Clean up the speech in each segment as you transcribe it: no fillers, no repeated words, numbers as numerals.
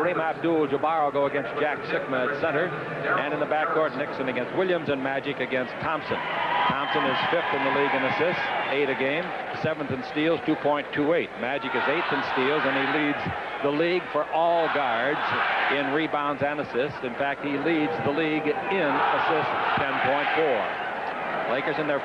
Kareem Abdul-Jabbar will go against Jack Sikma at center. And in the backcourt, Nixon against Williams and Magic against Thompson. Thompson is 5th in the league in assists, 8 a game. 7th in steals, 2.28. Magic is 8th in steals, and he leads the league for all guards in rebounds and assists. In fact, he leads the league in assists, 10.4. Lakers in their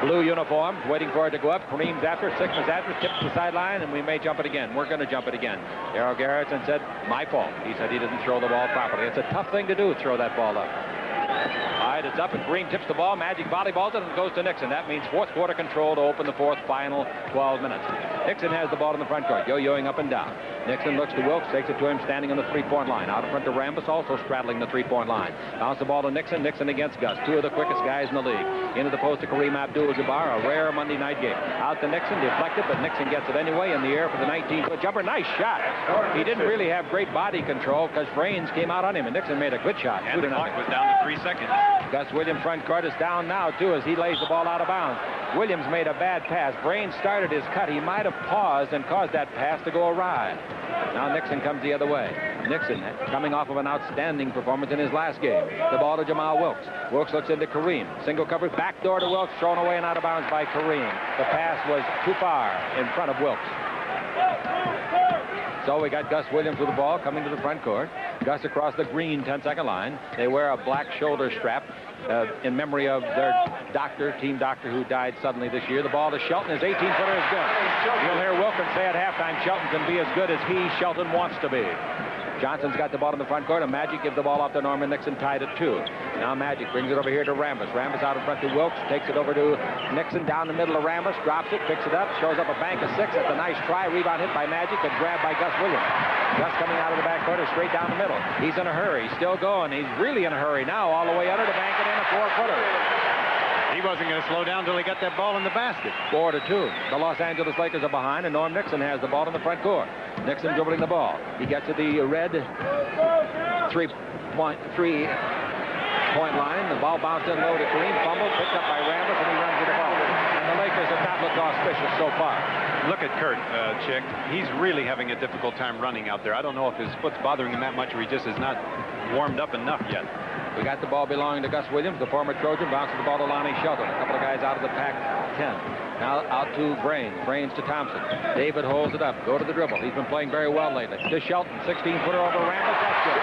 blue uniforms, waiting for it to go up. Kareem's after, Sikma's after, tips the sideline, and we may jump it again. We're going to jump it again. Darryl Garrison said, my fault. He said he didn't throw the ball properly. It's a tough thing to do, throw that ball up. All right, it's up, and Green tips the ball. Magic volleyballs it, and it goes to Nixon. That means fourth quarter control to open the fourth final 12 minutes. Nixon has the ball in the front court, yo-yoing up and down. Nixon looks to Wilkes, takes it to him standing on the three-point line. Out in front to Rambis, also straddling the three-point line. Bounce the ball to Nixon. Nixon against Gus, 2 of the quickest guys in the league. Into the post to Kareem Abdul-Jabbar, a rare Monday night game. Out to Nixon, deflected, but Nixon gets it anyway in the air for the 19-foot jumper. Nice shot. He didn't really have great body control because Brains came out on him, and Nixon made a good shot. And the clock was down to 3 seconds. Gus Williams' front court is down now, too, as he lays the ball out of bounds. Williams made a bad pass. Brains started his cut. He might have paused and caused that pass to go awry. Now Nixon comes the other way. Nixon coming off of an outstanding performance in his last game. The ball to Jamal Wilkes. Wilkes looks into Kareem. Single coverage, backdoor to Wilkes, thrown away and out of bounds by Kareem. The pass was too far in front of Wilkes. So we got Gus Williams with the ball coming to the front court. Gus across the green 10-second line. They wear a black shoulder strap in memory of their team doctor who died suddenly this year. The ball to Shelton. His 18-footer is good. You'll hear Wilkins say at halftime, Shelton can be as good as Shelton wants to be. Johnson's got the ball in the front court, and Magic gives the ball off to Norman Nixon, tied at 2. Now Magic brings it over here to Rambis. Rambis out in front to Wilkes, takes it over to Nixon, down the middle of Rambis, drops it, picks it up, shows up a bank of 6. That's a nice try. Rebound hit by Magic, and grabbed by Gus Williams. Gus coming out of the back quarter, straight down the middle. He's in a hurry. He's still going. He's really in a hurry now, all the way under to bank it in, a 4-footer. He wasn't going to slow down until he got that ball in the basket. 4-2. The Los Angeles Lakers are behind, and Norm Nixon has the ball in the front court. Nixon dribbling the ball. He gets to the red three-point line. The ball bounced in low to Kareem, fumbled, picked up by Rambis, and he runs with the ball. And the Lakers have not looked auspicious so far. Look at Kurt, Chick. He's really having a difficult time running out there. I don't know if his foot's bothering him that much, or he just is not warmed up enough yet. We got the ball belonging to Gus Williams, the former Trojan. Bounces the ball to Lonnie Shelton. A couple of guys out of the Pac-10. Now out to Brains. Brains to Thompson. David holds it up. Go to the dribble. He's been playing very well lately. To Shelton. 16-footer over Rambis. That's good.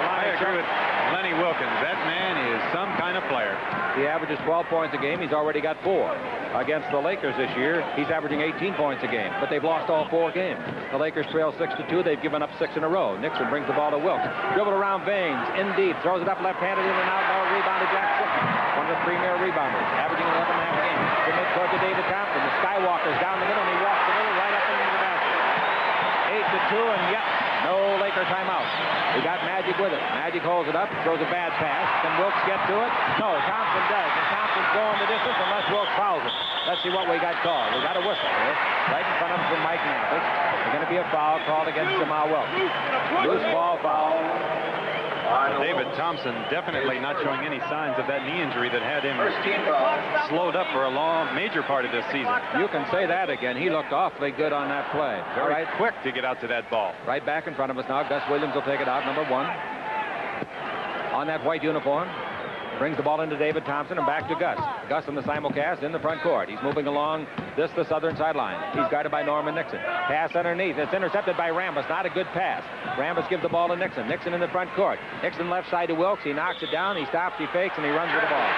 I agree with Lenny Wilkins. That man is some kind of player. He averages 12 points a game. He's already got 4. Against the Lakers this year, he's averaging 18 points a game, but they've lost all 4 games. The Lakers trail 6-2. They've given up 6 in a row. Nixon brings the ball to Wilkes. Dribble around Baines. In deep. Throws it up left-handed in and out. Ball rebound to Jack Sikma. One of the premier rebounders. Averaging 11 and a half a game. To midcourt to David Thompson. The Skywalker's down the middle, and he walks the middle right up into the basket. 8-2, and yet no Laker timeout. We got Magic with it. Magic holds it up. Throws a bad pass. Can Wilkes get to it? No, Thompson does. And Thompson's going the distance unless Wilkes fouls it. Let's see what we got called. We got a whistle here. Right in front of us from Mike Mathis. There's going to be a foul called against Jamal Wilkes. Loose ball foul. David Thompson definitely not showing any signs of that knee injury that had him slowed up for a major part of this season. You can say that again. He looked awfully good on that play. Very quick to get out to that ball. Right back in front of us now. Gus Williams will take it out, number 1. On that white uniform. Brings the ball into David Thompson and back to Gus. Gus in the simulcast in the front court. He's moving along the southern sideline. He's guarded by Norman Nixon. Pass underneath. It's intercepted by Rambis. Not a good pass. Rambis gives the ball to Nixon. Nixon in the front court. Nixon left side to Wilkes. He knocks it down. He stops. He fakes, and he runs with the ball.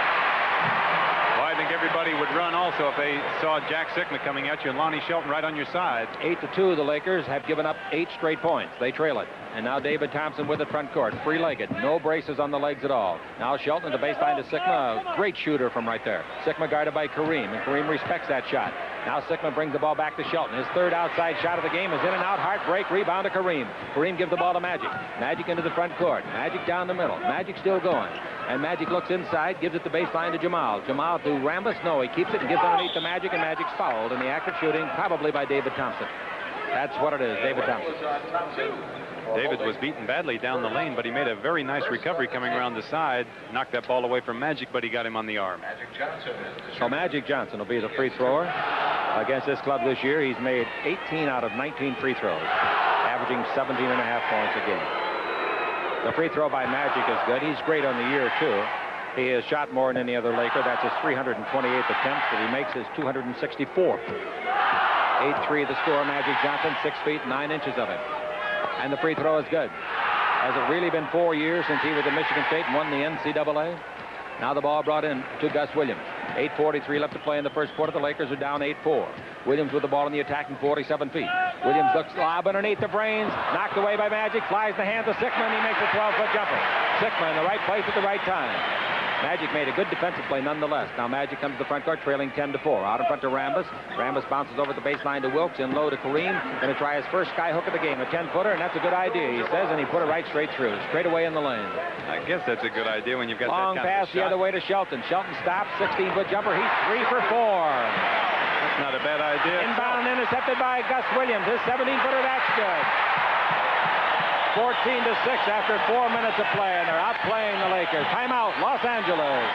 Well, I think everybody would run also if they saw Jack Sikma coming at you and Lonnie Shelton right on your side. 8-2. The Lakers have given up 8 straight points. They trail it. And now David Thompson with it front court. Free-legged. No braces on the legs at all. Now Shelton at the baseline to Sikma. A great shooter from right there. Sikma guarded by Kareem. And Kareem respects that shot. Now Sikma brings the ball back to Shelton. His 3rd outside shot of the game is in and out. Heartbreak. Rebound to Kareem. Kareem gives the ball to Magic. Magic into the front court. Magic down the middle. Magic still going. And Magic looks inside. Gives it the baseline to Jamal. Jamal to Rambis. No, he keeps it and gives underneath to Magic. And Magic's fouled in the act of shooting. Probably by David Thompson. That's what it is. David Thompson. David was beaten badly down the lane, but he made a very nice recovery coming around the side. Knocked that ball away from Magic, but he got him on the arm. So Magic Johnson will be the free thrower against this club this year. He's made 18 out of 19 free throws. averaging 17.5 points a game. The free throw by Magic is good. He's great on the year, too. He has shot more than any other Laker. That's his 328th attempt, but he makes his 264th. 8-3 the score. Magic Johnson, 6 feet 9 inches of it. And the free throw is good. Has it really been 4 years since he was at Michigan State and won the NCAA? Now the ball brought in to Gus Williams. 8:43 left to play in the first quarter. The Lakers are down 8-4. Williams with the ball in the attacking 47 feet. Williams looks lob underneath the brains. Knocked away by Magic. Flies the hands of Sickman. He makes a 12-foot jumper. Sickman in the right place at the right time. Magic made a good defensive play nonetheless. Now Magic comes to the front court trailing 10-4. Out in front to Rambis. Rambis bounces over the baseline to Wilkes. In low to Kareem. Going to try his first sky hook of the game. A 10-footer, and that's a good idea, he says, and he put it right straight through. Straight away in the lane. I guess that's a good idea when you've got long that kind pass of the shot. other way to Shelton. Shelton stops. 16-foot jumper. He's 3 for 4. That's not a bad idea. Inbound intercepted by Gus Williams. His 17-footer, that's good. 14-6 after 4 minutes of play, and they're outplaying the Lakers. Timeout, Los Angeles.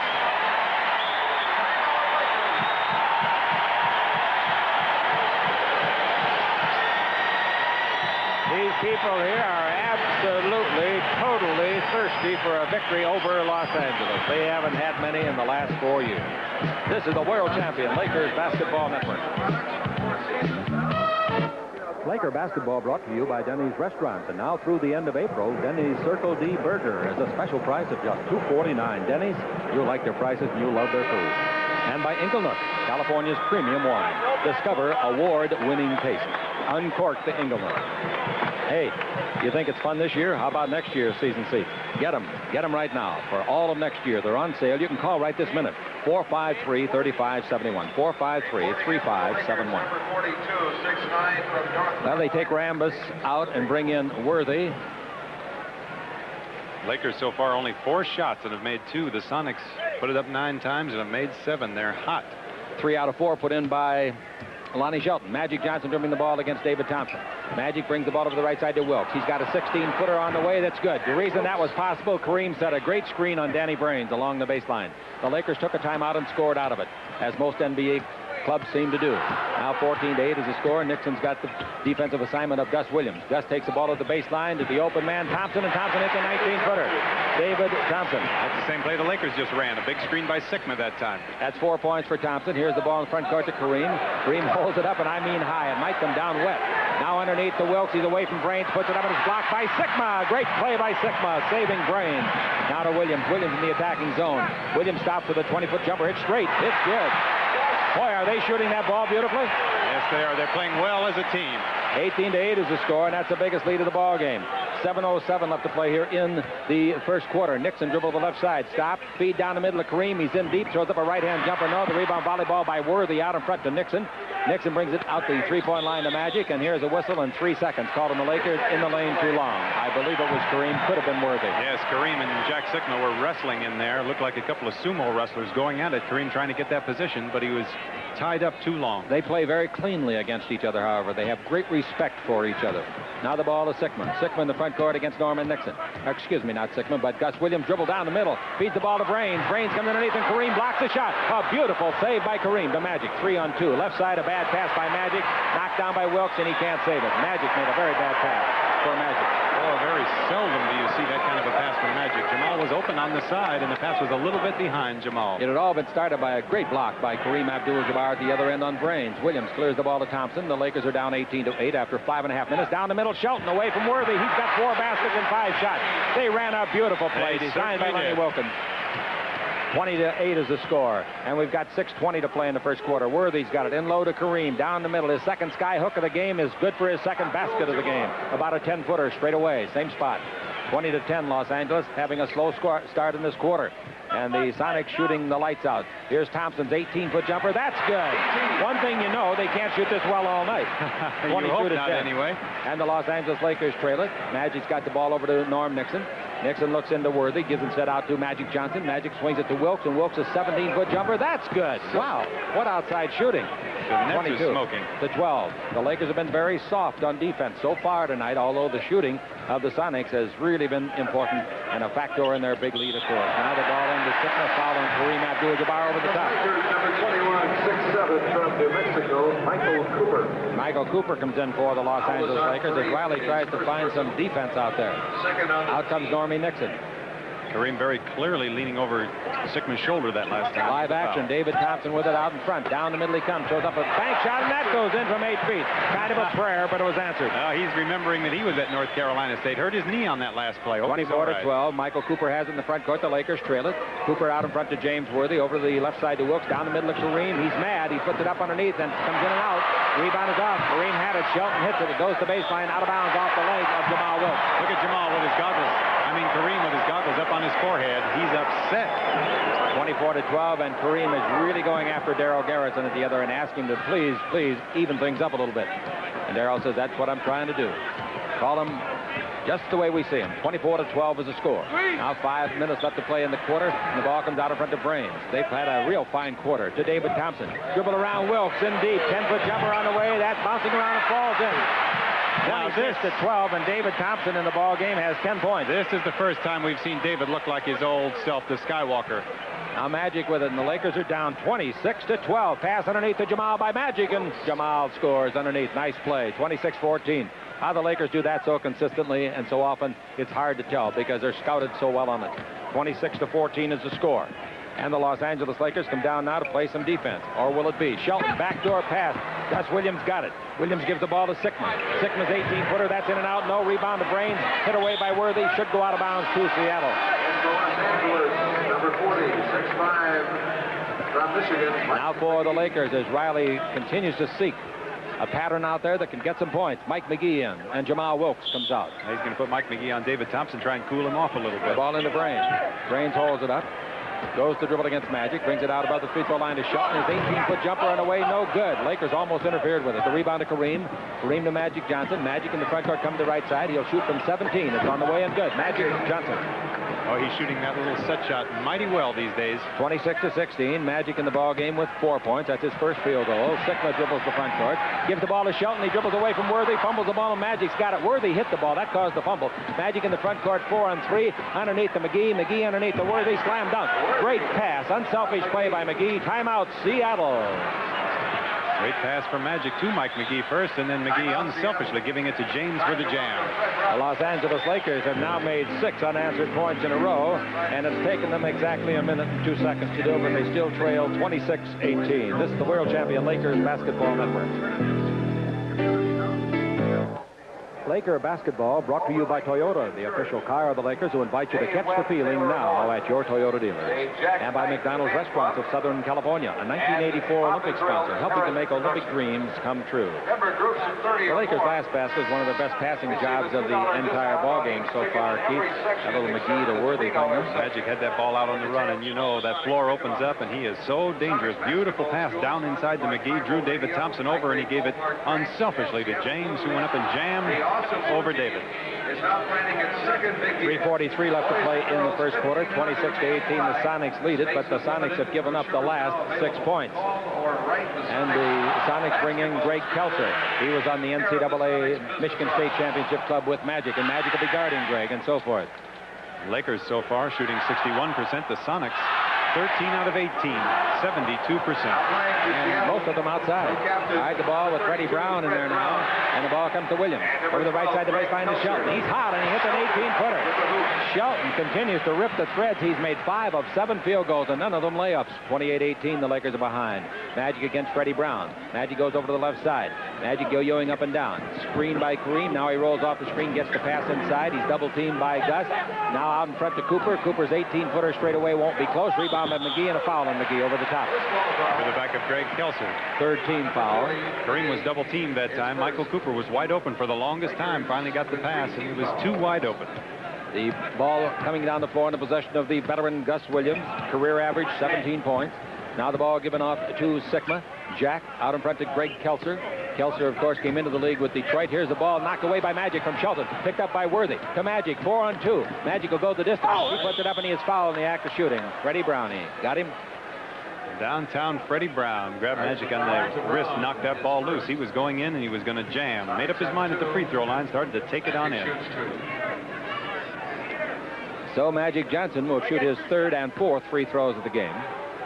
These people here are absolutely, totally thirsty for a victory over Los Angeles. They haven't had many in the last 4 years. This is the world champion Lakers Basketball Network. Laker basketball brought to you by Denny's Restaurants. And now through the end of April, Denny's Circle D Burger is a special price of just $2.49. Denny's, you'll like their prices and you'll love their food. And by Inglenook, California's premium wine. Discover award-winning taste. Uncork the Inglenook. Hey, you think it's fun this year? How about next year's season seats? Get them. Get them right now. For all of next year, they're on sale. You can call right this minute. 453-3571. 453-3571. Well, they take Rambis out and bring in Worthy. Lakers so far only 4 shots and have made 2. The Sonics put it up 9 times and have made 7. They're hot. 3 out of 4 put in by Lonnie Shelton. Magic Johnson dribbling the ball against David Thompson. Magic brings the ball over the right side to Wilkes. He's got a 16-footer on the way. That's good. The reason that was possible, Kareem set a great screen on Danny Brains along the baseline. The Lakers took a timeout and scored out of it, as most NBA clubs seem to do. Now 14-8 is the score. Nixon's got the defensive assignment of Gus Williams. Gus takes the ball at the baseline to the open man, Thompson, and Thompson hits a 19-footer. David Thompson. That's the same play the Lakers just ran. A big screen by Sickman that time. That's 4 points for Thompson. Here's the ball in front court to Kareem. Kareem holds it up, and I mean high. It might come down wet. Now underneath the Wilkes. He's away from Brains. Puts it up, and it's blocked by Sigma. Great play by Sigma, saving Brains. Now to Williams. Williams in the attacking zone. Williams stops with a 20-foot jumper. Hits straight. It's good. Boy, are they shooting that ball beautifully? Yes, they are. They're playing well as a team. 18-8 is the score, and that's the biggest lead of the ball game. 7:07 left to play here in the first quarter. Nixon dribble to the left side. Stop. Feed down the middle of Kareem. He's in deep. Throws up a right-hand jumper. No. The rebound volleyball by Worthy out in front to Nixon. Nixon brings it out the three-point line to Magic, and here's a whistle in 3 seconds. Called on the Lakers in the lane too long. I believe it was Kareem. Could have been Worthy. Yes, Kareem and Jack Sigma were wrestling in there. Looked like a couple of sumo wrestlers going at it. Kareem trying to get that position, but he was tied up too long. They play very cleanly against each other, however. They have great respect for each other. Now the ball to Sickman. Sickman in the front court against Norman Nixon. Excuse me, not Sickman, but Gus Williams dribble down the middle. Feeds the ball to Brains. Brains comes underneath, and Kareem blocks the shot. A beautiful save by Kareem to Magic. 3-on-2. Left side, a bad pass by Magic. Knocked down by Wilkes, and he can't save it. Magic made a very bad pass for Magic. Oh, very seldom do you see that kind of a pass from Magic. Jamal was open on the side, and the pass was a little bit behind Jamal. It had all been started by a great block by Kareem Abdul-Jabbar at the other end on Brains. Williams clears the ball to Thompson. The Lakers are down 18-8 after 5.5 minutes. Down the middle, Shelton away from Worthy. He's got 4 baskets and 5 shots. They ran a beautiful play designed by Lenny Wilkins. 20-8 is the score, and we've got 6:20 to play in the first quarter. Worthy's got it in low to Kareem. Down the middle, his second sky hook of the game is good for his second basket of the game. About a 10-footer straight away, same spot. 20-10, Los Angeles having a slow start in this quarter. And the Sonics shooting the lights out. Here's Thompson's 18-foot jumper. That's good. One thing you know, they can't shoot this well all night. 22 to 10 anyway. And the Los Angeles Lakers trail it. Magic's got the ball over to Norm Nixon. Nixon looks into Worthy, gives him set out to Magic Johnson. Magic swings it to Wilkes, and Wilkes a 17-foot jumper. That's good. Wow, what outside shooting. 22 to 12. The Lakers have been very soft on defense so far tonight, although the shooting of the Sonics has really really been important and a factor in their big lead, of course. Now the ball into Sigma, following Kareem Abdul-Jabbar over the top. Number 21, 6'7" from New Mexico, Michael Cooper. Michael Cooper comes in for the Los Angeles Lakers as Riley tries to find some defense out there. Out comes Normie Nixon. Kareem very clearly leaning over Sigma's shoulder that last time. Live action. David Thompson with it out in front. Down the middle he comes. Shows up a bank shot, and that goes in from 8 feet. Kind of a prayer, but it was answered. He's remembering that he was at North Carolina State. Hurt his knee on that last play. 24-12. Michael Cooper has it in the front court. The Lakers trail it. Cooper out in front to James Worthy. Over the left side to Wilkes. Down the middle of Kareem. He's mad. He puts it up underneath and comes in and out. Rebound is off. Kareem had it. Shelton hits it. It goes to baseline. Out of bounds off the leg of Jamal Wilkes. Look at Jamal with his goggles. Kareem with his goggles up on his forehead. He's upset. 24-12, and Kareem is really going after Darrell Garrison at the other end, asking him to please even things up a little bit. And Darrell says, that's what I'm trying to do. Call him just the way we see him. 24-12 is the score. Now 5 minutes left to play in the quarter, and the ball comes out in front of Brains. They've had a real fine quarter. To David Thompson. Dribble around Wilkes in deep. 10-foot jumper on the way. That's bouncing around and falls in. 26-12, and David Thompson in the ball game has 10 points. This is the first time we've seen David look like his old self, the Skywalker. Now Magic with it, and the Lakers are down 26-12. Pass underneath to Jamal by Magic, and Jamal scores underneath. Nice play, 26-14. How the Lakers do that so consistently and so often, it's hard to tell because they're scouted so well on it. 26-14 is the score. And the Los Angeles Lakers come down now to play some defense. Or will it be? Shelton, backdoor pass. Gus Williams got it. Williams gives the ball to Sigma. Sigma's 18-footer. That's in and out. No rebound to Brains. Hit away by Worthy. Should go out of bounds to Seattle. And for Los Angeles, number 40, 6'5", from Michigan. Now for the Lakers as Riley continues to seek a pattern out there that can get some points. Mike McGee in, and Jamal Wilkes comes out. He's going to put Mike McGee on David Thompson, try and cool him off a little bit. The ball into Brains. Brains holds it up. Goes to dribble against Magic. Brings it out above the free throw line to Shelton. His 18-foot jumper on the way. No good. Lakers almost interfered with it. The rebound to Kareem. Kareem to Magic Johnson. Magic in the front court come to the right side. He'll shoot from 17. It's on the way and good. Magic Johnson. Oh, he's shooting that little set shot mighty well these days. 26-16. Magic in the ball game with 4 points. That's his first field goal. Sigma dribbles the front court. Gives the ball to Shelton. He dribbles away from Worthy. Fumbles the ball, and Magic's got it. Worthy hit the ball. That caused the fumble. Magic in the front court, 4-on-3. Underneath to McGee. McGee underneath to Worthy. Slam dunk. Great pass. Unselfish play by McGee. Timeout, Seattle. Great pass from Magic to Mike McGee first, and then McGee unselfishly giving it to James for the jam. The Los Angeles Lakers have now made 6 unanswered points in a row, and it's taken them exactly a minute and 2 seconds to do it, but they still trail 26-18. This is the world champion Lakers Basketball Network. Laker basketball brought to you by Toyota, the official car of the Lakers, who invite you to catch the feeling now at your Toyota dealers. And by McDonald's Restaurants of Southern California, a 1984 Olympic sponsor, helping to make Olympic dreams come true. The Lakers' last basket is one of the best passing jobs of the entire ball game so far, Keith. That little McGee to Worthy thing. Magic had that ball out on the run, and you know that floor opens up, and he is so dangerous. Beautiful pass down inside to McGee, drew David Thompson over, and he gave it unselfishly to James, who went up and jammed over David. 3:43 left to play in the first quarter. 26-18, the Sonics lead it, but the Sonics have given up the last 6 points. And the Sonics bring in Greg Kelser. He was on the NCAA Michigan State Championship Club with Magic, and Magic will be guarding Greg and so forth. Lakers so far shooting 61%. The Sonics 13 out of 18, 72%. And most of them outside. All right, the ball with Freddie Brown in there now. And the ball comes to Williams. Over the right side to baseline to Shelton. He's hot, and he hits an 18-footer. Shelton continues to rip the threads. He's made 5 of 7 field goals, and none of them layups. 28-18, the Lakers are behind. Magic against Freddie Brown. Magic goes over to the left side. Magic yo-yoing up and down. Screen by Kareem. Now he rolls off the screen, gets the pass inside. He's double-teamed by Gus. Now out in front to Cooper. Cooper's 18-footer straight away won't be close. Rebound by McGee, and a foul on McGee over the top. To the back of Greg Kelser. 3rd team foul. Kareem was double-teamed that time. Michael Cooper was wide open for the longest time. Finally got the pass, and he was too wide open. The ball coming down the floor in the possession of the veteran Gus Williams. Career average, 17 points. Now the ball given off to Sigma. Jack out in front to Greg Kelser. Kelser, of course, came into the league with Detroit. Here's the ball knocked away by Magic from Shelton. Picked up by Worthy. To Magic, 4-on-2. Magic will go the distance. He puts it up, and he is fouled in the act of shooting. Freddie Brownie got him. Downtown Freddie Brown grabbed Magic on the wrist, knocked that ball loose. He was going in, and he was going to jam. Made up his mind at the free throw line, started to take it on in. So Magic Johnson will shoot his third and fourth free throws of the game.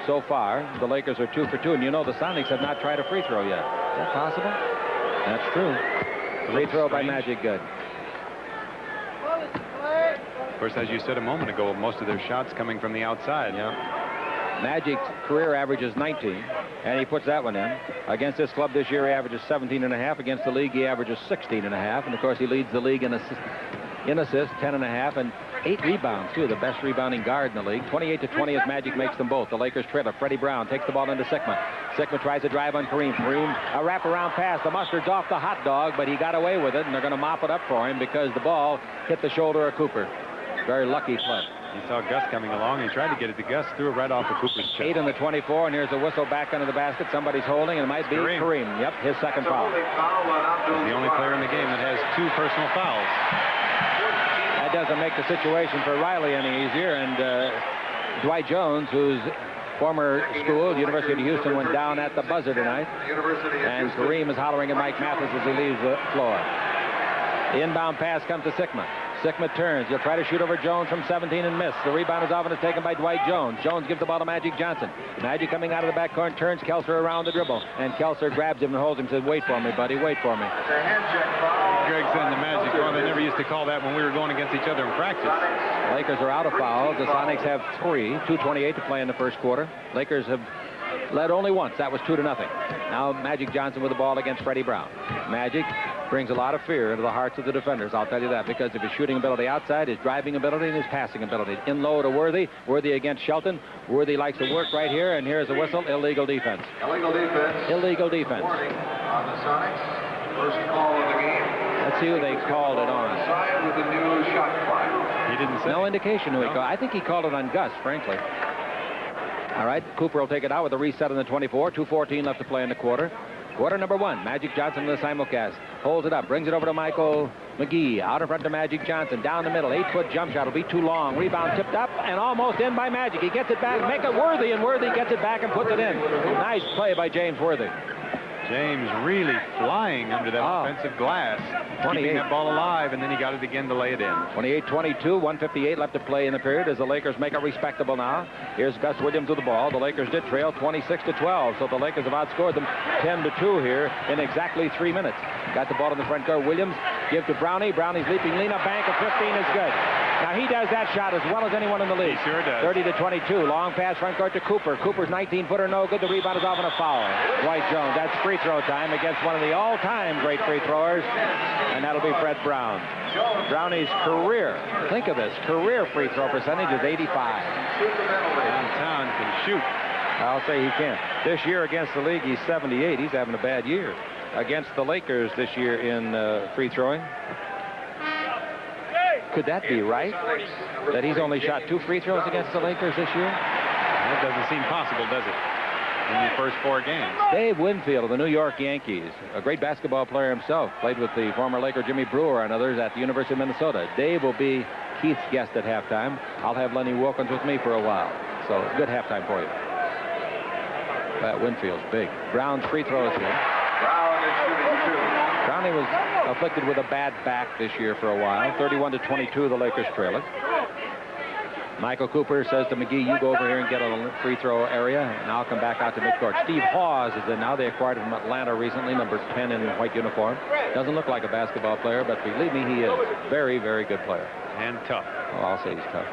So far, the Lakers are 2 for 2, and you know the Sonics have not tried a free throw yet. Is that possible? That's true. Free throw by Magic, good. Of course, as you said a moment ago, most of their shots coming from the outside. Yeah. Magic's career average is 19, and he puts that one in. Against this club this year, he averages 17.5. Against the league, he averages 16.5. And, of course, he leads the league in assists, 10.5, and 8 rebounds, too. The best rebounding guard in the league. 28-20 as Magic makes them both. The Lakers trail it. Freddie Brown takes the ball into Sikma. Sikma tries to drive on Kareem. Kareem, a wraparound pass. The mustard's off the hot dog, but he got away with it, and they're going to mop it up for him because the ball hit the shoulder of Cooper. Very lucky play. He saw Gus coming along. He tried to get it to Gus, threw it right off of Cooper's chest. 8 on the 24, and here's a whistle back under the basket. Somebody's holding, and it might be Kareem. Yep, his second foul. He's the only player in the game that has 2 personal fouls. That doesn't make the situation for Riley any easier, and Dwight Jones, whose former school, the University of Houston, went down at the buzzer tonight, and Kareem is hollering at Mike Mathis as he leaves the floor. The inbound pass comes to Sikma. Sikma turns. He'll try to shoot over Jones from 17 and miss. The rebound is off and is taken by Dwight Jones. Jones gives the ball to Magic Johnson. Magic coming out of the back corner, turns Kelser around the dribble, and Kelser grabs him and holds him, says, "Wait for me, buddy, wait for me." Greg said in the Magic, well, they never used to call that when we were going against each other in practice. Lakers are out of fouls. The Sonics have 3, 2:28 to play in the first quarter. Lakers have led only once. That was 2-0. Now Magic Johnson with the ball against Freddie Brown. Magic brings a lot of fear into the hearts of the defenders, I'll tell you that, because of his shooting ability outside, his driving ability, and his passing ability. In low to Worthy. Worthy against Shelton. Worthy likes to work right here, and here's a whistle. Illegal defense. Illegal defense. Illegal defense. Warning on the Sonics. First call of the game. Let's see who they called it on. Side with the new shot clock. He didn't say. No indication who he called. I think he called it on Gus, frankly. All right, Cooper will take it out with a reset on the 24. 2:14 left to play in the quarter. Quarter number 1. Magic Johnson in the simulcast. Holds it up. Brings it over to Michael McGee. Out in front to Magic Johnson. Down the middle. 8-foot jump shot. Will be too long. Rebound tipped up and almost in by Magic. He gets it back. Make it Worthy, and Worthy gets it back and puts it in. Nice play by James Worthy. James really flying under that offensive glass. 28. Keeping that ball alive, and then he got it again to lay it in. 28-22, 1:58 left to play in the period as the Lakers make it respectable now. Here's Gus Williams with the ball. The Lakers did trail 26-12, so the Lakers have outscored them 10-2 here in exactly 3 minutes. Got the ball in the front court. Williams give to Brownie. Brownie's leaping lean. A bank of 15 is good. Now he does that shot as well as anyone in the league. He sure does. 30-22. Long pass front court to Cooper. Cooper's 19-footer no good. The rebound is off on a foul. Dwight Jones. That's free throw time against one of the all-time great free throwers, and that'll be Fred Brown. Brownie's career, think of this, career free throw percentage is 85. Downtown can shoot. I'll say he can. This year against the league, he's 78. He's having a bad year. Against the Lakers this year in free throwing. Could that be right? That he's only shot 2 free throws against the Lakers this year? That doesn't seem possible, does it? In the first 4 games. Dave Winfield of the New York Yankees, a great basketball player himself, played with the former Laker Jimmy Brewer and others at the University of Minnesota. Dave will be Keith's guest at halftime. I'll have Lenny Wilkins with me for a while. So good halftime for you. Winfield's big. Brown's free throws here. Brown is shooting 2. Brownie was afflicted with a bad back this year for a while. 31-22, the Lakers trail it. Michael Cooper says to McGee, you go over here and get a free throw area, and I'll come back out to midcourt. Steve Hawes is in now. They acquired him from Atlanta recently, number 10 in white uniform. Doesn't look like a basketball player, but believe me, he is. Very, very good player. And tough. Oh, I'll say he's tough.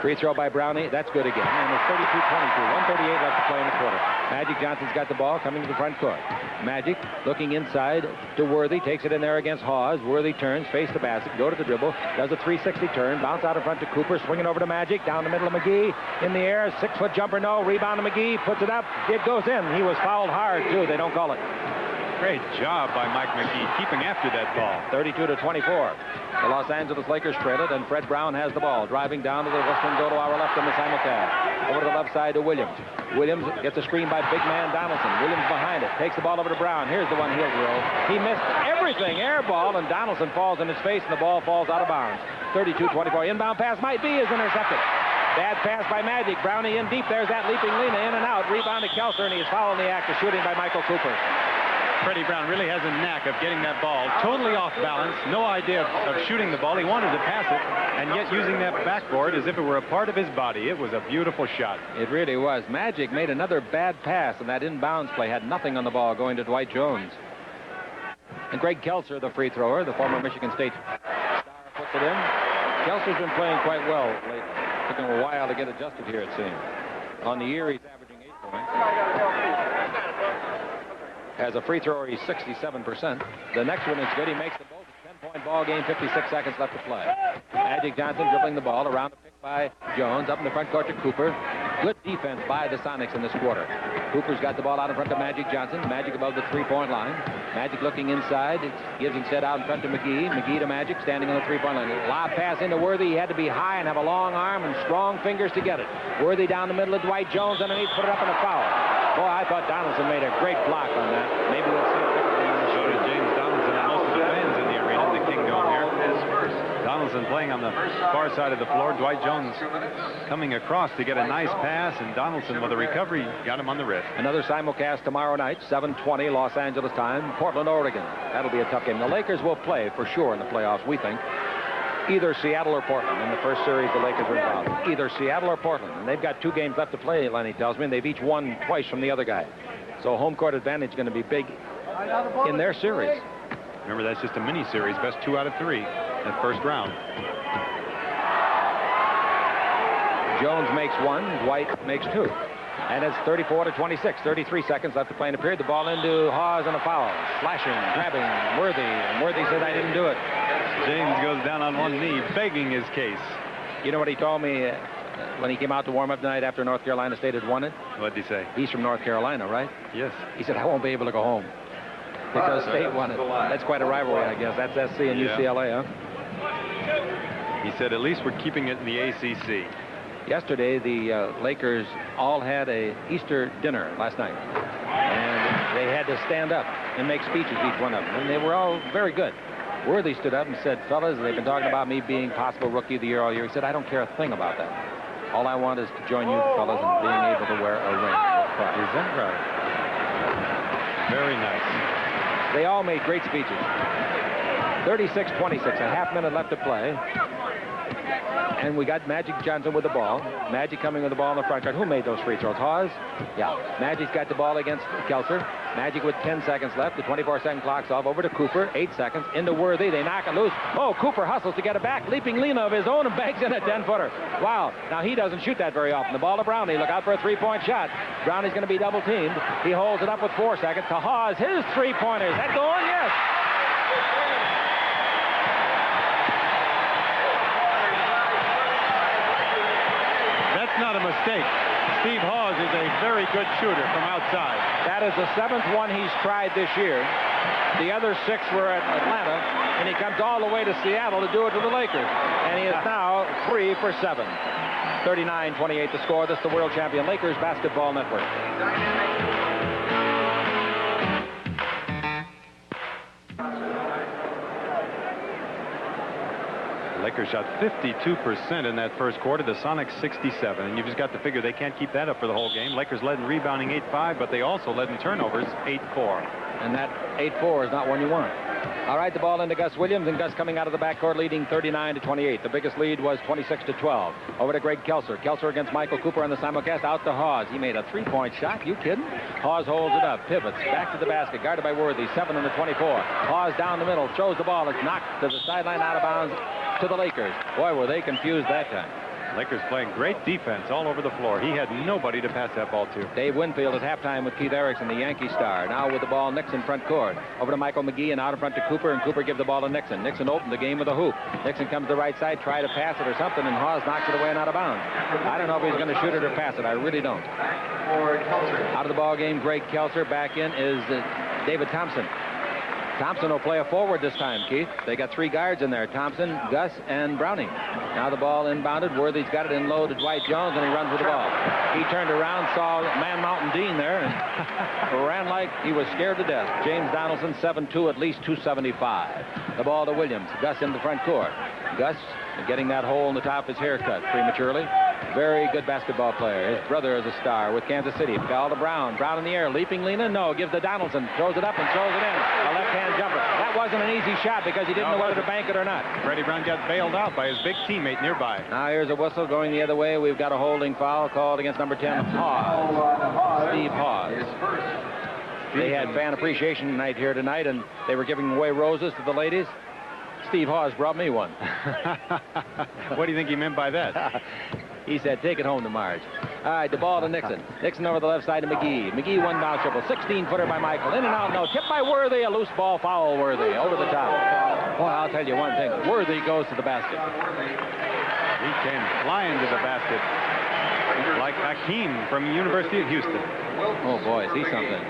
Free throw by Brownie. That's good again. And it's 32-22. 1:38 left to play in the quarter. Magic Johnson's got the ball coming to the front court. Magic looking inside to Worthy. Takes it in there against Hawes. Worthy turns, face the basket, go to the dribble. Does a 360 turn. Bounce out in front to Cooper. Swinging over to Magic. Down the middle of McGee. In the air. 6-foot jumper. No. Rebound to McGee. Puts it up. It goes in. He was fouled hard, too. They don't call it. Great job by Mike McGee keeping after that ball. 32-24. The Los Angeles Lakers trail it, and Fred Brown has the ball. Driving down to the western go to our left in the simulcast. Over to the left side to Williams. Williams gets a screen by big man Donaldson. Williams behind it. Takes the ball over to Brown. Here's the one he'll drill. He missed everything. Air ball, and Donaldson falls in his face, and the ball falls out of bounds. 32-24. Inbound pass might be is intercepted. Bad pass by Magic. Brownie in deep. There's that leaping Lena in and out. Rebound to Kelser, and he's fouled in the act of shooting by Michael Cooper. Freddie Brown really has a knack of getting that ball totally off balance, no idea of shooting the ball. He wanted to pass it, and yet using that backboard as if it were a part of his body. It was a beautiful shot. It really was. Magic made another bad pass, and that inbounds play had nothing on the ball going to Dwight Jones. And Greg Kelser, the free thrower, the former Michigan State star, puts it in. Kelser's been playing quite well lately. Took him a while to get adjusted here, it seems. On the year, he's averaging 8 points. As a free thrower, he's 67%. The next one is good. He makes the both. 10-point ball game, 56 seconds left to play. Magic Johnson dribbling the ball around the pick by Jones. Up in the front court to Cooper. Good defense by the Sonics in this quarter. Cooper's got the ball out in front of Magic Johnson. Magic above the three-point line. Magic looking inside. Gives instead out in front to McGee. McGee to Magic, standing on the three-point line. Lob pass into Worthy. He had to be high and have a long arm and strong fingers to get it. Worthy down the middle of Dwight Jones underneath, put it up in a foul. Boy, I thought Donaldson made a great block on that. Maybe we'll see it. So did James Donaldson and most of the fans in the arena, the King Dome here. Donaldson playing on the far side of the floor. Dwight Jones coming across to get a nice pass, and Donaldson with a recovery got him on the wrist. Another simulcast tomorrow night, 7:20 Los Angeles time, Portland, Oregon. That'll be a tough game. The Lakers will play for sure in the playoffs, we think. Either Seattle or Portland. In the first series, the Lakers are involved. Either Seattle or Portland. And they've got 2 games left to play, Lenny tells me, and they've each won twice from the other guy. So home court advantage is going to be big in their series. Remember, that's just a mini-series, best 2 out of 3 that first round. Jones makes 1, Dwight makes 2. And it's 34-26, 33 seconds left to play in the period. The ball into Hawes and a foul. Slashing, grabbing, Worthy. And Worthy said, I didn't do it. James goes down on one knee, begging his case. You know what he told me when he came out to warm up tonight after North Carolina State had won it? What'd he say? He's from North Carolina, right? Yes. He said, I won't be able to go home because State won it. That's quite a rivalry, I guess. That's SC and UCLA, huh? He said, at least we're keeping it in the ACC. Yesterday, the Lakers all had a Easter dinner last night. And they had to stand up and make speeches, each one of them. And they were all very good. Worthy stood up and said, fellas, they've been talking about me being possible Rookie of the Year all year. He said, I don't care a thing about that. All I want is to join you fellas in being able to wear a ring. Is that right? Very nice. They all made great speeches. 36-26, a half minute left to play. And we got Magic Johnson with the ball. Magic coming with the ball in the front court. Who made those free throws? Hawes? Yeah. Magic's got the ball against Kelser. Magic with 10 seconds left. The 24-second clock's off. Over to Cooper. 8 seconds. Into Worthy. They knock it loose. Oh, Cooper hustles to get it back. Leaping Lena of his own and banks in a 10-footer. Wow. Now, he doesn't shoot that very often. The ball to Brownie. Look out for a three-point shot. Brownie's going to be double-teamed. He holds it up with 4 seconds. To Hawes. His three-pointer. Is that going? Yes. Not a mistake. Steve Hawes is a very good shooter from outside. That is the 7th one he's tried this year. The other 6 were at Atlanta, and he comes all the way to Seattle to do it to the Lakers. And he is now 3 for 7. 39-28 the score. This is the world champion Lakers Basketball Network. Lakers shot 52% in that first quarter. The Sonics 67. And you've just got to figure they can't keep that up for the whole game. Lakers led in rebounding 8-5, but they also led in turnovers 8-4. And that 8-4 is not one you want. All right, the ball into Gus Williams, and Gus coming out of the backcourt leading 39-28. The biggest lead was 26-12. Over to Greg Kelser. Kelser against Michael Cooper on the simulcast. Out to Hawes. He made a three-point shot. You kidding? Hawes holds it up. Pivots. Back to the basket. Guarded by Worthy. 7 on the 24. Hawes down the middle. Throws the ball. It's knocked to the sideline out of bounds to the Lakers. Boy, were they confused that time. Lakers playing great defense all over the floor. He had nobody to pass that ball to. Dave Winfield at halftime with Keith Erickson, the Yankee star. Now with the ball, Nixon front court. Over to Michael McGee and out in front to Cooper, and Cooper gives the ball to Nixon. Nixon opened the game with a hoop. Nixon comes to the right side, try to pass it or something, and Hawes knocks it away and out of bounds. I don't know if he's going to shoot it or pass it. I really don't. Out of the ball game, Greg Kelser. Back in is David Thompson. Thompson will play a forward this time, Keith. They got 3 guards in there, Thompson, Gus, and Browning. Now the ball inbounded. Worthy's got it in low to Dwight Jones, and he runs with the ball. He turned around, saw Man Mountain Dean there, and ran like he was scared to death. James Donaldson, 7'2", at least 275. The ball to Williams. Gus in the front court. Gus getting that hole in the top of his haircut prematurely. Very good basketball player. His brother is a star with Kansas City. Ball to Brown. Brown in the air. Leaping Lena. No. Gives to Donaldson. Throws it up and throws it in. A left-hand jumper. That wasn't an easy shot because he didn't know whether to bank it or not. Freddie Brown got bailed out by his big teammate nearby. Now here's a whistle going the other way. We've got a holding foul called against number 10, Hawes. Steve Hawes. They had fan appreciation night here tonight, and they were giving away roses to the ladies. Steve Hawes brought me one. What do you think he meant by that? He said, take it home to Marge. All right, the ball to Nixon. Nixon over the left side to McGee. McGee one down triple. 16-footer by Michael. In and out, no. Tipped by Worthy. A loose ball foul, Worthy. Over the top. Boy, I'll tell you one thing. Worthy goes to the basket. He came flying to the basket like Hakeem from University of Houston. Oh, boy, is he something.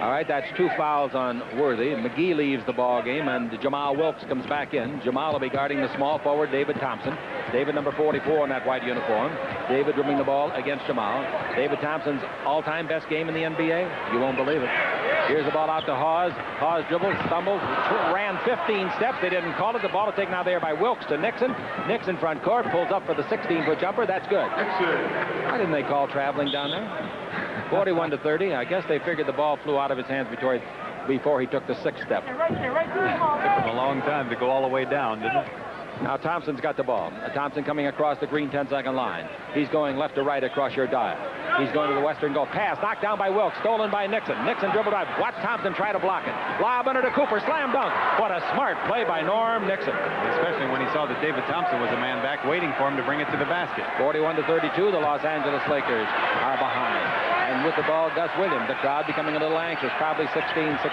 All right, that's 2 fouls on Worthy. McGee leaves the ball game, and Jamal Wilkes comes back in. Jamal will be guarding the small forward, David Thompson. David, number 44 in that white uniform. David dribbling the ball against Jamal. David Thompson's all-time best game in the NBA. You won't believe it. Here's the ball out to Hawes. Hawes dribbles, stumbles, ran 15 steps. They didn't call it. The ball is taken out there by Wilkes to Nixon. Nixon front court, pulls up for the 16-foot jumper. That's good. Why didn't they call traveling down there? 41-30. I guess they figured the ball flew out of his hands before he took the 6th step. Took him a long time to go all the way down, didn't it? Now Thompson's got the ball. Thompson coming across the green 10-second line. He's going left to right across your dial. He's going to the western goal. Pass knocked down by Wilkes. Stolen by Nixon. Nixon dribbled out. Watch Thompson try to block it. Lob under to Cooper. Slam dunk. What a smart play by Norm Nixon. Especially when he saw that David Thompson was a man back waiting for him to bring it to the basket. 41-32. The Los Angeles Lakers are behind. And with the ball, Gus Williams. The crowd becoming a little anxious. Probably 16-5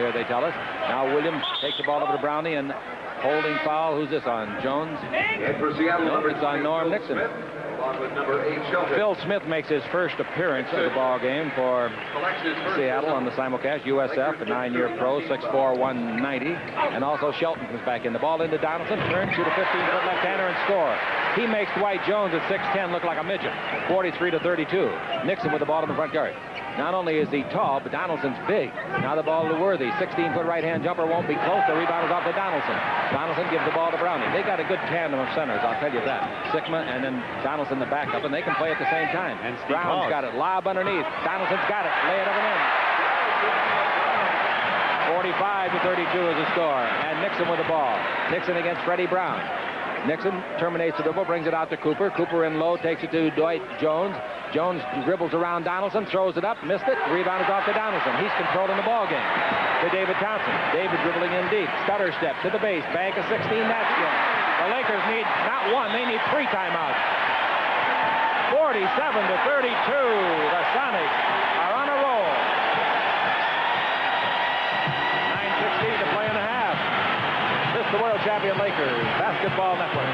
here, they tell us. Now Williams takes the ball over to Brownie and holding foul. Who's this on? Jones? No, it's on Norm Nixon. Phil Smith makes his first appearance of the ball game for Seattle on the simulcast. USF, a 9-year pro, 6'4", 190. And also Shelton comes back in. The ball into Donaldson. Turns, shoot a 15-foot left-hander and score. He makes Dwight Jones at 6'10" look like a midget. 43-32. Nixon with the ball in the front yard. Not only is he tall, but Donaldson's big. Now the ball to Worthy. 16-foot right-hand jumper won't be close. The rebound is off to Donaldson. Donaldson gives the ball to Brownie. They got a good tandem of centers, I'll tell you that. Sigma and then Donaldson the backup, and they can play at the same time. And Brown's got it. Lob underneath. Donaldson's got it. Lay it up and in. 45-32 is the score. And Nixon with the ball. Nixon against Freddie Brown. Nixon terminates the dribble, brings it out to Cooper. Cooper in low, takes it to Dwight Jones. Jones dribbles around Donaldson, throws it up, missed it. Rebound is off to Donaldson. He's controlling the ball game. To David Thompson. David dribbling in deep. Stutter step to the base. Bank of 16. That's good. The Lakers need not one, they need 3 timeouts. 47-32. The Sonics are on a roll. 9:16 to play in a half. This is the world champion Lakers Basketball Network.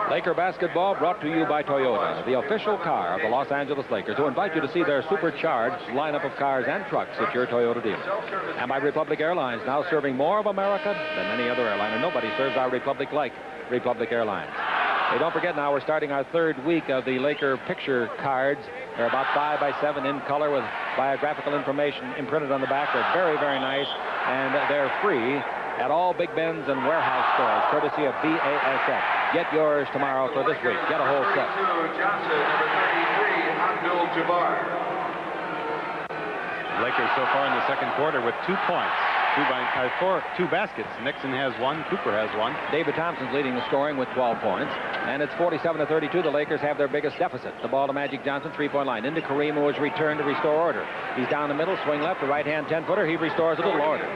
Laker basketball brought to you by Toyota, the official car of the Los Angeles Lakers, who invite you to see their supercharged lineup of cars and trucks at your Toyota dealer. And by Republic Airlines, now serving more of America than any other airline, and nobody serves our Republic like Republic Airlines. Hey, don't forget now, we're starting our 3rd week of the Laker picture cards. They're about 5 by 7 in color with biographical information imprinted on the back. They're very, very nice, and they're free at all Big Ben's and warehouse stores, courtesy of BASF. Get yours tomorrow for this week. Get a whole set. Johnson, number 33, Abdul-Jabbar. Lakers so far in the second quarter with 2 points. 2 baskets. Nixon has 1. Cooper has 1. David Thompson's leading the scoring with 12 points. And it's 47-32. The Lakers have their biggest deficit. The ball to Magic Johnson, 3-point line. Into Kareem, who has returned to restore order. He's down the middle, swing left, the right-hand 10-footer. He restores a little order.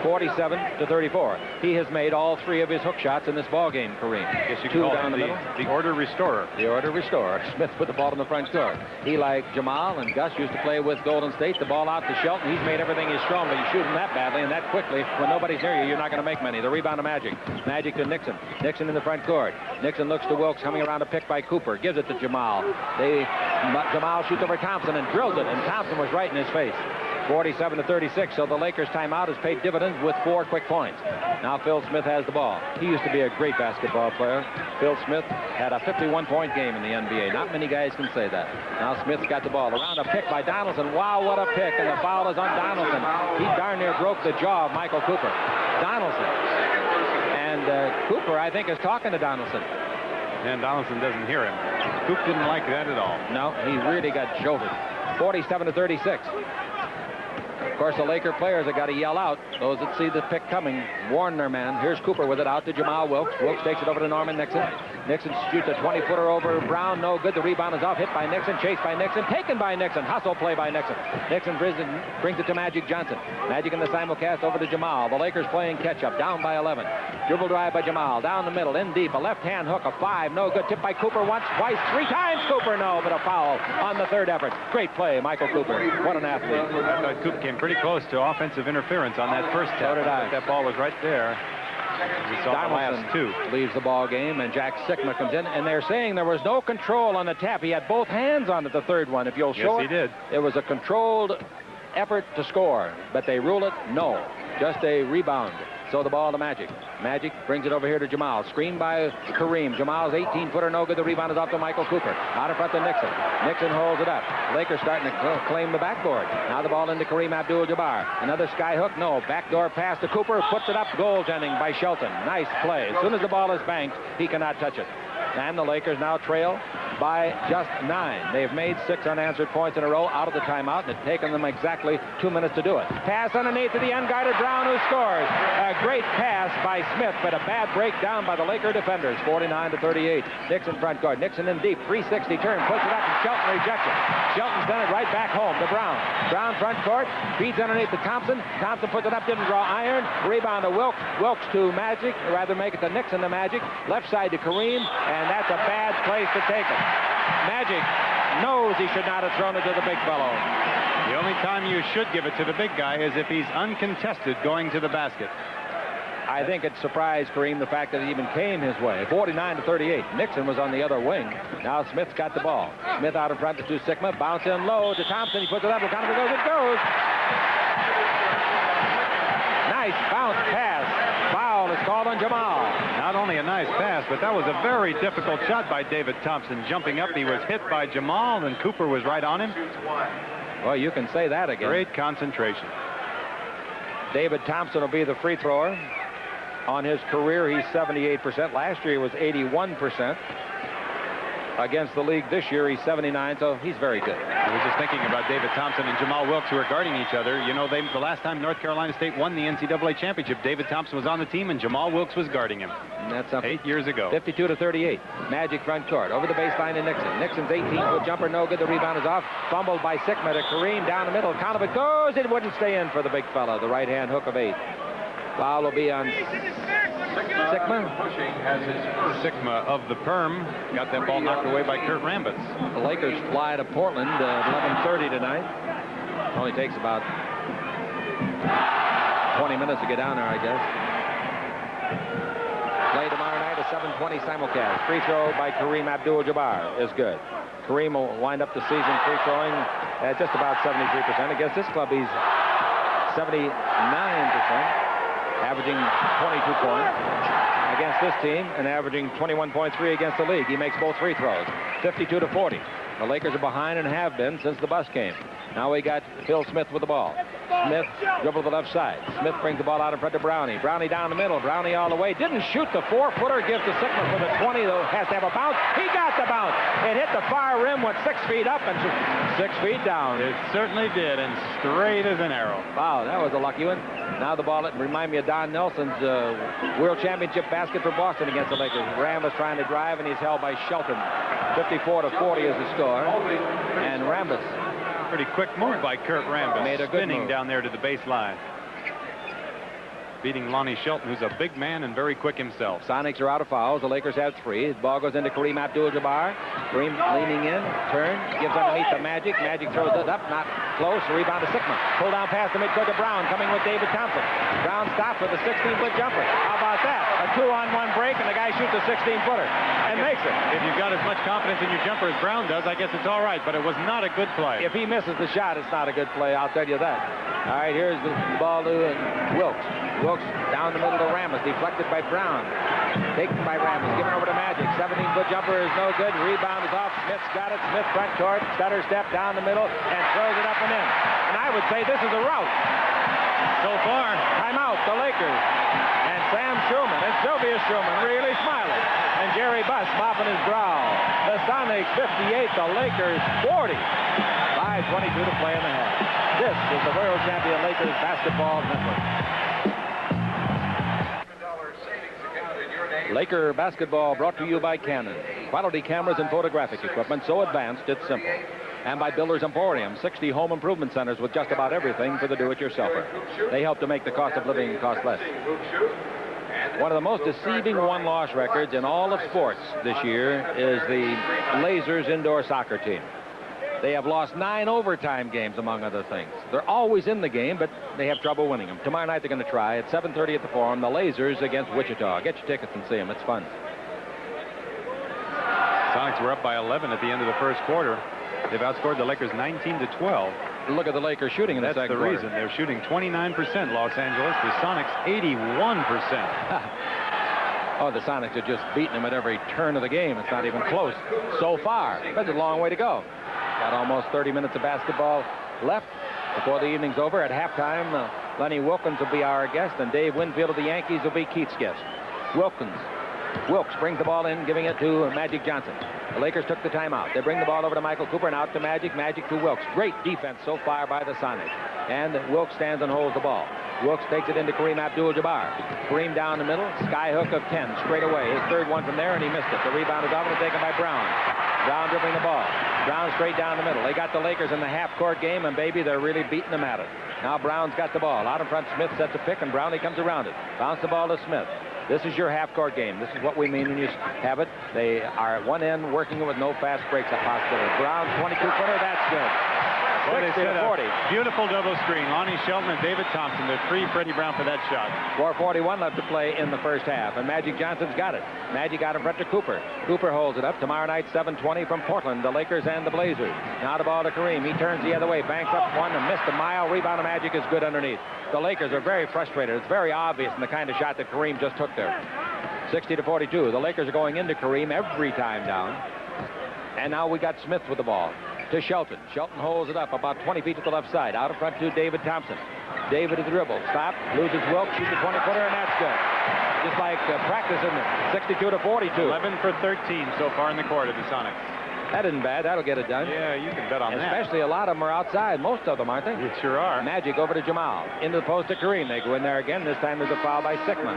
47-34. He has made all 3 of his hook shots in this ball game, Kareem. Yes, you 2 call down him the middle. the order restorer. The order restorer. Smith put the ball in the front court. He, like Jamal and Gus, used to play with Golden State. The ball out to Shelton. He's made everything his strong, but you shoot him that badly and that quickly. When nobody's near you, you're not going to make many. The rebound to Magic. Magic to Nixon. Nixon in the front court. Nixon looks to Wilkes, coming around a pick by Cooper. Gives it to Jamal. Jamal shoots over Thompson and drills it, and Thompson was right in his face. 47-36. So the Lakers timeout has paid dividends with 4 quick points. Now Phil Smith has the ball. He used to be a great basketball player. Phil Smith had a 51-point game in the NBA. Not many guys can say that. Now Smith's got the ball. Around a pick by Donaldson. Wow, what a pick. And the foul is on Donaldson. He darn near broke the jaw of Michael Cooper. Donaldson. And Cooper, I think, is talking to Donaldson. And Donaldson doesn't hear him. Coop didn't like that at all. No, he really got jolted. 47-36. Of course, the Laker players have got to yell out. Those that see the pick coming warn their man. Here's Cooper with it out to Jamal Wilkes. Wilkes takes it over to Norman Nixon. Nixon shoots a 20-footer over Brown. No good. The rebound is off. Hit by Nixon. Chased by Nixon. Taken by Nixon. Hustle play by Nixon. Nixon brings it to Magic Johnson. Magic in the simulcast over to Jamal. The Lakers playing catch-up. Down by 11. Dribble drive by Jamal. Down the middle. In deep. A left-hand hook. A 5. No good. Tip by Cooper once, twice, 3 times. Cooper, no, but a foul on the 3rd effort. Great play, Michael Cooper. What an athlete. I thought Coop came pretty close to offensive interference on that first tap. So did I. That ball was right there. We saw the last 2. Leaves the ball game, and Jack Sikma comes in, and they're saying there was no control on the tap. He had both hands on it, the 3rd one. If you'll show Yes, he did. It was a controlled effort to score, but they rule it no. Just a rebound. So the ball to Magic. Magic brings it over here to Jamal. Screened by Kareem. Jamal's 18-footer, no good. The rebound is off to Michael Cooper. Out in front to Nixon. Nixon holds it up. Lakers starting to claim the backboard. Now the ball into Kareem Abdul-Jabbar. Another sky hook, no. Backdoor pass to Cooper. Puts it up. Goaltending by Shelton. Nice play. As soon as the ball is banked, he cannot touch it. And the Lakers now trail by just 9. They've made 6 unanswered points in a row out of the timeout, and it's taken them exactly 2 minutes to do it. Pass underneath to the unguarded Brown, who scores. A great pass by Smith, but a bad breakdown by the Laker defenders. 49-38. Nixon front court. Nixon in deep. 360 turn. Puts it up, and Shelton rejects it. Shelton's done it right back home to Brown. Brown front court. Feeds underneath to Thompson. Thompson puts it up, didn't draw iron. Rebound to Wilkes. Wilkes to Magic. Or rather, make it to Nixon to Magic. Left side to Kareem. And that's a bad place to take it. Magic knows he should not have thrown it to the big fellow. The only time you should give it to the big guy is if he's uncontested going to the basket. I think it surprised Kareem, the fact that it even came his way. 49-38. Nixon was on the other wing. Now Smith's got the ball. Smith out in front to Sikma. Bounce in low to Thompson. He puts it up. It goes. It goes. Nice bounce pass. Foul is called on Jamal. Not only a nice pass, but that was a very difficult shot by David Thompson. Jumping up, he was hit by Jamal, and Cooper was right on him. Well, you can say that again. Great concentration. David Thompson will be the free thrower. On his career, he's 78%. Last year, he was 81%. Against the league this year, he's 79, so he's very good. I was just thinking about David Thompson and Jamal Wilkes, who are guarding each other. You know, the last time North Carolina State won the NCAA championship, David Thompson was on the team, and Jamal Wilkes was guarding him. And that's something. 8 years ago. 52-38. Magic front court. Over the baseline to Nixon. Nixon's 18-foot jumper, no good. The rebound is off. Fumbled by Sikma to Kareem down the middle. Count of it goes. It wouldn't stay in for the big fella. The right-hand hook of 8. Foul will be on Sikma. Sikma of the Perm got that ball knocked away by Kurt Rambis. The Lakers fly to Portland 11:30 tonight. Only takes about 20 minutes to get down there, I guess. Play tomorrow night, a 7:20 simulcast. Free throw by Kareem Abdul-Jabbar is good. Kareem will wind up the season free throwing at just about 73%. Against this club, he's 79%. Averaging 22 points against this team and averaging 21.3 against the league. He makes both free throws. 52-40. The Lakers are behind and have been since the bus came. Now we got Phil Smith with the ball. Smith dribble to the left side. Smith brings the ball out in front to Brownie. Brownie down the middle. Brownie all the way. Didn't shoot the 4-footer. Gives to Sikma for the 20, though. Has to have a bounce. He got the bounce. It hit the far rim, went 6 feet up and 6 feet down. It certainly did, and straight as an arrow. Wow, that was a lucky one. Now the ball, remind me of Don Nelson's World Championship basket for Boston against the Lakers. Rambis trying to drive, and he's held by Shelton. 54-40 is the score. And Rambis. Pretty quick move by Kurt Rambis. Made a good spinning move down there to the baseline. beating Lonnie Shelton, who's a big man and very quick himself. Sonics are out of fouls. The Lakers have 3. The ball goes into Kareem Abdul-Jabbar. Kareem leaning in, turn, gives underneath the Magic. Magic throws it up, not close. Rebound to Sigma. Pull down past the midcourt to Brown, coming with David Thompson. Brown stops with a 16-foot jumper. How about that? A 2-on-1 break, and the guy shoots a 16-footer and makes it. If you've got as much confidence in your jumper as Brown does, I guess it's all right, but it was not a good play. If he misses the shot, it's not a good play, I'll tell you that. All right, here's the ball to Wilkes. Wilkes down the middle to Ramos, deflected by Brown. Taken by Ramos, given over to Magic. 17-foot jumper is no good. Rebound is off. Smith's got it. Smith front court, stutter step down the middle, and throws it up and in. And I would say this is a rout. So far, Timeout, the Lakers. And Sam Schumann and Sylvia Schumann really smiling. And Jerry Buss mopping his brow. The Sonics 58, the Lakers 40. 5:22 to play in the half. This is the world champion Lakers basketball network. Laker basketball brought to you by Canon. Quality cameras and photographic equipment so advanced it's simple. And by Builders Emporium, 60 home improvement centers with just about everything for the do-it-yourselfer. They help to make the cost of living cost less. One of the most deceiving one-loss records in all of sports this year is the Blazers indoor soccer team. They have lost 9 overtime games, among other things. They're always in the game, but they have trouble winning them. Tomorrow night they're going to try at 7:30 at the Forum. The Lasers against Wichita. Get your tickets and see them. It's fun. Sonics were up by 11 at the end of the first quarter. They've outscored the Lakers 19-12. Look at the Lakers shooting in the second quarter. That's the reason. They're shooting 29%, Los Angeles. The Sonics 81%. Oh, the Sonics are just beating them at every turn of the game. It's not even close so far. That's a long way to go. Got almost 30 minutes of basketball left before the evening's over. At halftime, Lenny Wilkins will be our guest, and Dave Winfield of the Yankees will be Keith's guest. Wilkes brings the ball in, giving it to Magic Johnson. The Lakers took the timeout. They bring the ball over to Michael Cooper and out to Magic. Magic to Wilkes. Great defense so far by the Sonics. And Wilkes stands and holds the ball. Wilkes takes it into Kareem Abdul-Jabbar. Kareem down the middle. Sky hook of 10 straight away. His third one from there, and he missed it. The rebound is off and taken by Brown. Brown dribbling the ball. Brown straight down the middle. They got the Lakers in the half-court game, and baby, they're really beating them at it. Now Brown's got the ball. Out in front, Smith sets a pick, and Brownlee comes around it. Bounce the ball to Smith. This is your half-court game. This is what we mean when you have it. They are at one end working it with no fast breaks at possibility. Brown, 22-footer, that's good. Well, they set 60-40. Beautiful double screen. Lonnie Shelton and David Thompson. They're free Freddie Brown for that shot. 4:41 left to play in the first half, and Magic Johnson's got it. Magic out in front to Cooper. Cooper holds it up. Tomorrow night, 7:20 from Portland, the Lakers and the Blazers. Now the ball to Kareem. He turns the other way, banks up one and missed a mile. Rebound to Magic is good underneath. The Lakers are very frustrated. It's very obvious in the kind of shot that Kareem just took there. 60-42. The Lakers are going into Kareem every time down. And now we got Smith with the ball. To Shelton. Shelton holds it up about 20 feet to the left side. Out in front to David Thompson. David at the dribble. Stop. Loses Wilkes. Shoots a 20-footer, and that's good. Just like practice, isn't it? 62-42. 11 for 13 so far in the quarter, the Sonics. That isn't bad. That'll get it done. Yeah, you can bet on that. Especially a lot of them are outside. Most of them, aren't they? They sure are. Magic over to Jamal. Into the post to Kareem. They go in there again. This time there's a foul by Sigma.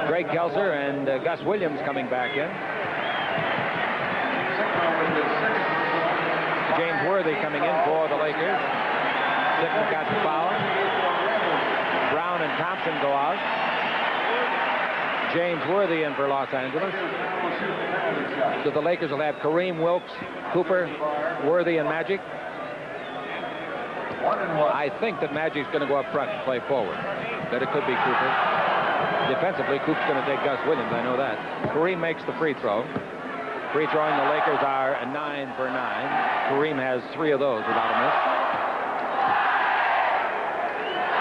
Greg Kelser and Gus Williams coming back in. James Worthy coming in for the Lakers. Sigma got the foul. Brown and Thompson go out. James Worthy in for Los Angeles. So the Lakers will have Kareem, Wilkes, Cooper, Worthy, and Magic. I think that Magic's going to go up front and play forward. But it could be Cooper. Defensively, Coop's going to take Gus Williams. I know that. Kareem makes the free throw. Free throwing, the Lakers are 9 for 9. Kareem has 3 of those without a miss.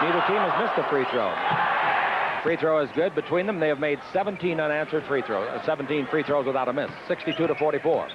Neither team has missed a free throw. Free throw is good. Between them, they have made 17 unanswered free throws, 17 free throws without a miss. 62-44.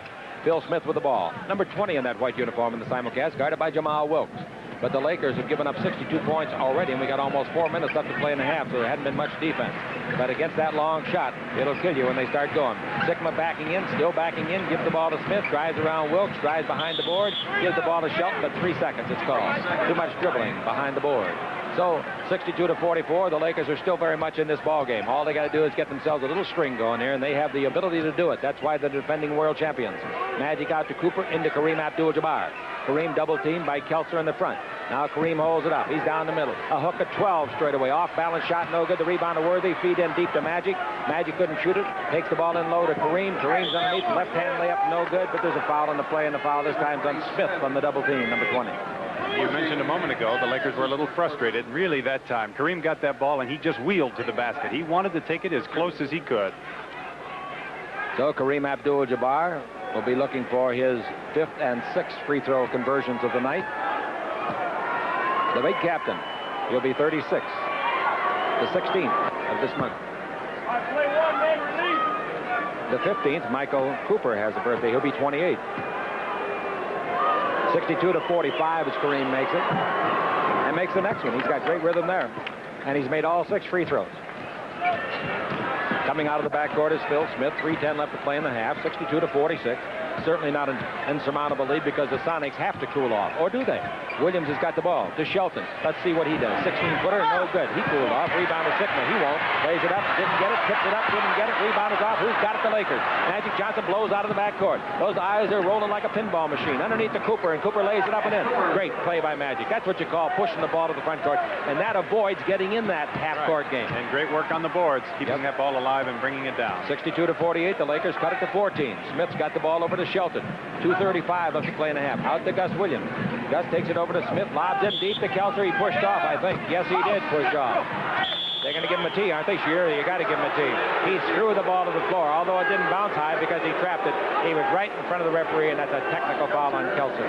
Phil Smith with the ball. Number 20 in that white uniform in the simulcast, guarded by Jamal Wilkes. But the Lakers have given up 62 points already, and we got almost 4 minutes left to play in the half, so there hadn't been much defense. But against that long shot, it'll kill you when they start going. Sigma backing in, still backing in, gives the ball to Smith, drives around Wilkes, drives behind the board, gives the ball to Shelton, but 3 seconds it's called. Too much dribbling behind the board. So 62-44, the Lakers are still very much in this ball game. All they got to do is get themselves a little string going here, and they have the ability to do it. That's why they're defending world champions. Magic out to Cooper, into Kareem Abdul-Jabbar. Kareem double teamed by Kelser in the front. Now Kareem holds it up. He's down the middle. A hook at 12 straight away. Off balance shot, no good. The rebound to Worthy. Feed in deep to Magic. Magic couldn't shoot it. Takes the ball in low to Kareem. Kareem's underneath. Left hand layup, no good. But there's a foul on the play, and the foul this time's on Smith from the double team, number 20. You mentioned a moment ago the Lakers were a little frustrated. Really, that time, Kareem got that ball, and he just wheeled to the basket. He wanted to take it as close as he could. So Kareem Abdul-Jabbar will be looking for his 5th and 6th free throw conversions of the night. The big captain will be 36, the 16th of this month. The 15th, Michael Cooper has a birthday. He'll be 28. 62-45 as Kareem makes it. And makes the next one. He's got great rhythm there. And he's made all 6 free throws. Coming out of the backcourt is Phil Smith. 3:10 left to play in the half. 62-46. Certainly not an insurmountable lead because the Sonics have to cool off. Or do they? Williams has got the ball to Shelton. Let's see what he does. 16-footer, no good. He cooled off. Rebound to Sigma. He won't. Lays it up. Didn't get it. Tipped it up. Didn't get it. Rebound is off. Who's got it? The Lakers. Magic Johnson blows out of the backcourt. Those eyes are rolling like a pinball machine. Underneath to Cooper, and Cooper lays it up and in. Great play by Magic. That's what you call pushing the ball to the front court. And that avoids getting in that half-court game. And great work on the boards, keeping that ball alive and bringing it down. 62-48. The Lakers cut it to 14. Smith's got the ball over to Shelton. 2:35 left to play and a half. Out to Gus Williams. Gus takes it over to Smith. Lobs in deep to Kelser. He pushed off, I think. Yes, he did push off. They're going to give him a tee, aren't they? Sure, you got to give him a tee. He threw the ball to the floor, although it didn't bounce high because he trapped it. He was right in front of the referee, and that's a technical foul on Kelser.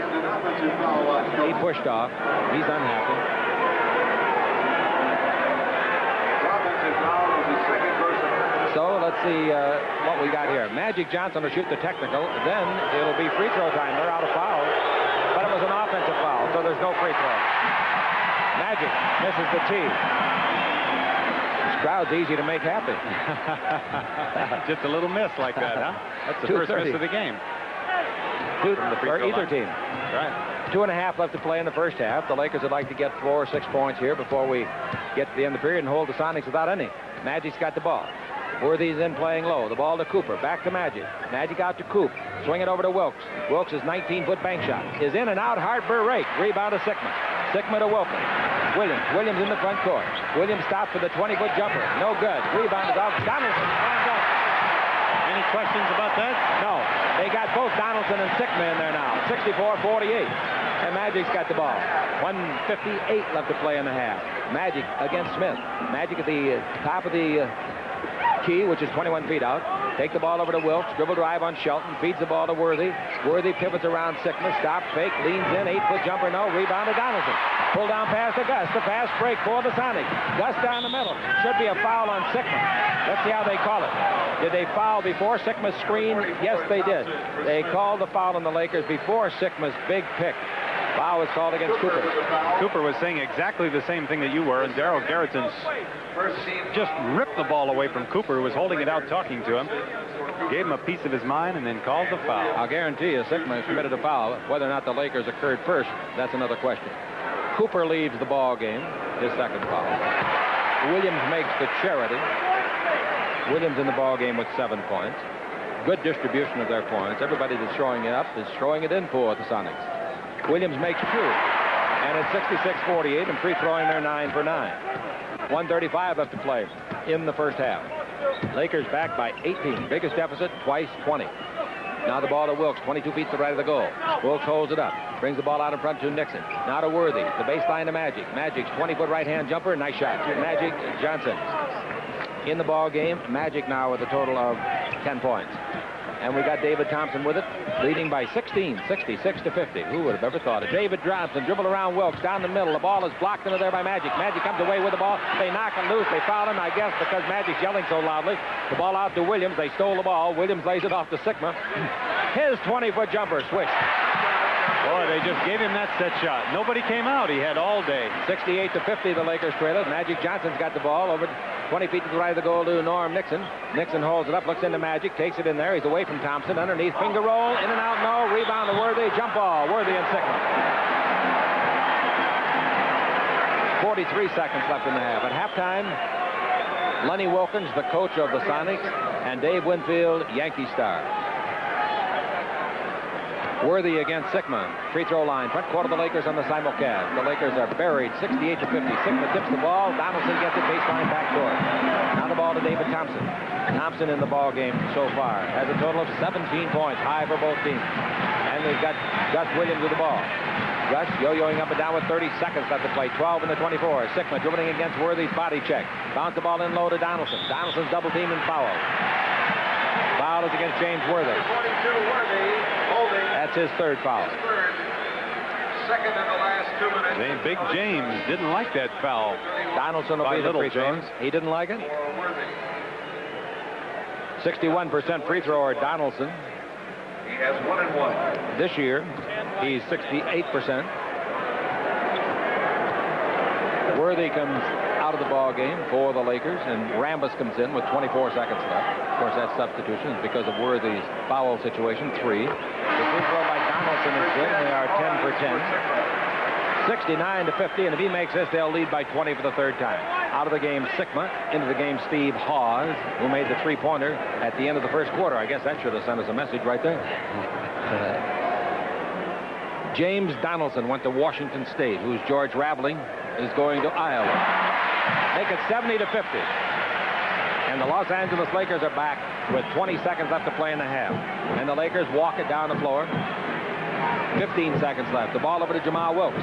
He pushed off. He's unhappy. So let's see what we got here. Magic Johnson will shoot the technical. Then it'll be free throw time. They're out of foul. But it was an offensive foul, so there's no free throw. Magic misses the tee. This crowd's easy to make happy. Just a little miss like that, huh? That's the first miss of the game. For either team. Right. 2.5 left to play in the first half. The Lakers would like to get 4 or 6 points here before we get to the end of the period and hold the Sonics without any. Magic's got the ball. Worthy's in playing low. The ball to Cooper. Back to Magic. Magic out to Coop. Swing it over to Wilkes. Wilkes' 19-foot bank shot is in and out. Hartburg rake. Rebound to Sigma. Sigma to Wilkins. Williams. Williams in the front court. Williams stops for the 20-foot jumper. No good. Rebound is off. Donaldson. Any questions about that? No. They got both Donaldson and Sigma in there now. 64-48. And Magic's got the ball. 1:58 left to play in the half. Magic against Smith. Magic at the top of the key, which is 21 feet out. Take the ball over to Wilkes. Dribble drive on Shelton. Feeds the ball to Worthy. Worthy pivots around Sigma. Stops, fake, leans in. 8-foot jumper, no. Rebound to Donaldson. Pull down pass to Gus. The fast break for the Sonics. Gus down the middle. Should be a foul on Sigma. Let's see how they call it. Did they foul before Sigma's screen? Yes, they did. They called the foul on the Lakers before Sigma's big pick. Foul was called against Cooper. Cooper was saying exactly the same thing that you were, and Darryl Garretson just ripped the ball away from Cooper, who was holding it out talking to him. Gave him a piece of his mind and then called the foul. I'll guarantee you Sigma committed a foul. Whether or not the Lakers occurred first, that's another question. Cooper leaves the ball game, his second foul. Williams makes the charity. Williams in the ball game with 7 points. Good distribution of their points. Everybody that's throwing it up is throwing it in for the Sonics. Williams makes 2. And it's 66-48 and free throwing their 9 for 9. 1:35 left to play in the first half. Lakers back by 18. Biggest deficit, twice 20. Now the ball to Wilkes, 22 feet to the right of the goal. Wilkes holds it up. Brings the ball out in front to Nixon. Now to Worthy. The baseline to Magic. Magic's 20-foot right-hand jumper. Nice shot. Magic Johnson in the ball game. Magic now with a total of 10 points. And we got David Thompson with it, leading by 16, 66-50. Who would have ever thought it? David Thompson dribble around Wilkes down the middle. The ball is blocked into there by Magic. Magic comes away with the ball. They knock it loose. They foul him, I guess, because Magic's yelling so loudly. The ball out to Williams. They stole the ball. Williams lays it off to Sigma. His 20-foot jumper swished. Boy, they just gave him that set shot. Nobody came out. He had all day. 68-50, the Lakers trail it. Magic Johnson's got the ball over 20 feet to the right of the goal to Norm Nixon. Nixon holds it up, looks into Magic, takes it in there. He's away from Thompson. Underneath, finger roll, in and out, no. Rebound to Worthy, jump ball. Worthy and Sigma. 43 seconds left in the half. At halftime, Lenny Wilkins, the coach of the Sonics, and Dave Winfield, Yankee star. Worthy against Sigma. Free throw line. Front court of the Lakers on the simulcast. The Lakers are buried 68 to 50. Sigma tips the ball. Donaldson gets it baseline backcourt. Now the ball to David Thompson. Thompson in the ball game so far has a total of 17 points, high for both teams. And we've got Gus Williams with the ball. Gus yo-yoing up and down with 30 seconds left to play. 12 in the 24. Sigma dribbling against Worthy's body check. Bounce the ball in low to Donaldson. Donaldson's double team and foul. Foul is against James Worthy. 42 Worthy holding. That's his third foul. Second in the last 2 minutes. Big James didn't like that foul. Donaldson will By be the little free throw. James. He didn't like it. 61% free thrower Donaldson. He has 1 and 1. This year, he's 68%. Worthy comes out of the ball game for the Lakers, and Rambis comes in with 24 seconds left. Of course, that substitution is because of Worthy's foul situation, 3. The free throw by Donaldson is good, and they are 10 for 10. 69 to 50, and if he makes this, they'll lead by 20 for the third time. Out of the game, Sigma. Into the game, Steve Hawes, who made the three-pointer at the end of the first quarter. I guess that should have sent us a message right there. James Donaldson went to Washington State, whose George Raveling is going to Iowa. Make it 70 to 50. And the Los Angeles Lakers are back with 20 seconds left to play in the half. And the Lakers walk it down the floor. 15 seconds left. The ball over to Jamal Wilkes.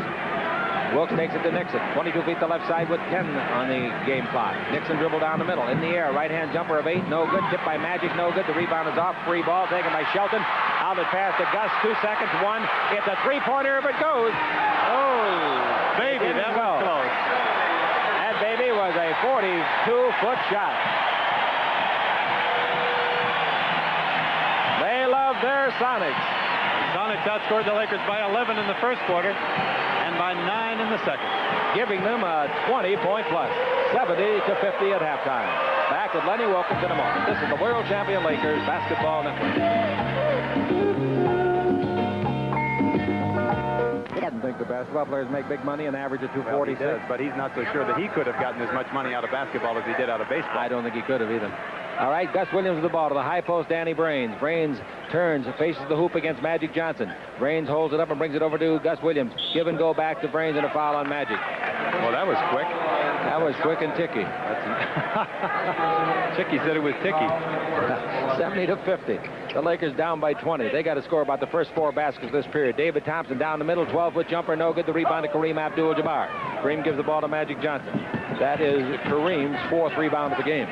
Wilkes takes it to Nixon. 22 feet to left side with 10 on the game clock. Nixon dribble down the middle. In the air. Right-hand jumper of 8. No good. Tipped by Magic. No good. The rebound is off. Free ball taken by Shelton. Outlet pass to Gus. 2 seconds. 1. It's a three-pointer if it goes. Oh, Baby, that was close. That baby was a 42-foot shot. They love their Sonics. Sonics outscored the Lakers by 11 in the first quarter and by 9 in the second. Giving them a 20-point plus. 70 to 50 at halftime. Back with Lenny Wilkins in a moment. This is the World Champion Lakers Basketball Network. He doesn't think the basketball players make big money and average at 246. Well, he does, but he's not so sure that he could have gotten as much money out of basketball as he did out of baseball. I don't think he could have either. All right, Gus Williams with the ball to the high post, Danny Brains. Brains turns, faces the hoop against Magic Johnson. Brains holds it up and brings it over to Gus Williams. Give and go back to Brains and a foul on Magic. Well, that was quick. That was quick and ticky. Chicky said it was ticky. 70 to 50. The Lakers down by 20. They got to score about the first 4 baskets this period. David Thompson down the middle, 12-foot jumper, no good. The rebound to Kareem Abdul-Jabbar. Kareem gives the ball to Magic Johnson. That is Kareem's 4th rebound of the game.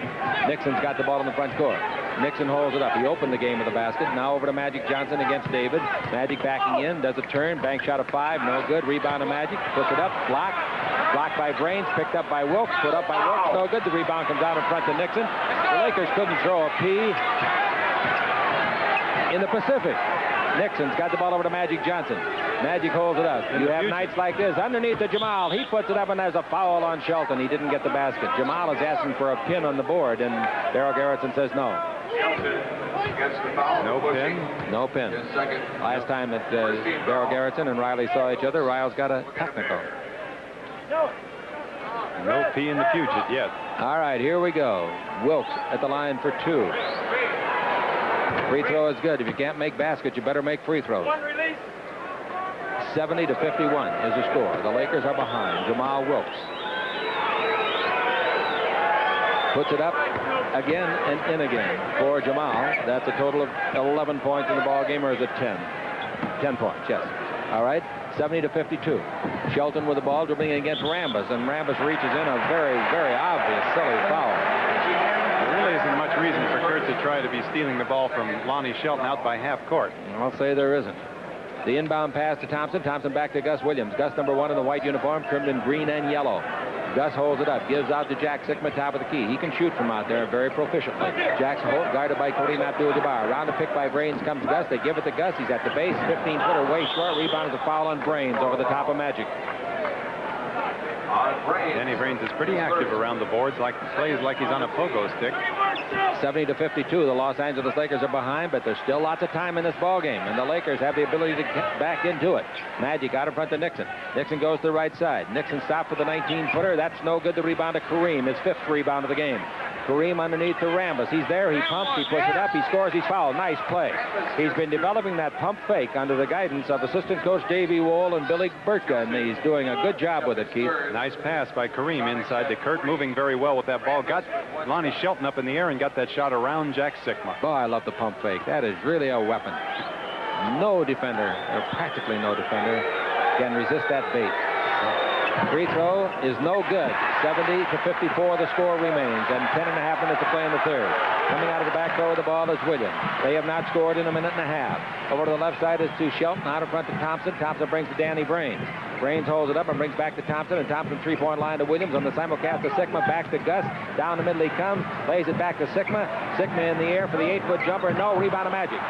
Nixon's got the ball in the front court. Nixon holds it up. He opened the game with the basket. Now over to Magic Johnson against David. Magic backing in, does a turn, bank shot of 5, no good. Rebound to Magic, puts it up, blocked. Blocked by Brains, picked up by Wilkes, put up by Wilkes, no good. The rebound comes out in front to Nixon. The Lakers couldn't throw a pea in the Pacific. Nixon's got the ball over to Magic Johnson. Magic holds it up. You have nights like this. Underneath to Jamal. He puts it up, and there's a foul on Shelton. He didn't get the basket. Jamal is asking for a pin on the board, and Darryl Garrettson says no. Shelton gets the foul. No pin? No pin. Last time that Darryl Garrettson and Riley saw each other, Riles got a technical. No P in the Puget yet. All right, here we go. Wilkes at the line for 2. Free throw is good. If you can't make baskets, you better make free throws. 70 to 51 is the score. The Lakers are behind. Jamal Wilkes puts it up again and in again for Jamal. That's a total of 11 points in the ball game, or is it 10? 10 points, yes. All right, 70 to 52. Shelton with the ball dribbling against Rambis, and Rambis reaches in a very, very obvious silly foul. There really isn't much reason for Kurt to try to be stealing the ball from Lonnie Shelton out by half court. I'll say there isn't. The inbound pass to Thompson. Thompson back to Gus Williams. Gus, number 1 in the white uniform, trimmed in green and yellow. Gus holds it up, gives out to Jack Sigma, top of the key. He can shoot from out there very proficiently. Jack's guarded by Kareem Abdul-Jabbar. Around the pick by Brains comes Gus. They give it to Gus. He's at the base. 15-footer way short. Rebound is a foul on Brains over the top of Magic. Danny Brains is pretty active around the boards, plays like he's on a pogo stick. 70 to 52. The Los Angeles Lakers are behind, but there's still lots of time in this ball game, and the Lakers have the ability to get back into it. Magic out in front to Nixon. Nixon goes to the right side. Nixon stopped for the 19-footer. That's no good. The rebound to Kareem, his 5th rebound of the game. Kareem underneath to Rambis. He's there. He pumps. He puts it up. He scores. He's fouled. Nice play. He's been developing that pump fake under the guidance of assistant coach Davey Wohl and Billy Burtka, and he's doing a good job with it, Keith. Nice pass by Kareem inside to Kurt, moving very well with that ball. Got Lonnie Shelton up in the air and got that shot around Jack Sikma. Oh, I love the pump fake. That is really a weapon. No defender, or practically no defender, can resist that bait. Free throw is no good. 70-54 the score remains, and 10.5 minutes to play in the third. Coming out of the back row of the ball is Williams. They have not scored in a minute and a half. Over to the left side is to Shelton. Out in front to Thompson. Thompson brings to Danny Brains. Brains holds it up and brings back to Thompson, and Thompson three-point line to Williams. On the simulcast to Sikma. Back to Gus. Down the middle he comes. Lays it back to Sikma. Sikma in the air for the 8-foot jumper. No, rebound to Magic.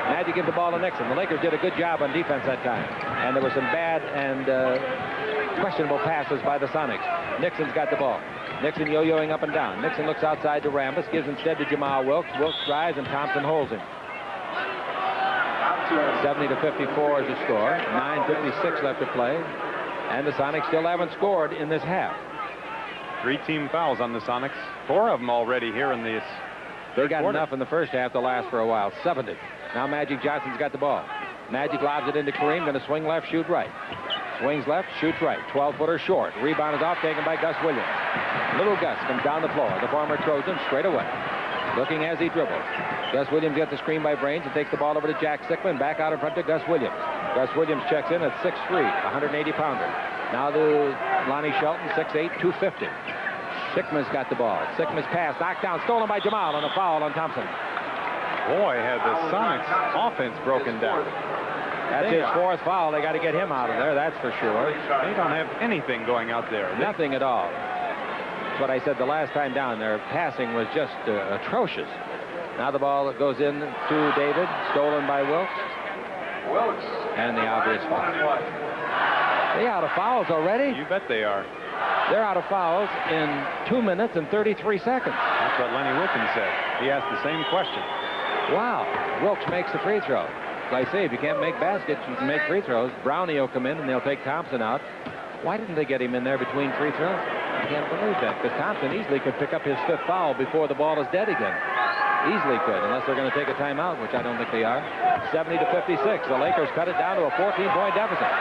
Magic gives the ball to Nixon. The Lakers did a good job on defense that time. And there were some bad and questionable passes by the Sonics. Nixon's got the ball. Nixon yo-yoing up and down. Nixon looks outside to Rambis, gives instead to Jamal Wilkes. Wilkes tries, and Thompson holds him. 70-54 is the score. 9:56 left to play. And the Sonics still haven't scored in this half. 3 team fouls on the Sonics. 4 of them already here in this. They got enough in the first half to last for a while. 70. Now Magic Johnson's got the ball. Magic lobs it into Kareem. Going to swing left, shoot right. Swings left, shoots right. 12-footer short. Rebound is off, taken by Gus Williams. Little Gus comes down the floor. The former Trojan straight away. Looking as he dribbles. Gus Williams gets the screen by Brains and takes the ball over to Jack Sikma, and back out in front to Gus Williams. Gus Williams checks in at 6'3", 180-pounder. Now to Lonnie Shelton, 6'8", 250. Sikma's got the ball. Sikma's pass knocked down, stolen by Jamal, and a foul on Thompson. Boy, had the Sonics offense broken down. That's his 4th foul. They got to get him out of there, that's for sure. They don't have anything going out there. Nothing at all. That's what I said the last time down. Their passing was just atrocious. Now the ball goes in to David, stolen by Wilkes. And the obvious foul. They out of fouls already? You bet they are. They're out of fouls in 2 minutes and 33 seconds. That's what Lenny Wilkins said. He asked the same question. Wow. Wilkes makes the free throw. As I say, if you can't make baskets, you can make free throws. Brownie will come in, and they'll take Thompson out. Why didn't they get him in there between free throws? I can't believe that, because Thompson easily could pick up his 5th foul before the ball is dead again. Easily could, unless they're going to take a timeout, which I don't think they are. 70-56. The Lakers cut it down to a 14-point deficit.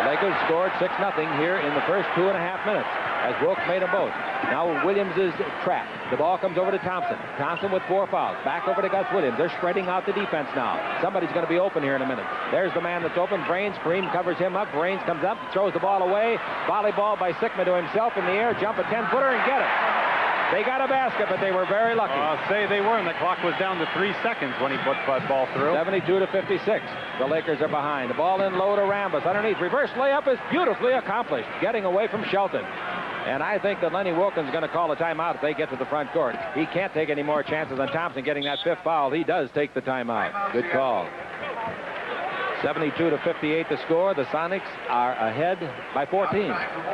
The Lakers scored 6-0 here in the first 2.5 minutes, as Wilkes made them both. Now Williams is trapped. The ball comes over to Thompson. Thompson with 4 fouls. Back over to Gus Williams. They're spreading out the defense now. Somebody's going to be open here in a minute. There's the man that's open. Brains. Kareem covers him up. Brains comes up, throws the ball away. Volleyball by Sikma to himself in the air. Jump a 10-footer and get it. They got a basket, but they were very lucky. I'll say they were, and the clock was down to 3 seconds when he put that ball through. 72-56. The Lakers are behind. The ball in low to Rambis. Underneath. Reverse layup is beautifully accomplished. Getting away from Shelton. And I think that Lenny Wilkins is going to call a timeout if they get to the front court. He can't take any more chances on Thompson getting that 5th foul. He does take the timeout. Good call. 72-58 the score. The Sonics are ahead by 14.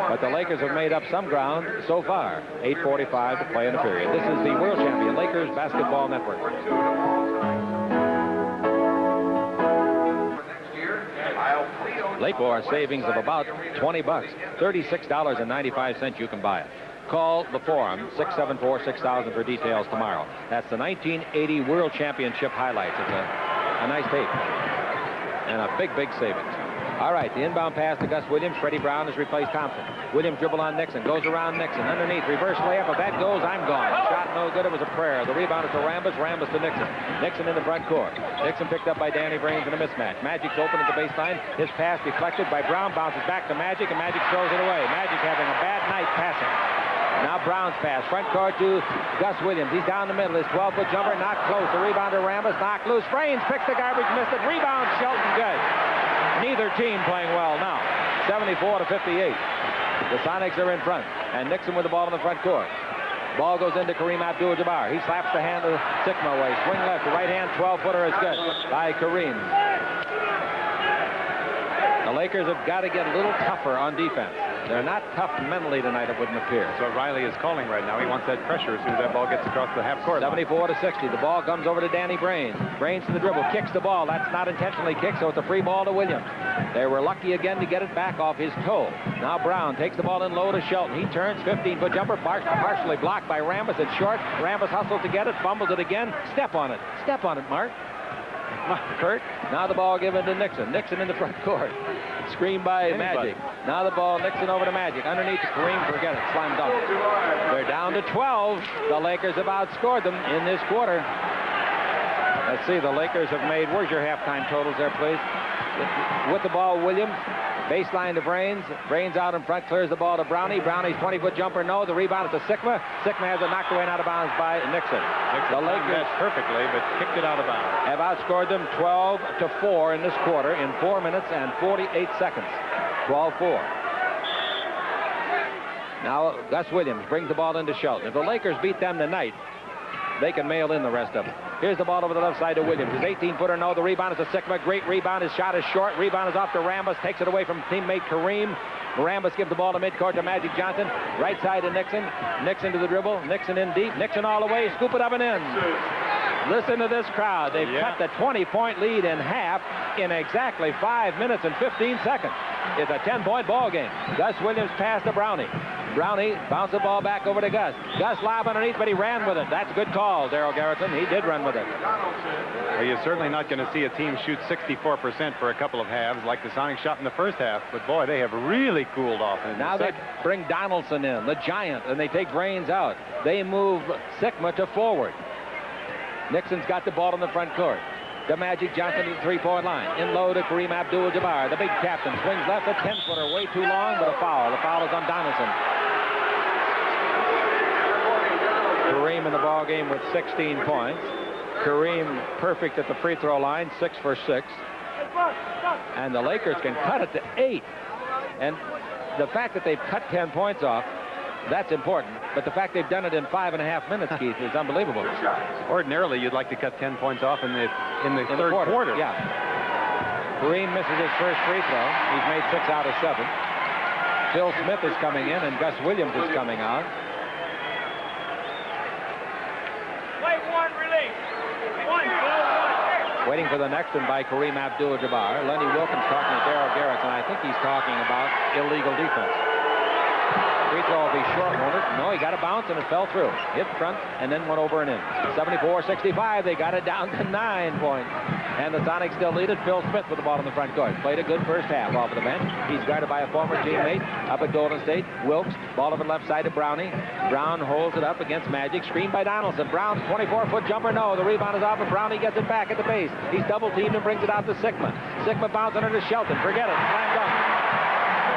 But the Lakers have made up some ground so far. 8:45 to play in the period. This is the world champion Lakers Basketball Network. Late War savings of about $20. $36.95 you can buy it. Call the Forum, 674-6000 for details tomorrow. That's the 1980 World Championship highlights. It's a nice tape. And a big, big savings. All right, the inbound pass to Gus Williams. Freddie Brown has replaced Thompson. Williams dribble on Nixon. Goes around Nixon. Underneath. Reverse layup. If that goes, I'm gone. Shot no good. It was a prayer. The rebound is to Rambis. Rambis to Nixon. Nixon in the front court. Nixon picked up by Danny Brains in a mismatch. Magic's open at the baseline. His pass deflected by Brown. Bounces back to Magic, and Magic throws it away. Magic having a bad night passing. Now Brown's pass. Front court to Gus Williams. He's down the middle. His 12-foot jumper not close. The rebound to Rambis. Knocked loose. Brains picks the garbage. Missed it. Rebound. Shelton good. Neither team playing well now. 74-58. The Sonics are in front. And Nixon with the ball in the front court. Ball goes into Kareem Abdul-Jabbar. He slaps the hand of Sikma away. Swing left. The right hand 12-footer is good by Kareem. The Lakers have got to get a little tougher on defense. They're not tough mentally tonight, it wouldn't appear. That's what Riley is calling right now. He wants that pressure as soon as that ball gets across the half-court line. 74-60. The ball comes over to Danny Brains. Brains to the dribble, kicks the ball. That's not intentionally kicked, so it's a free ball to Williams. They were lucky again to get it back off his toe. Now Brown takes the ball in low to Shelton. He turns, 15-foot jumper, partially blocked by Rambis. It's short. Rambis hustles to get it, fumbles it again. Step on it. Step on it, Mark. Kurt. Now the ball given to Nixon. Nixon in the front court. Screen by Magic. Now the ball, Nixon over to Magic. Underneath to Kareem, forget it. Slam dunk. They're down to 12. The Lakers have outscored them in this quarter. Let's see, the Lakers have made, where's your halftime totals there, please? With the ball, Williams. Baseline to Brains. Brains out in front, clears the ball to Brownie. Brownie's 20-foot jumper, no. The rebound is to Sikma. Sikma has it knocked away and out of bounds by Nixon. The Lakers perfectly, but kicked it out of bounds. Have outscored them 12-4 in this quarter in 4 minutes and 48 seconds. 12-4. Now Gus Williams brings the ball into Shelton. If the Lakers beat them tonight, they can mail in the rest of them. Here's the ball over the left side to Williams. His 18-footer, no. The rebound is to Sikma. Great rebound. His shot is short. Rebound is off to Rambis. Takes it away from teammate Kareem. Rambis gives the ball to midcourt to Magic Johnson. Right side to Nixon. Nixon to the dribble. Nixon in deep. Nixon all the way. Scoop it up and in. Listen to this crowd. They've cut the 20-point lead in half in exactly 5 minutes and 15 seconds. It's a 10-point ball game. Gus Williams passed to Brownie. Brownie bounced the ball back over to Gus. Gus lob underneath, but he ran with it. That's a good call, Darryl Garrison. He did run with it. Well, you're certainly not going to see a team shoot 64% for a couple of halves like the Sonics shot in the first half. But, boy, they have really cooled off. Now they bring Donaldson in, the giant, and they take Brains out. They move Sikma to forward. Nixon's got the ball in the front court. The Magic Johnson to the three-point line. In low to Kareem Abdul-Jabbar. The big captain swings left, a 10-footer, way too long, but a foul. The foul is on Donaldson. Kareem in the ball game with 16 points. Kareem perfect at the free throw line, 6 for 6. And the Lakers can cut it to 8. And the fact that they've cut 10 points off, that's important. But the fact they've done it in 5.5 minutes, Keith, is unbelievable. Ordinarily, you'd like to cut 10 points off in the third quarter. Yeah. Kareem misses his first free throw. He's made 6 out of 7. Phil Smith is coming in, and Gus Williams is coming out. Play one, release. One. Waiting for the next one by Kareem Abdul-Jabbar. Lenny Wilkins talking to Darryl Garrison. I think he's talking about illegal defense. Free throw will be short, won't it? No, he got a bounce and it fell through. Hit front and then went over and in. 74-65. They got it down to 9 points. And the Sonics still lead it. Phil Smith with the ball in the front court. Played a good first half off of the bench. He's guarded by a former teammate up at Golden State. Wilkes, ball over the left side to Brownie. Brown holds it up against Magic. Screened by Donaldson. Brown's 24-foot jumper, no. The rebound is off and Brownie gets it back at the base. He's double-teamed and brings it out to Sikma. Sikma bouncing under Shelton. Forget it. Slam dunk.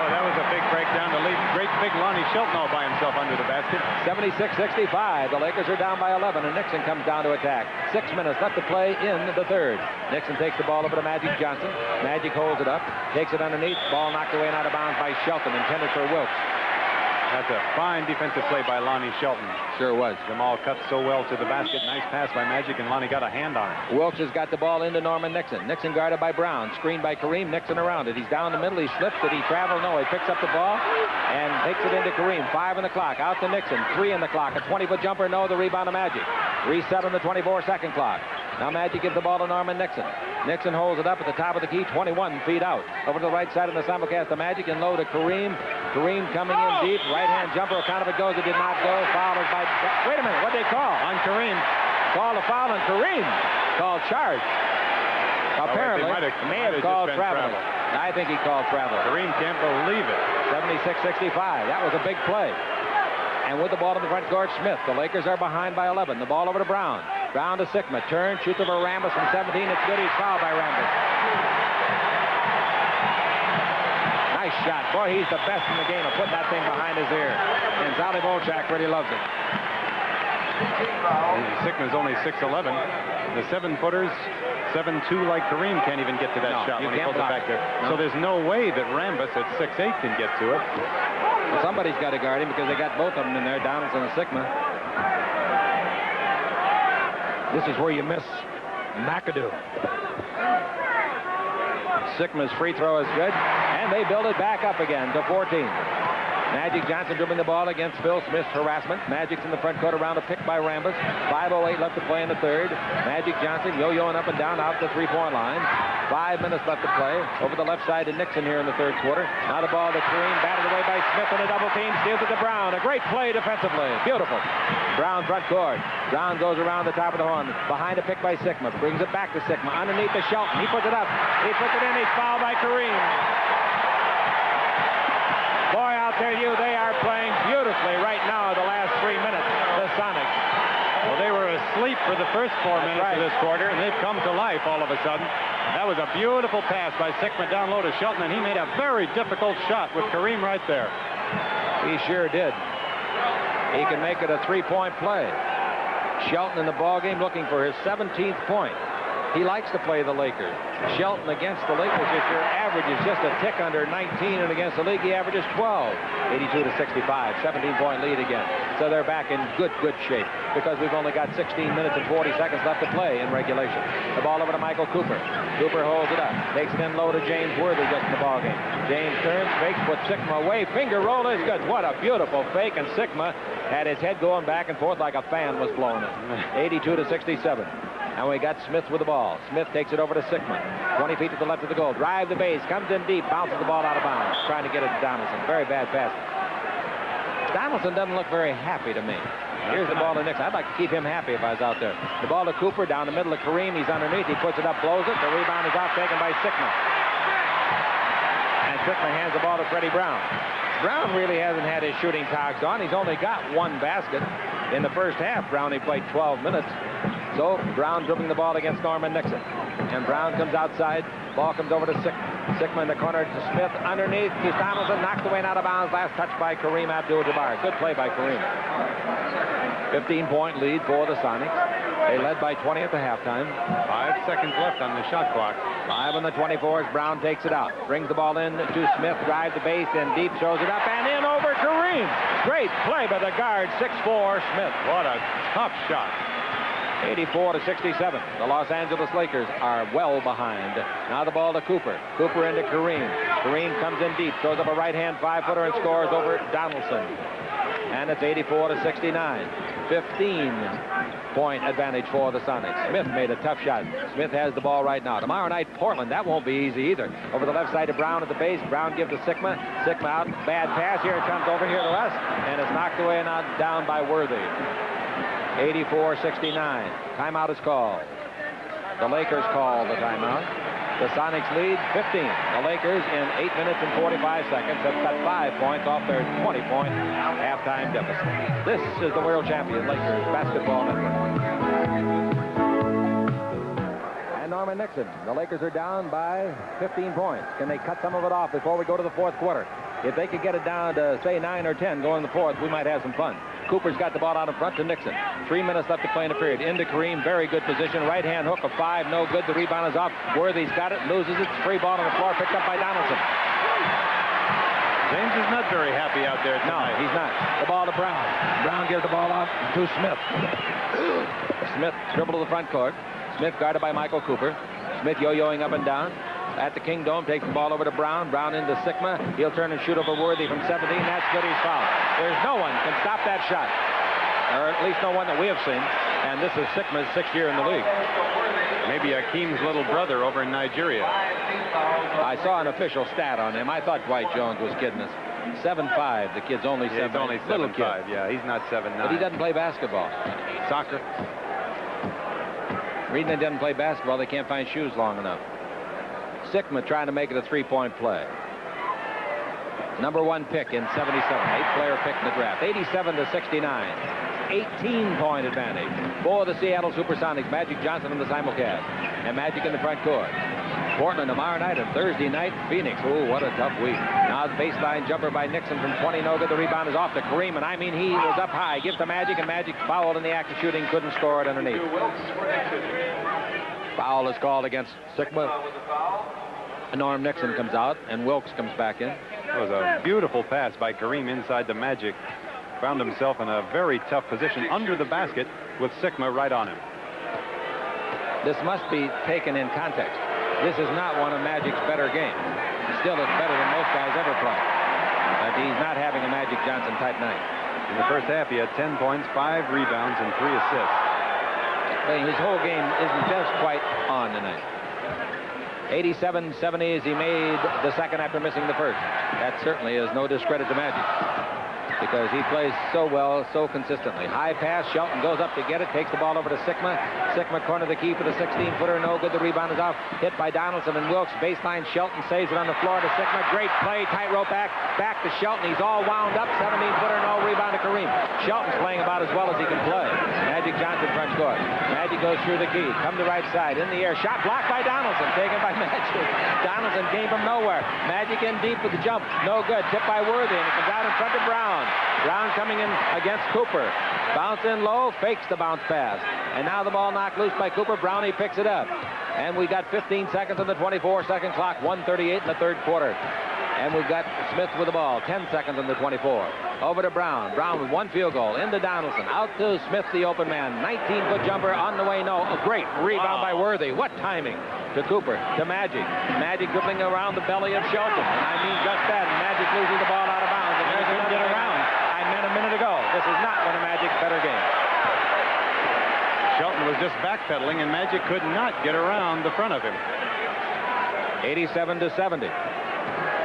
That was a big breakdown to leave great big Lonnie Shelton all by himself under the basket. 76-65. The Lakers are down by 11, and Nixon comes down to attack. 6 minutes left to play in the third. Nixon takes the ball over to Magic Johnson. Magic holds it up, takes it underneath. Ball knocked away and out of bounds by Shelton, intended for Wilkes. That's a fine defensive play by Lonnie Shelton. Sure was. Jamal cut so well to the basket. Nice pass by Magic, and Lonnie got a hand on it. Wilkes has got the ball into Norman Nixon. Nixon guarded by Brown. Screened by Kareem. Nixon around it. He's down the middle. He slips. Did he travel? No. He picks up the ball and takes it into Kareem. 5 on the clock. Out to Nixon. 3 on the clock. A 20-foot jumper. No. The rebound to Magic. Reset on the 24-second clock. Now Magic gives the ball to Norman Nixon. Nixon holds it up at the top of the key, 21 feet out. Over to the right side of the simulcast to Magic and low to Kareem. Kareem coming in deep. Right-hand jumper. Count if it goes. It did not go. Foul is by... Wait a minute. What'd they call? On Kareem. Called a foul on Kareem. Called charge. Apparently, may have called traveling. I think he called traveling. Kareem can't believe it. 76-65. That was a big play. And with the ball in the front court, Smith. The Lakers are behind by 11. The ball over to Brown. Brown to Sikma. Turn, shoots over Rambis from 17. It's good. He's fouled by Rambis. Nice shot. Boy, he's the best in the game of putting that thing behind his ear. And Zali Volchak really loves it. Sikma's only 6'11". The 7-footers, 7'2", like Kareem, can't even get to that shot when he pulls it back there. No. So there's no way that Rambis at 6'8" can get to it. Well, somebody's got to guard him because they got both of them in there, Donaldson and Sikma. This is where you miss McAdoo. Sikma's free throw is good, and they build it back up again to 14. Magic Johnson dribbling the ball against Phil Smith's harassment. Magic's in the front court around a pick by Rambus. 5:08 left to play in the third. Magic Johnson yo-yoing up and down out the three-point line. 5 minutes left to play. Over the left side to Nixon here in the third quarter. Now the ball to Kareem, batted away by Smith in a double team. Steals it to Brown. A great play defensively. Beautiful. Brown front court. Brown goes around the top of the horn. Behind a pick by Sigma. Brings it back to Sigma. Underneath to Shelton. He puts it up. He puts it in. He's fouled by Kareem. Boy, I'll tell you, they are playing beautifully right now the last 3 minutes, the Sonics. Well, they were asleep for the first 4 minutes of this quarter, and they've come to life all of a sudden. That was a beautiful pass by Sigma down low to Shelton, and he made a very difficult shot with Kareem right there. He sure did. He can make it a three-point play. Shelton in the ballgame looking for his 17th point. He likes to play the Lakers. Shelton against the Lakers this year averages just a tick under 19, and against the league he averages 12. 82-65, 17-point lead again. So they're back in good shape because we've only got 16 minutes and 40 seconds left to play in regulation. The ball over to Michael Cooper. Cooper holds it up, takes it in low to James Worthy just in the ballgame. James turns, fakes, puts Sigma away. Finger roll is good. What a beautiful fake, and Sigma had his head going back and forth like a fan was blowing it. 82-67. And we got Smith with the ball. Smith takes it over to Sigma. 20 feet to the left of the goal. Drive the base. Comes in deep. Bounces the ball out of bounds. Trying to get it to Donaldson. Very bad pass. Donaldson doesn't look very happy to me. Here's the ball to Nixon. I'd like to keep him happy if I was out there. The ball to Cooper down the middle of Kareem. He's underneath. He puts it up, blows it. The rebound is out, taken by Sigma. And Sigma hands the ball to Freddie Brown. Brown really hasn't had his shooting togs on. He's only got one basket. In the first half, Brown, he played 12 minutes. So Brown dribbling the ball against Norman Nixon. And Brown comes outside. Ball comes over to Sigma. Sigma in the corner to Smith. Underneath to Donaldson. Knocked away and out of bounds. Last touch by Kareem Abdul-Jabbar. Good play by Kareem. 15-point lead for the Sonics. They led by 20 at the halftime. 5 seconds left on the shot clock. 5 on the 24 as Brown takes it out. Brings the ball in to Smith. Drives the base and deep. Shows it up and in over Kareem. Great play by the guard. 6'4" Smith. What a tough shot. 84-67. The Los Angeles Lakers are well behind. Now the ball to Cooper. Cooper into Kareem. Kareem comes in deep, throws up a right-hand 5-footer and scores over Donaldson. And it's 84-69. 15-point advantage for the Sonics. Smith made a tough shot. Smith has the ball right now. Tomorrow night, Portland. That won't be easy either. Over the left side to Brown at the base. Brown gives to Sigma. Sigma out. Bad pass. Here it comes over here to us. And it's knocked away and down by Worthy. 84-69. Timeout is called. The Lakers call the timeout. The Sonics lead 15. The Lakers in 8 minutes and 45 seconds have cut 5 points off their 20-point halftime deficit. This is the world champion Lakers basketball network. And Norman Nixon. The Lakers are down by 15 points. Can they cut some of it off before we go to the fourth quarter? If they could get it down to, say, 9 or 10 going in the fourth, we might have some fun. Cooper's got the ball out in front to Nixon. 3 minutes left to play in the period. Into Kareem, very good position. Right-hand hook of 5, no good. The rebound is off. Worthy's got it, loses it. Free ball on the floor, picked up by Donaldson. James is not very happy out there tonight. No, he's not. The ball to Brown. Brown gives the ball out to Smith. Smith dribbled to the front court. Smith guarded by Michael Cooper. Smith yo-yoing up and down. At the King Dome, takes the ball over to Brown. Brown into Sigma. He'll turn and shoot over Worthy from 17. That's good. He's fouled. There's no one can stop that shot. Or at least no one that we have seen. And this is Sigma's 6th year in the league. Maybe Akeem's little brother over in Nigeria. I saw an official stat on him. I thought Dwight Jones was kidding us. 7'5". The kid's only 7'5". He's only 7'5". Yeah, he's not 7'9". But he doesn't play basketball. Soccer. Reason they doesn't play basketball, they can't find shoes long enough. Sigma trying to make it a 3-point play. Number 1 pick in 77. 8-player pick in the draft. 87-69. 18-point advantage for the Seattle SuperSonics. Magic Johnson in the simulcast. And Magic in the front court. Portland tomorrow night and Thursday night, Phoenix. Oh, what a tough week. Now the baseline jumper by Nixon from 20, no good. The rebound is off to Kareem, and I mean he was up high. Gives to Magic, and Magic fouled in the act of shooting. Couldn't score it underneath. Foul is called against Sigma. Norm Nixon comes out, and Wilkes comes back in. That was a beautiful pass by Kareem inside the Magic. Found himself in a very tough position under the basket with Sigma right on him. This must be taken in context. This is not one of Magic's better games. Still, it's better than most guys ever play. But he's not having a Magic Johnson type night. In the first half, he had 10 points, 5 rebounds, and 3 assists. But his whole game isn't just quite on tonight. 87-70 as he made the second after missing the first. That certainly is no discredit to Magic, because he plays so well, so consistently. High pass, Shelton goes up to get it, takes the ball over to Sikma. Sikma corner the key for the 16-footer, no good. The rebound is off, hit by Donaldson and Wilkes. Baseline, Shelton saves it on the floor to Sikma. Great play, tightrope back to Shelton. He's all wound up, 17-footer, no rebound to Kareem. Shelton's playing about as well as he can play. Magic Johnson front court. Magic goes through the key, come to right side, in the air, shot blocked by Donaldson, taken by Magic. Donaldson came from nowhere. Magic in deep with the jump, no good. Tipped by Worthy, and it comes out in front of Brown. Brown coming in against Cooper. Bounce in low, fakes the bounce pass. And now the ball knocked loose by Cooper. Brownie picks it up. And we got 15 seconds on the 24-second clock, 1:38 in the third quarter. And we've got Smith with the ball, 10 seconds on the 24. Over to Brown. Brown with one field goal. Into Donaldson. Out to Smith, the open man. 19-foot jumper on the way. No, a great rebound by Worthy. What timing. To Cooper, to Magic. Magic dribbling around the belly of Shelton. And I mean just that. Magic losing the ball out of bounds. And there's another get around. I meant a minute ago. This is not one of Magic's better games. Shelton was just backpedaling, and Magic could not get around the front of him. 87-70.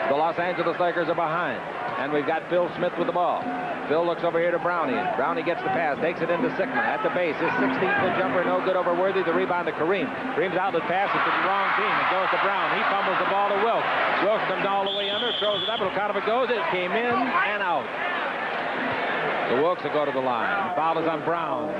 The Los Angeles Lakers are behind. And we've got Phil Smith with the ball. Phil looks over here to Brownie. Brownie gets the pass, takes it into Sikma at the base. His 16-foot jumper, no good over Worthy. The rebound to Kareem. Kareem's outlet pass is to the wrong team. It goes to Brown. He fumbles the ball to Wilkes. Wilkes comes all the way under, throws it up. It'll count if it goes. It came in and out. The Wilkes will go to the line. Foul is on Brown.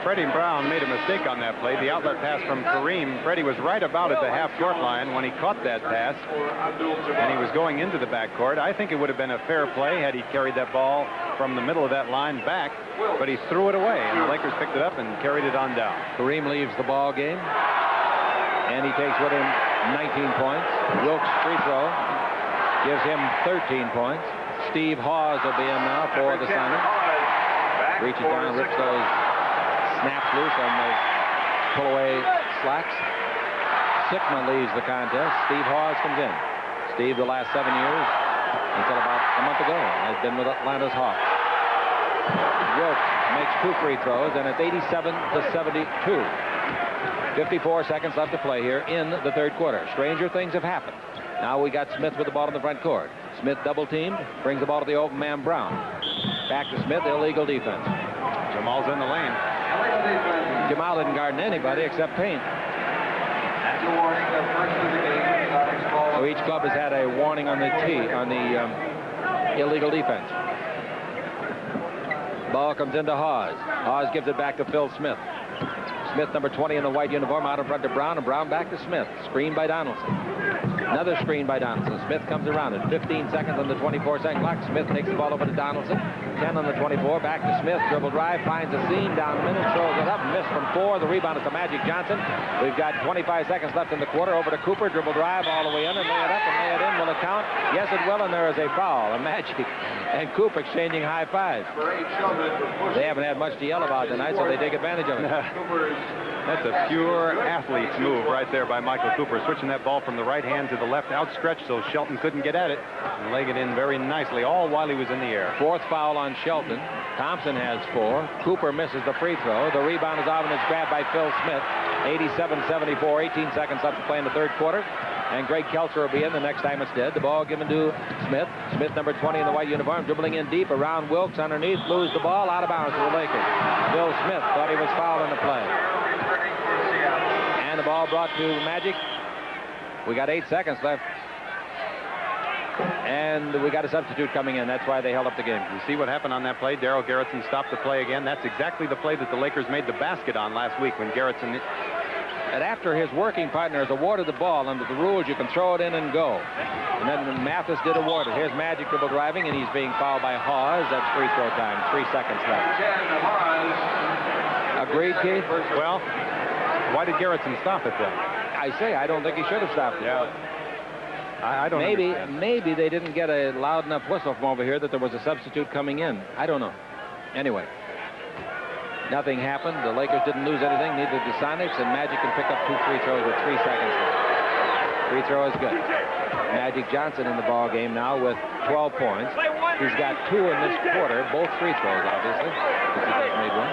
Freddie Brown made a mistake on that play. The outlet pass from Kareem. Freddie was right about at the half-court line when he caught that pass, and he was going into the backcourt. I think it would have been a fair play had he carried that ball from the middle of that line back, but he threw it away, and the Lakers picked it up and carried it on down. Kareem leaves the ball game, and he takes with him 19 points. Wilkes' free throw gives him 13 points. Steve Hawes will be in now for the Sonics. Reaches down, rips those snaps loose on those pull-away slacks. Sikma leaves the contest. Steve Hawes comes in. Steve, the last 7 years, until about a month ago, has been with Atlanta's Hawks. Wilkes makes 2 free throws, and it's 87-72. 54 seconds left to play here in the third quarter. Stranger things have happened. Now we got Smith with the ball in the front court. Smith double-teamed, brings the ball to the open man, Brown. Back to Smith, illegal defense. Jamal's in the lane. Jamal didn't guard anybody except Payne. So each club has had a warning on the illegal defense. Ball comes into Hawes. Hawes gives it back to Phil Smith. Smith, number 20 in the white uniform, out in front to Brown, and Brown back to Smith. Screen by Donaldson. Another screen by Donaldson. Smith comes around it. 15 seconds on the 24-second clock. Smith takes the ball over to Donaldson. 10 on the 24. Back to Smith. Dribble drive. Finds a seam down the middle. Throws it up. Missed from 4. The rebound is to Magic Johnson. We've got 25 seconds left in the quarter. Over to Cooper. Dribble drive all the way in and lay it up and lay it in. Will it count? Yes, it will. And there is a foul. And Magic and Cooper exchanging high fives. They haven't had much to yell about tonight, so they take advantage of it. That's a pure athlete's move right there by Michael Cooper, switching that ball from the right hand to the left, outstretched so Shelton couldn't get at it, and laying it in very nicely, all while he was in the air. 4th foul on Shelton. Thompson has 4. Cooper misses the free throw. The rebound is off, and it's grabbed by Phil Smith. 87-74, 18 seconds left to play in the third quarter. And Greg Kelcher will be in the next time it's dead. The ball given to Smith. Smith, number 20 in the white uniform, dribbling in deep around Wilkes underneath. Lose the ball, out of bounds to the Lakers. Bill Smith thought he was fouled in the play. And the ball brought to Magic. We got 8 seconds left. And we got a substitute coming in. That's why they held up the game. You see what happened on that play? Darrell Garretson stopped the play again. That's exactly the play that the Lakers made the basket on last week when Garretson... And after his working partner has awarded the ball, under the rules, you can throw it in and go. And then Mathis did award it. Here's Magic dribble driving, and he's being fouled by Hawes. That's free throw time. 3 seconds left. Agreed, Keith? Well, why did Garretson stop it then? I say, I don't think he should have stopped it. Yeah. I don't understand. Maybe they didn't get a loud enough whistle from over here that there was a substitute coming in. I don't know. Anyway. Nothing happened. The Lakers didn't lose anything, neither did the Sonics, and Magic can pick up 2 free throws with 3 seconds left. Free throw is good. Magic Johnson in the ball game now with 12 points. He's got 2 in this quarter, both free throws, obviously, because he just made one.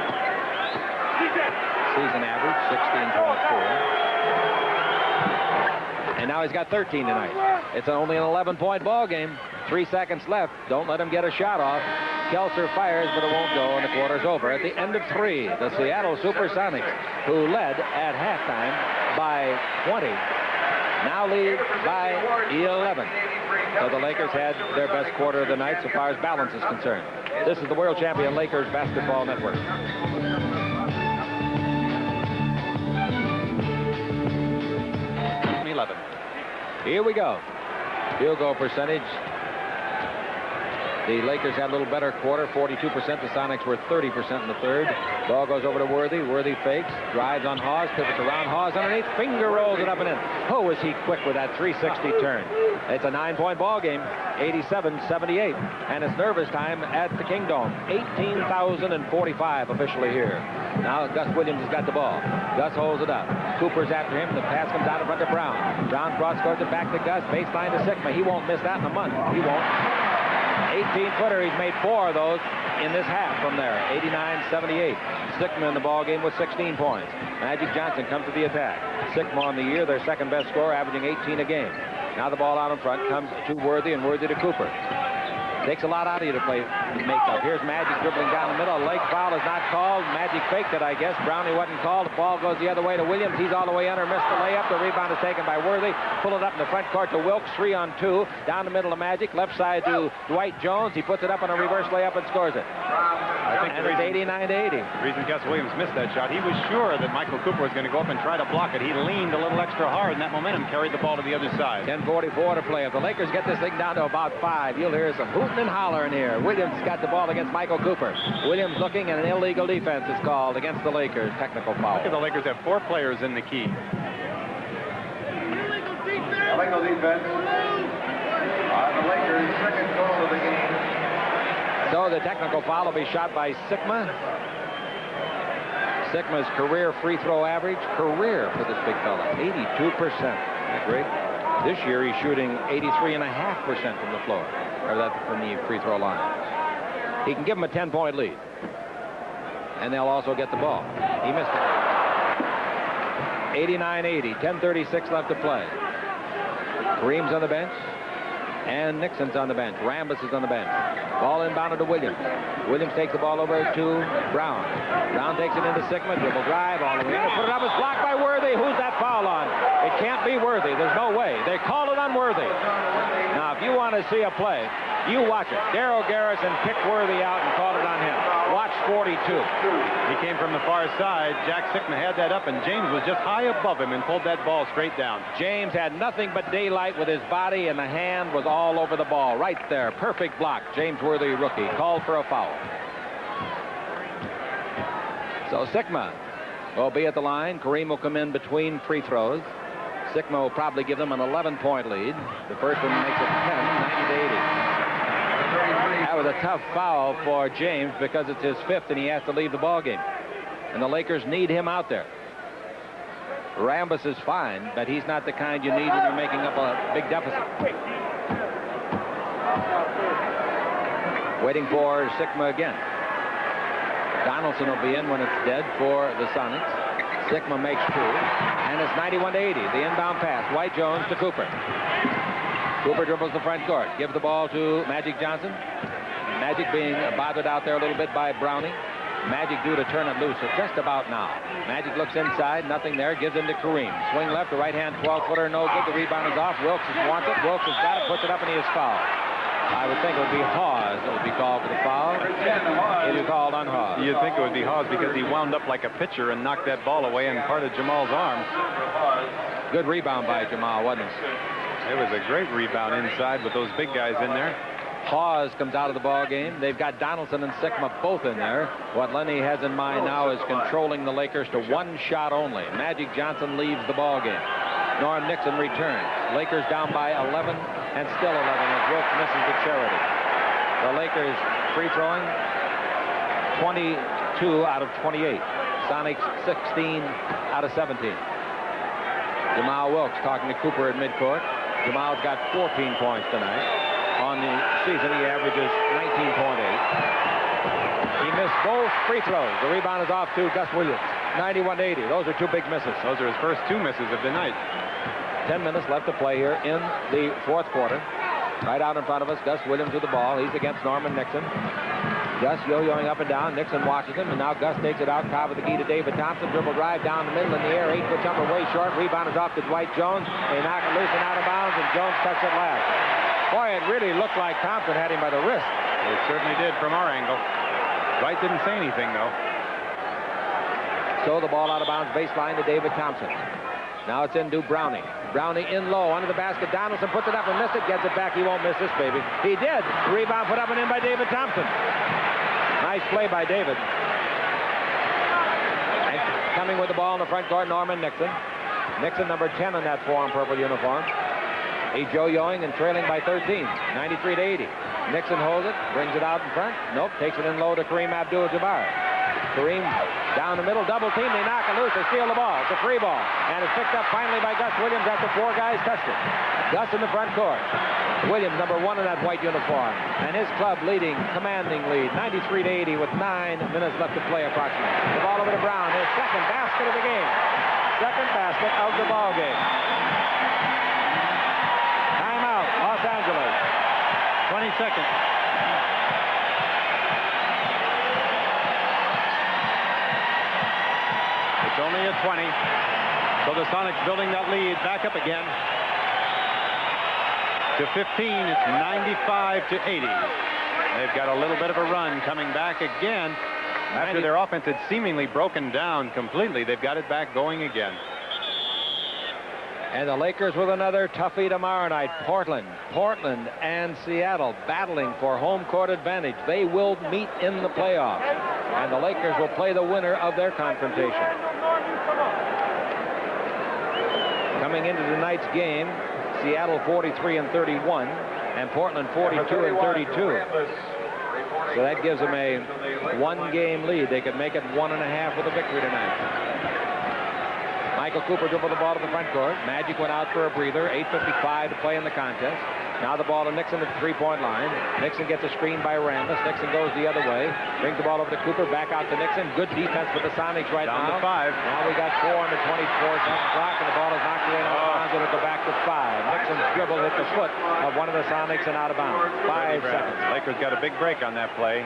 Season average, 16.4. And now he's got 13 tonight. It's only an 11-point ball game. 3 seconds left. Don't let him get a shot off. Kelser fires, but it won't go, and the quarter's over. At the end of 3, the Seattle SuperSonics, who led at halftime by 20, now lead by 11. So the Lakers had their best quarter of the night so far as balance is concerned. This is the world champion Lakers Basketball Network. 11. Here we go. Field goal percentage. The Lakers had a little better quarter, 42%. The Sonics were 30% in the third. Ball goes over to Worthy. Worthy fakes, drives on Hawes, pivots around Hawes underneath, finger rolls it up and in. Oh, was he quick with that 360 turn. It's a 9-point ball game, 87-78. And it's nervous time at the Kingdome. 18,045 officially here. Now Gus Williams has got the ball. Gus holds it up. Cooper's after him. The pass comes out in front to Brown. Brown cross-courts it back to Gus. Baseline to Sigma. He won't miss that in a month. He won't. 18-footer. He's made 4 of those in this half from there. 89-78. Sigma in the ball game with 16 points. Magic Johnson comes to the attack. Sigma on the year, their second-best scorer, averaging 18 a game. Now the ball out in front comes to Worthy, and Worthy to Cooper. Takes a lot out of you to play make-up. Here's Magic dribbling down the middle. A leg foul is not called. Magic faked it, I guess. Brownie wasn't called. The ball goes the other way to Williams. He's all the way under. Missed the layup. The rebound is taken by Worthy. Pull it up in the front court to Wilkes. 3-on-2. Down the middle of Magic. Left side to Dwight Jones. He puts it up on a reverse layup and scores it. I think and it's 89-80. The reason Gus Williams missed that shot, he was sure that Michael Cooper was going to go up and try to block it. He leaned a little extra hard, and that momentum carried the ball to the other side. 10:44 to play. If the Lakers get this thing down to about 5, you'll hear some hooting and hollering here. Williams got the ball against Michael Cooper. Williams looking, and an illegal defense is called against the Lakers. Technical foul. Look at the Lakers have 4 players in the key. Illegal defense on the Lakers' second goal of the game. So the technical foul will be shot by Sigma. Sigma's career free throw average, career for this big fella, 82%. Isn't that great? This year he's shooting 83.5% from the floor, or that from the free throw line. He can give them a 10-point lead, and they'll also get the ball. He missed it. 89-80, 10:36 left to play. Kareem's on the bench, and Nixon's on the bench. Rambis is on the bench. Ball inbounded to Williams. Williams takes the ball over to Brown. Brown takes it into Sigma. Dribble drive all the way in. Put it up. It's blocked by Worthy. Who's that foul on? It can't be Worthy. There's no way. They called it on Worthy. Now, if you want to see a play, you watch it. Darryl Garrison picked Worthy out and called it on him. Watch 42. He came from the far side. Jack Sigma had that up, and James was just high above him and pulled that ball straight down. James had nothing but daylight with his body, and the hand was all over the ball. Right there. Perfect block. James Worthy, rookie, called for a foul. So Sigma will be at the line. Kareem will come in between free throws. Sigma will probably give them an 11-point lead. The first one makes it 10, 90-80. That was a tough foul for James because it's his 5th and he has to leave the ball game. And the Lakers need him out there. Rambis is fine, but he's not the kind you need when you're making up a big deficit. Waiting for Sigma again. Donaldson will be in when it's dead for the Sonics. Sigma makes 2, and it's 91-80. The inbound pass. Dwight Jones to Cooper. Cooper dribbles the front court. Gives the ball to Magic Johnson. Magic being bothered out there a little bit by Brownie. Magic due to turn it loose just about now. Magic looks inside, nothing there, gives him to Kareem. Swing left, the right-hand 12-footer, no good. The rebound is off. Wilkes wants it. Wilkes has got it, puts it up, and he is fouled. I would think it would be Hawes that would be called for the foul. It is called on Hawes. You'd think it would be Hawes because he wound up like a pitcher and knocked that ball away and parted Jamal's arm. Good rebound by Jamal, wasn't it? It was a great rebound inside with those big guys in there. Hawes comes out of the ball game. They've got Donaldson and Sigma both in there. What Lenny has in mind now is controlling the Lakers to 1 shot only. Magic Johnson leaves the ball game. Norm Nixon returns. Lakers down by 11 and still 11 as Wilkes misses the charity. The Lakers free throwing 22 out of 28. Sonics 16 out of 17. Jamal Wilkes talking to Cooper at midcourt. Jamal's got 14 points tonight. On the season, he averages 19.8. He missed both free throws. The rebound is off to Gus Williams. 91-80. Those are two big misses. Those are his first two misses of the night. 10 minutes left to play here in the fourth quarter. Right out in front of us, Gus Williams with the ball. He's against Norman Nixon. Gus yo-yoing up and down. Nixon watches him, and now Gus takes it out top of the key to David Thompson. Dribble drive down the middle in the air. 8-foot jumper way short. Rebound is off to Dwight Jones. They knock it loose and out of bounds, and Jones cuts it last. Boy, it really looked like Thompson had him by the wrist. It certainly did from our angle. Dwight didn't say anything, though. So the ball out of bounds, baseline to David Thompson. Now it's into Brownie. Brownie in low, under the basket. Donaldson puts it up and missed it. Gets it back. He won't miss this, baby. He did. Rebound put up and in by David Thompson. Nice play by David. And coming with the ball in the front court, Norman Nixon. Nixon, number 10 in that four-and-purple uniform. He's yo-yoing and trailing by 13, 93-80. Nixon holds it, brings it out in front. Nope, takes it in low to Kareem Abdul-Jabbar. Kareem down the middle, double team. They knock it loose. They steal the ball. It's a free ball. And it's picked up finally by Gus Williams after four guys touched it. Gus in the front court. Williams, number 1 in that white uniform. And his club leading, commanding lead, 93-80 with 9 minutes left to play approximately. The ball over to Brown. His second basket of the game. Second basket of the ball game. Timeout, Los Angeles. 20 seconds. It's only at 20. So the Sonics building that lead back up again to 15. It's 95-80. They've got a little bit of a run coming back again. After their offense had seemingly broken down completely, they've got it back going again. And the Lakers with another toughie tomorrow night. Portland and Seattle battling for home court advantage. They will meet in the playoffs. And the Lakers will play the winner of their confrontation. Coming into tonight's game, Seattle 43-31 and Portland 42-32. So that gives them a one-game lead. They could make it 1.5 with a victory tonight. Michael Cooper dribbled the ball to the front court. Magic went out for a breather. 8:55 to play in the contest. Now the ball to Nixon at the three-point line. Nixon gets a screen by Rambis. Nixon goes the other way. Brings the ball over to Cooper. Back out to Nixon. Good defense for the Sonics right now. Down to 5. Now we got 4 on the 24-second clock, and the ball is knocked away out of bounds. It'll go back to 5. Nixon's dribble hit the foot of one of the Sonics and out of bounds. 5 seconds. Lakers got a big break on that play.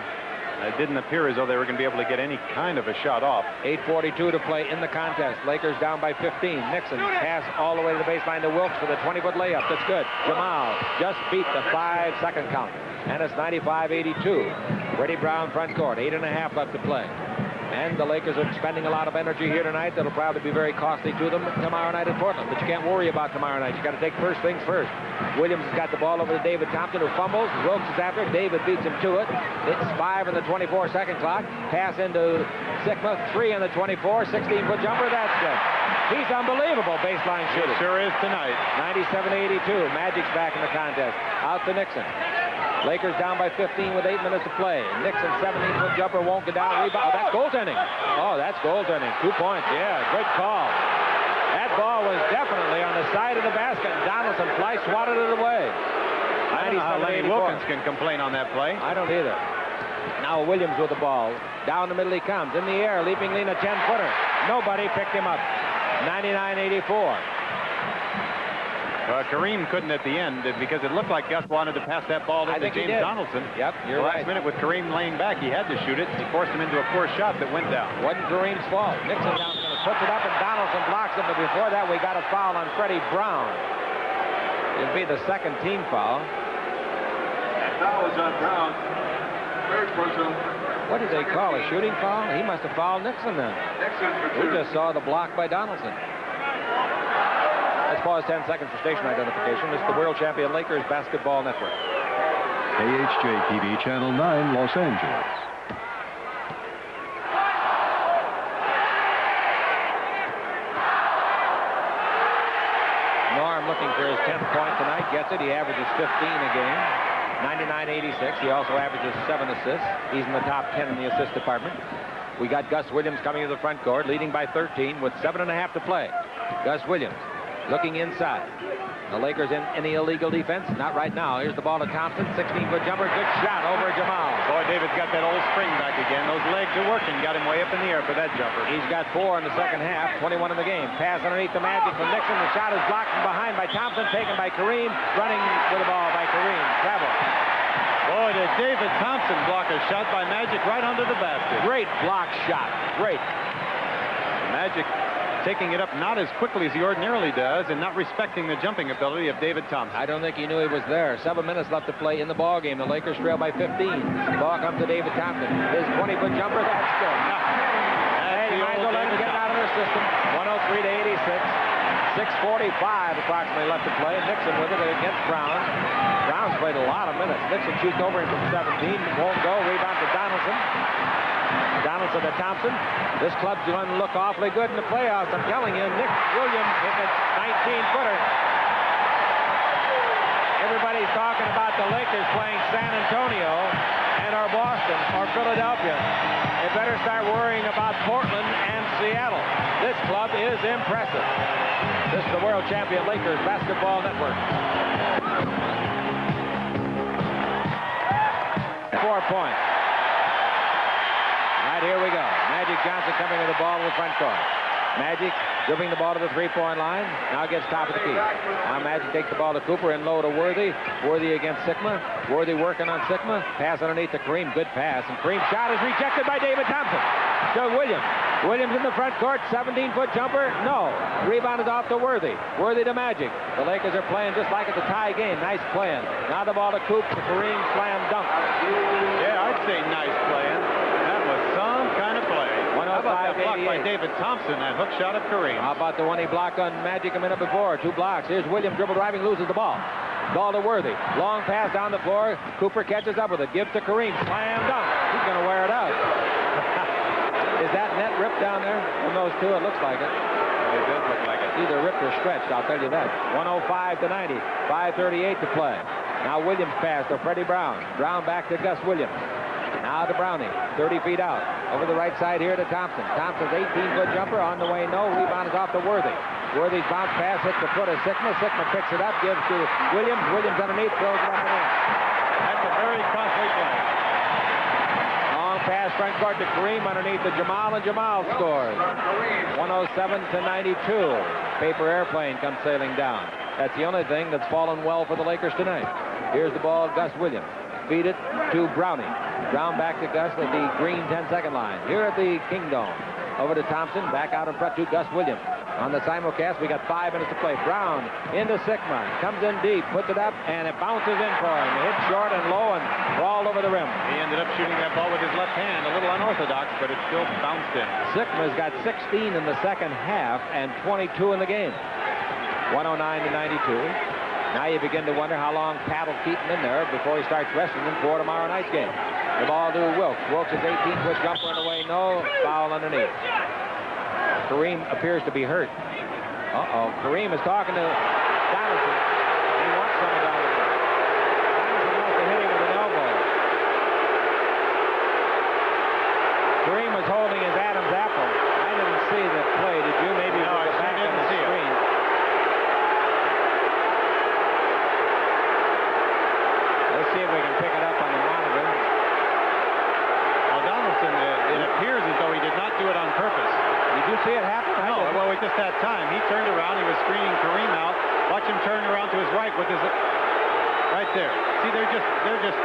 It didn't appear as though they were going to be able to get any kind of a shot off. 8:42 to play in the contest. Lakers down by 15. Nixon pass all the way to the baseline to Wilkes for the 20-foot layup. That's good. Jamal just beat the 5-second count. And it's 95-82. Freddie Brown front court. 8.5 left to play. And the Lakers are spending a lot of energy here tonight. That'll probably be very costly to them tomorrow night in Portland. But you can't worry about tomorrow night. You got to take first things first. Williams has got the ball over to David Thompson, who fumbles. Wilkes is after it. David beats him to it. It's 5 in the 24-second clock. Pass into Sikma. 3 in the 24. 16-foot jumper. That's good. He's unbelievable baseline shooter. He sure is tonight. 97-82. Magic's back in the contest. Out to Nixon. Lakers down by 15 with 8 minutes to play. Nixon, 17-foot jumper, won't get down. Rebound. Oh, that's goaltending. Oh, that's goaltending. 2 points. Yeah, good call. That ball was definitely on the side of the basket. Donaldson fly swatted it away. I don't know how Lenny Wilkins can complain on that play. I don't either. Now Williams with the ball. Down the middle he comes. In the air, leaping lean, a 10-footer. Nobody picked him up. 99-84. Kareem couldn't at the end because it looked like Gus wanted to pass that ball into James Donaldson. Yep, you're right. Last minute with Kareem laying back, he had to shoot it. He forced him into a poor shot that went down. Wasn't Kareem's fault. Nixon down, puts it up, and Donaldson blocks it. But before that, we got a foul on Freddie Brown. It'll be the second team foul. Foul is on Brown. Third personal. What did they call? A shooting foul? He must have fouled Nixon then. Nixon for 2. We just saw the block by Donaldson. Let's pause 10 seconds for station identification. This is the World Champion Lakers Basketball Network. KHJ-TV Channel 9, Los Angeles. Norm looking for his 10th point tonight. Gets it. He averages 15 a game. 99-86. He also averages 7 assists. He's in the top 10 in the assist department. We got Gus Williams coming to the front court, leading by 13 with 7.5 to play. Gus Williams looking inside. The Lakers in any illegal defense? Not right now. Here's the ball to Thompson. 16-foot jumper. Good shot over Jamal. Boy, David's got that old spring back again. Those legs are working. Got him way up in the air for that jumper. He's got 4 in the second half. 21 in the game. Pass underneath the Magic from Nixon. The shot is blocked from behind by Thompson. Taken by Kareem. Running with the ball by Kareem. Travel. Boy, did David Thompson block a shot by Magic right under the basket. Great block shot. Great. Magic taking it up not as quickly as he ordinarily does and not respecting the jumping ability of David Thompson. I don't think he knew he was there. 7 minutes left to play in the ball game. The Lakers trail by 15. The ball comes to David Thompson. His 20-foot jumper, that's good. Hey, you might as well let him get out of their system. 103 to 86. 6:45 approximately left to play. Nixon with it against Brown. Brown's played a lot of minutes. Nixon shoots over him from 17. Won't go. Rebound to Donaldson. Donaldson to Thompson. This club's going to look awfully good in the playoffs. I'm telling you, Nick Williams hit a 19-footer. Everybody's talking about the Lakers playing San Antonio and or Boston or Philadelphia. They better start worrying about Portland and Seattle. This club is impressive. This is the world champion Lakers Basketball Network. 4 points. Right, here we go. Magic Johnson coming to the ball in the front court. Magic dribbling the ball to the three-point line. Now gets top of the key. Now Magic takes the ball to Cooper and low to Worthy. Worthy against Sigma. Worthy working on Sigma. Pass underneath to Kareem. Good pass. And Kareem's shot is rejected by David Thompson. To Williams. Williams in the front court. 17-foot jumper. No. Rebound is off to Worthy. Worthy to Magic. The Lakers are playing just like at the tie game. Nice playing. Now the ball to Coop. To Kareem. Slam dunk. Yeah, I'd say nice playing. That was some kind of play. How about that block by David Thompson, that hook shot of Kareem? How about the one he blocked on Magic a minute before? 2 blocks. Here's Williams dribble driving, loses the ball. Ball to Worthy. Long pass down the floor. Cooper catches up with it. Gives to Kareem. Slam dunk. He's going to wear it out. Is that net ripped down there from those two? It looks like it. It does look like it. Either ripped or stretched, I'll tell you that. 105 to 90. 5:38 to play. Now Williams pass to Freddie Brown. Brown back to Gus Williams. Now to Browning, 30 feet out. Over the right side here to Thompson. Thompson's 18-foot jumper on the way, no. Rebound is off to Worthy. Worthy's bounce pass hits the foot of Sigma. Sigma picks it up, gives to Williams. Williams underneath, throws it up and in. That's a very costly play. Long pass front court to Kareem underneath to Jamal, and Jamal scores. 107 to 92. Paper airplane comes sailing down. That's the only thing that's fallen well for the Lakers tonight. Here's the ball, Gus Williams. Feed it to Browning. Brown back to Gus at the green 10-second line. Here at the Kingdome. Over to Thompson. Back out in front to Gus Williams. On the simulcast, we got 5 minutes to play. Brown into Sigma. Comes in deep. Puts it up, and it bounces in for him. It hits short and low and crawled over the rim. He ended up shooting that ball with his left hand. A little unorthodox, but it still bounced in. Sigma's got 16 in the second half and 22 in the game. 109 to 92. Now you begin to wonder how long Pat will keep him in there before he starts resting him for tomorrow night's game. The ball to Wilkes. Wilkes' 18-foot jumper on the way. No. Foul underneath. Kareem appears to be hurt. Uh-oh. Kareem is talking to Donaldson. He wants some of Donaldson. Donaldson must have hit him with an elbow. Kareem was holding his Adam's apple. I didn't see the play. Did you? Maybe no, I back didn't on the see screen. it. Let's see if we can pick it up on the monitor. Well, Donaldson, it appears as though he did not do it on purpose. Did you see it happen? No, well, we just had time. He turned around. He was screening Kareem out. Watch him turn around to his right with his... Right there. See, they're just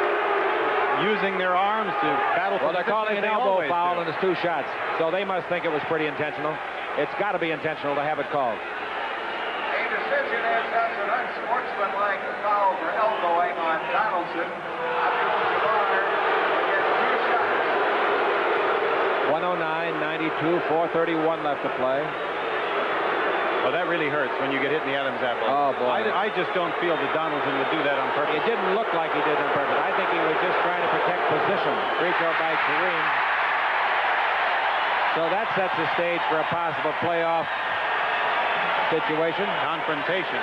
using their arms to battle for Well, they're calling an elbow foul, and it's 2 shots. So they must think it was pretty intentional. It's got to be intentional to have it called. A decision is thus an unsportsmanlike foul for elbowing on Donaldson. Abdul-Jabbar against 2 shots. 109-92, 4:31 left to play. Well, that really hurts when you get hit in the Adam's apple. Oh, boy. I just don't feel that Donaldson would do that on purpose. It didn't look like he did on purpose. I think he was just trying to protect position. Free throw by Kareem. So that sets the stage for a possible playoff situation. Confrontation.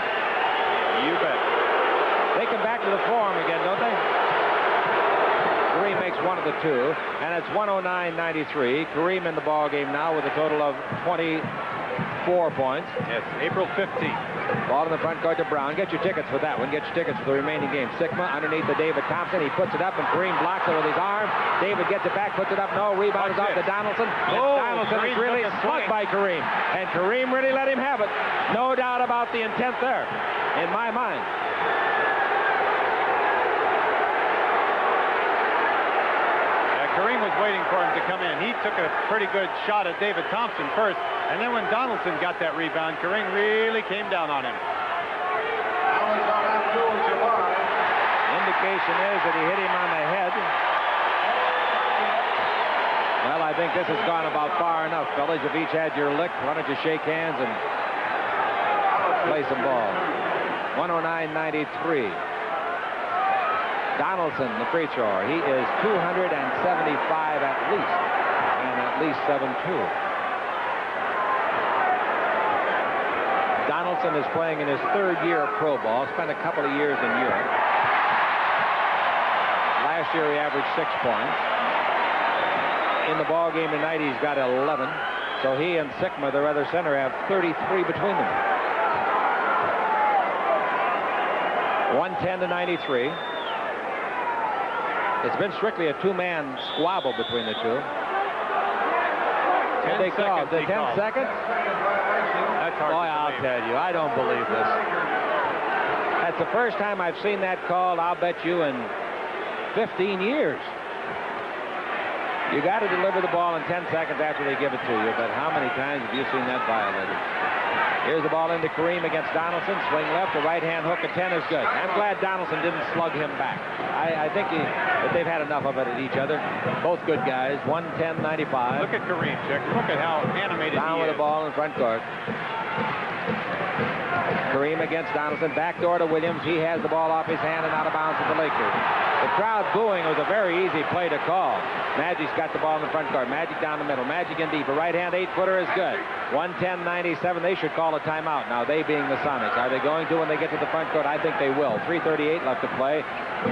You bet. They come back to the form again, don't they? Kareem makes one of the 2, and it's 109-93. Kareem in the ball game now with a total of 20 4 points. Yes, April 15th. Ball in the front court to Brown. Get your tickets for that one. Get your tickets for the remaining game. Sigma underneath to David Thompson. He puts it up, and Kareem blocks it with his arm. David gets it back, puts it up. No, rebound is off to Donaldson. And Donaldson is really slugged by Kareem. And Kareem really let him have it. No doubt about the intent there, in my mind. Kareem was waiting for him to come in. He took a pretty good shot at David Thompson first, and then when Donaldson got that rebound, Kareem really came down on him. Indication is that he hit him on the head. Well, I think this has gone about far enough, fellas. You've each had your lick. Why don't you shake hands and play some ball? 109-93. Donaldson, the free thrower. He is 275 at least, and at least 7-2. Donaldson is playing in his 3rd year of pro ball. Spent a couple of years in Europe. Last year he averaged 6 points. In the ball game tonight he's got 11. So he and Sigma, their other center, have 33 between them. 110-93. It's been strictly a 2-man squabble between the two. 10 they call seconds. the 10 seconds? That's hard Boy, to I'll believe. tell you, I don't believe this. That's the first time I've seen that called, I'll bet you, in 15 years. You got to deliver the ball in 10 seconds after they give it to you, but how many times have you seen that violated? Here's the ball into Kareem against Donaldson. Swing left, a right-hand hook at 10 is good. I'm glad Donaldson didn't slug him back. I think that they've had enough of it at each other. Both good guys. 110-95. Look at Kareem, Chick. Look at how animated Down he with is. the ball in front court. Kareem against Donaldson. Backdoor to Williams. He has the ball off his hand and out of bounds at the Lakers. The crowd booing was a very easy play to call. Magic's got the ball in the front court. Magic down the middle. Magic in deep. A right-hand 8-footer is good. 110-97. They should call a timeout now, they being the Sonics. Are they going to when they get to the front court? I think they will. 3:38 left to play.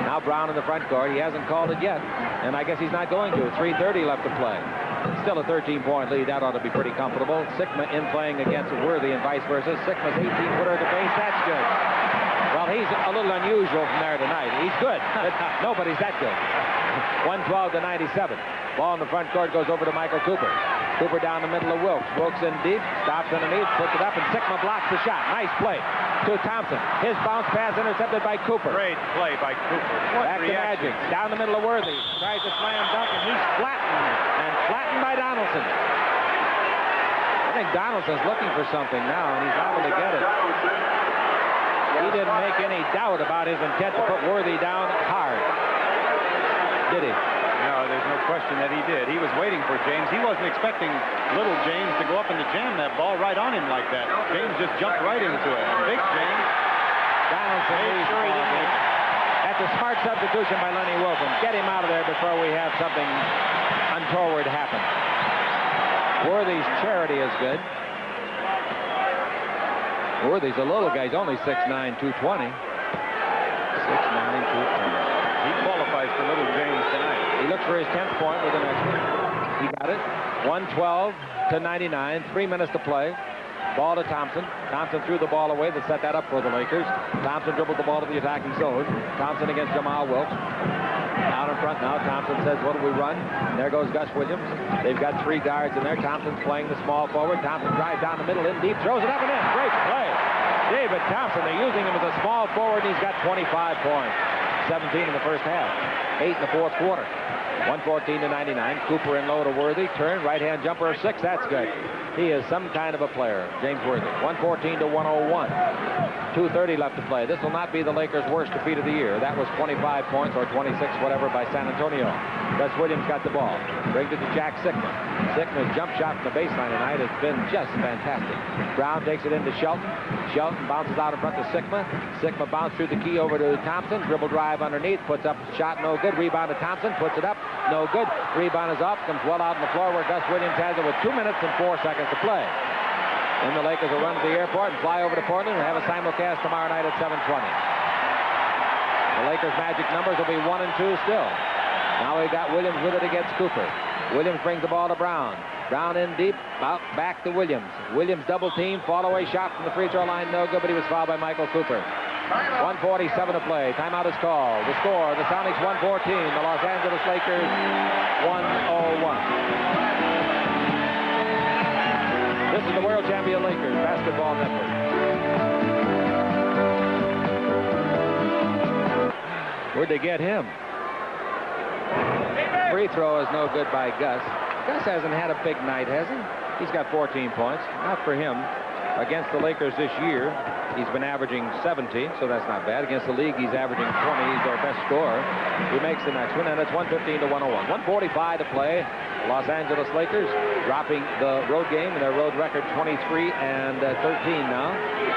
Now Brown in the front court. He hasn't called it yet, and I guess he's not going to. 3:30 left to play. Still a 13-point lead. That ought to be pretty comfortable. Sigma in playing against Worthy and vice versa. Sigma's 18-footer at the base. That's good. Well, he's a little unusual from there tonight. He's good, but nobody's that good. 112-97. Ball in the front court goes over to Michael Cooper. Cooper down the middle of Wilkes. Wilkes in deep, stops underneath, puts it up, and Sigma blocks the shot. Nice play to Thompson. His bounce pass intercepted by Cooper. Great play by Cooper. What Back reaction. to Magic. Down the middle of Worthy. Tries to slam dunk, and he's flattened by Donaldson. I think Donaldson's looking for something now, and he's able to get it. He didn't make any doubt about his intent to put Worthy down hard. Did he? No, there's no question that he did. He was waiting for James. He wasn't expecting little James to go up and to jam that ball right on him like that. James just jumped right into it. Big James. Donaldson leads the ball game. That's a smart substitution by Lenny Wilson. Get him out of there before we have something untoward happen. Worthy's charity is good. Worthy's a little guy. He's only 6'9", 220. 6'9", 220. He qualifies for little James tonight. He looks for his 10th point with the next one. He got it. 112-99. 3 minutes to play. Ball to Thompson. Thompson threw the ball away that set that up for the Lakers. Thompson dribbled the ball to the attacking zone. Thompson against Jamal Wilkes. Out in front now. Thompson says, what do we run? And there goes Gus Williams. They've got 3 guards in there. Thompson's playing the small forward. Thompson drives down the middle in deep. Throws it up and in. Great play. David Thompson, they're using him as a small forward, and he's got 25 points. 17 in the first half. 8 in the fourth quarter. 114-99. Cooper in low to Worthy. Turn, right-hand jumper of 6. That's good. He is some kind of a player, James Worthy. 114-101. 2:30 left to play. This will not be the Lakers' worst defeat of the year. That was 25 points or 26, whatever, by San Antonio. Gus Williams got the ball. Brings it to Jack Sigma. Sigma's jump shot from the baseline tonight has been just fantastic. Brown takes it into Shelton. Shelton bounces out in front to Sigma. Sigma bounced through the key over to Thompson. Dribble drive underneath. Puts up shot, no good. Rebound to Thompson. Puts it up, no good. Rebound is off. Comes well out on the floor where Gus Williams has it with 2 minutes and 4 seconds to play. Then the Lakers will run to the airport and fly over to Portland and have a simulcast tomorrow night at 7:20. The Lakers' magic numbers will be 1 and 2 still. Now we got Williams with it against Cooper. Williams brings the ball to Brown. Brown in deep, back to Williams. Williams double team, fall away shot from the free throw line, no good, but he was fouled by Michael Cooper. 1:47 to play. Timeout is called. The score, the Sonics 114, the Los Angeles Lakers 101. This is the world champion Lakers Basketball Network. Where'd they get him? Free throw is no good by Gus. Gus hasn't had a big night, has he? He's got 14 points. Not for him. Against the Lakers this year, he's been averaging 17, so that's not bad. Against the league, he's averaging 20. He's their best scorer. He makes the next one, and it's 115 to 101. 145 to play. The Los Angeles Lakers dropping the road game, and their road record 23 and 13 now.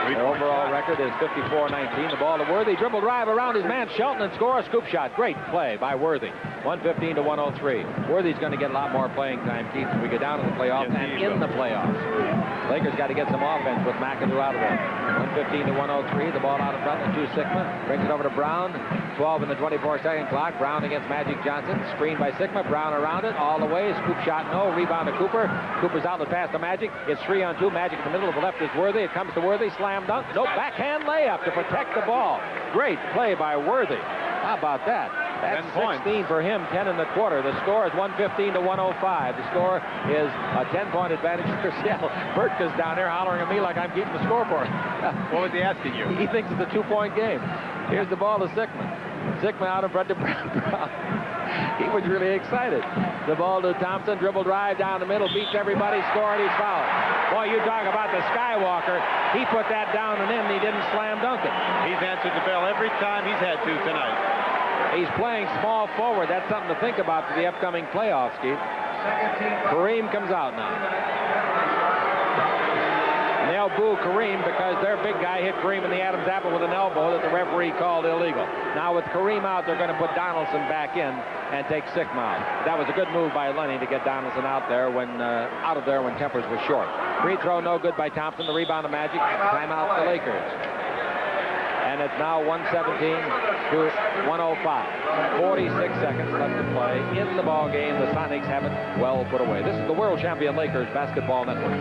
Their overall record is 54-19. The ball to Worthy. Dribble drive around his man Shelton and score a scoop shot. Great play by Worthy. 115 to 103. Worthy's going to get a lot more playing time, Keith, as we get down to the playoffs and in the playoffs. Lakers got to get some offense with McAdoo out of there. 115 to 103. The ball out in front to Sigma. Brings it over to Brown. 12 in the 24-second clock. Brown against Magic Johnson. Screen by Sigma. Brown around it all the way. Scoop shot no. Rebound to Cooper. Cooper's outlet pass to Magic. It's 3-on-2. Magic in the middle. To the left is Worthy. It comes to Worthy. Slam dunk. Nope. Backhand layup to protect the ball. Great play by Worthy. How about that? That's 16 for him, 10 in the quarter. The score is 115 to 105. The score is a 10-point advantage for Seattle. Burtka's down there hollering at me like I'm keeping the score for him. What was he asking you? He thinks it's a 2-point game. Here's the ball to Sigma. Sigma out in front to Brown. He was really excited. The ball to Thompson. Dribble drive down the middle. Beats everybody. Score, and he's fouled. Boy, you talk about the Skywalker. He put that down and in. He didn't slam dunk it. He's answered the bell every time he's had to tonight. He's playing small forward. That's something to think about for the upcoming playoffs, Keith. Kareem comes out now. And they'll boo Kareem because their big guy hit Kareem in the Adam's apple with an elbow that the referee called illegal. Now with Kareem out, they're going to put Donaldson back in and take Sigma out. That was a good move by Lenny to get Donaldson out there when Tempers was short. Free throw no good by Thompson. The rebound to Magic. Timeout the Lakers. And it's now 117 to 105. 46 seconds left to play in the ball game. The Sonics have it well put away. This is the world champion Lakers Basketball Network.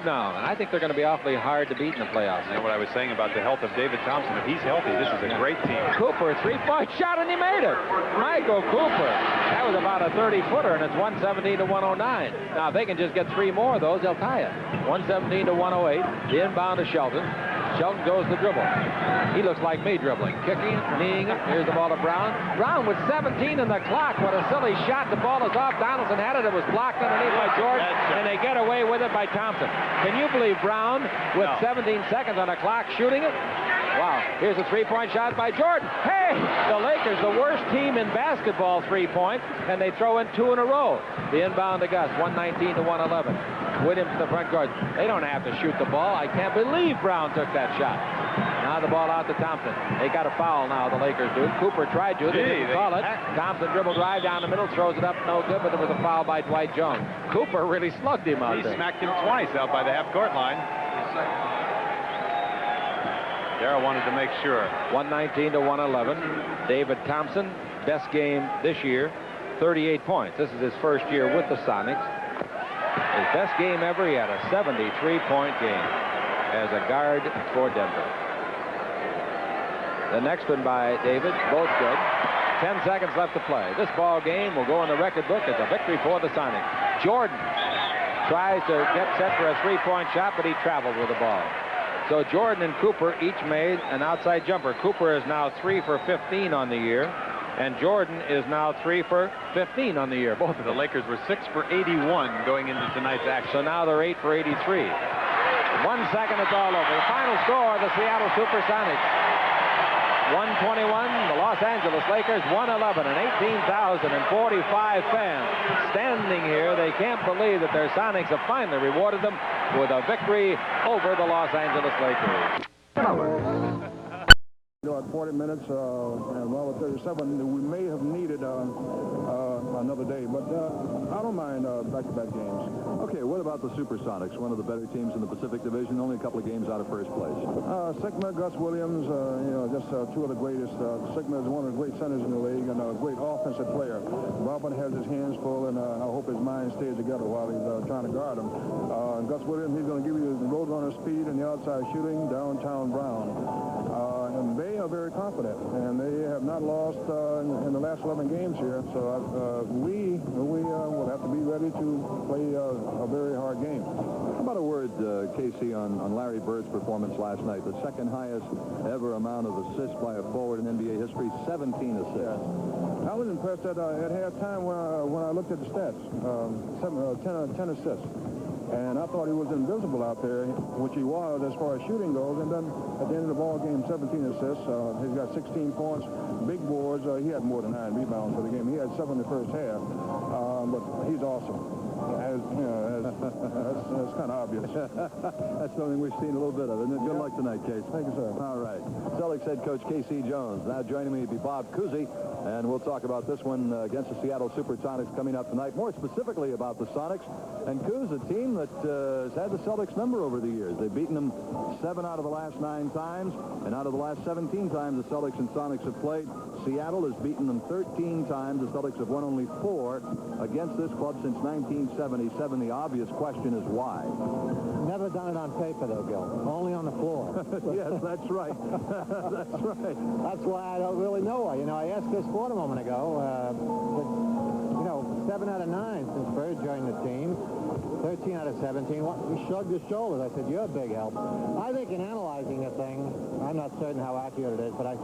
Now, and I think they're going to be awfully hard to beat in the playoffs. You know what I was saying about the health of David Thompson? If he's healthy, this is a great team. Cooper, three-point shot, and he made it. Michael Cooper. That was about a 30-footer, and it's 117 to 109. Now, if they can just get 3 more of those, they'll tie it. 117 to 108. The inbound to Shelton. Shelton goes to dribble. He looks like me dribbling. Kicking it, kneeing it. Here's the ball to Brown. Brown with 17 in the clock. What a silly shot. The ball is off. Donaldson had it. It was blocked underneath by Jordan, and they get away with it by Thompson. Can you believe Brown with 17 seconds on the clock shooting it? Wow. Here's a 3-point shot by Jordan. Hey, the Lakers, the worst team in basketball, 3 points, and they throw in 2 in a row. The inbound to Gus, 119 to 111. Williams to the front court. They don't have to shoot the ball. I can't believe Brown took that shot. Now the ball out to Thompson. They got a foul now, the Lakers do. Cooper tried to. They didn't call it. Thompson dribble drive down the middle, throws it up, no good, but there was a foul by Dwight Jones. Cooper really slugged him out there. He smacked him twice out by the half-court line. Darrell wanted to make sure. 119 to 111. David Thompson, best game this year, 38 points. This is his first year with the Sonics. His best game ever. He had a 73-point game as a guard for Denver. The next one by David, both good. 10 seconds left to play. This ball game will go in the record book as a victory for the Sonics. Jordan tries to get set for a 3-point shot, but he traveled with the ball. So Jordan and Cooper each made an outside jumper. Cooper is now 3 for 15 on the year, and Jordan is now 3 for 15 on the year. Both of the Lakers were 6 for 81 going into tonight's action. So now they're 8 for 83. 1 second, it's all over. The final score, the Seattle SuperSonics 121, the Los Angeles Lakers 111, and 18,045 fans standing here. They can't believe that their Sonics have finally rewarded them with a victory over the Los Angeles Lakers. At 40 minutes and well at 37, we may have needed a another day. But I don't mind back-to-back games. Okay, what about the SuperSonics, one of the better teams in the Pacific Division, only a couple of games out of first place? Sigma, Gus Williams, just two of the greatest. Sigma is one of the great centers in the league and a great offensive player. Robert has his hands full, and I hope his mind stays together while he's trying to guard him. Gus Williams, he's going to give you the roadrunner speed and the outside shooting, downtown Brown. And they are very confident, and they have not lost in the last 11 games here. So we will have to be ready to play a very hard game. How about a word, Casey, on Larry Bird's performance last night? The second highest ever amount of assists by a forward in NBA history, 17 assists. Yes. I was impressed at halftime when I looked at the stats, 10 assists. And I thought he was invisible out there, which he was as far as shooting goes. And then at the end of the ball game, 17 assists. He's got 16 points, big boards. He had more than 9 rebounds for the game. He had 7 in the first half. But he's awesome. That's kind of obvious. That's something we've seen a little bit of, isn't it? Good luck tonight, Case. Thank you, sir. All right. Celtics head coach K.C. Jones. Now joining me will be Bob Cousy, and we'll talk about this one against the Seattle SuperSonics coming up tonight. More specifically about the Sonics. And Coos, a team that has had the Celtics number over the years. They've beaten them 7 out of the last 9 times, and out of the last 17 times the Celtics and Sonics have played, Seattle has beaten them 13 times. The Celtics have won only 4 against this club since 1977. The obvious question is why. Never done it on paper, though, Gil. Only on the floor. Yes, that's right. That's right. That's why I don't really know. I asked Chris Ford a moment ago. 7 out of 9 since Bird joined the team. 13 out of 17. He shrugged his shoulders. I said, you're a big help. I think in analyzing the thing, I'm not certain how accurate it is, but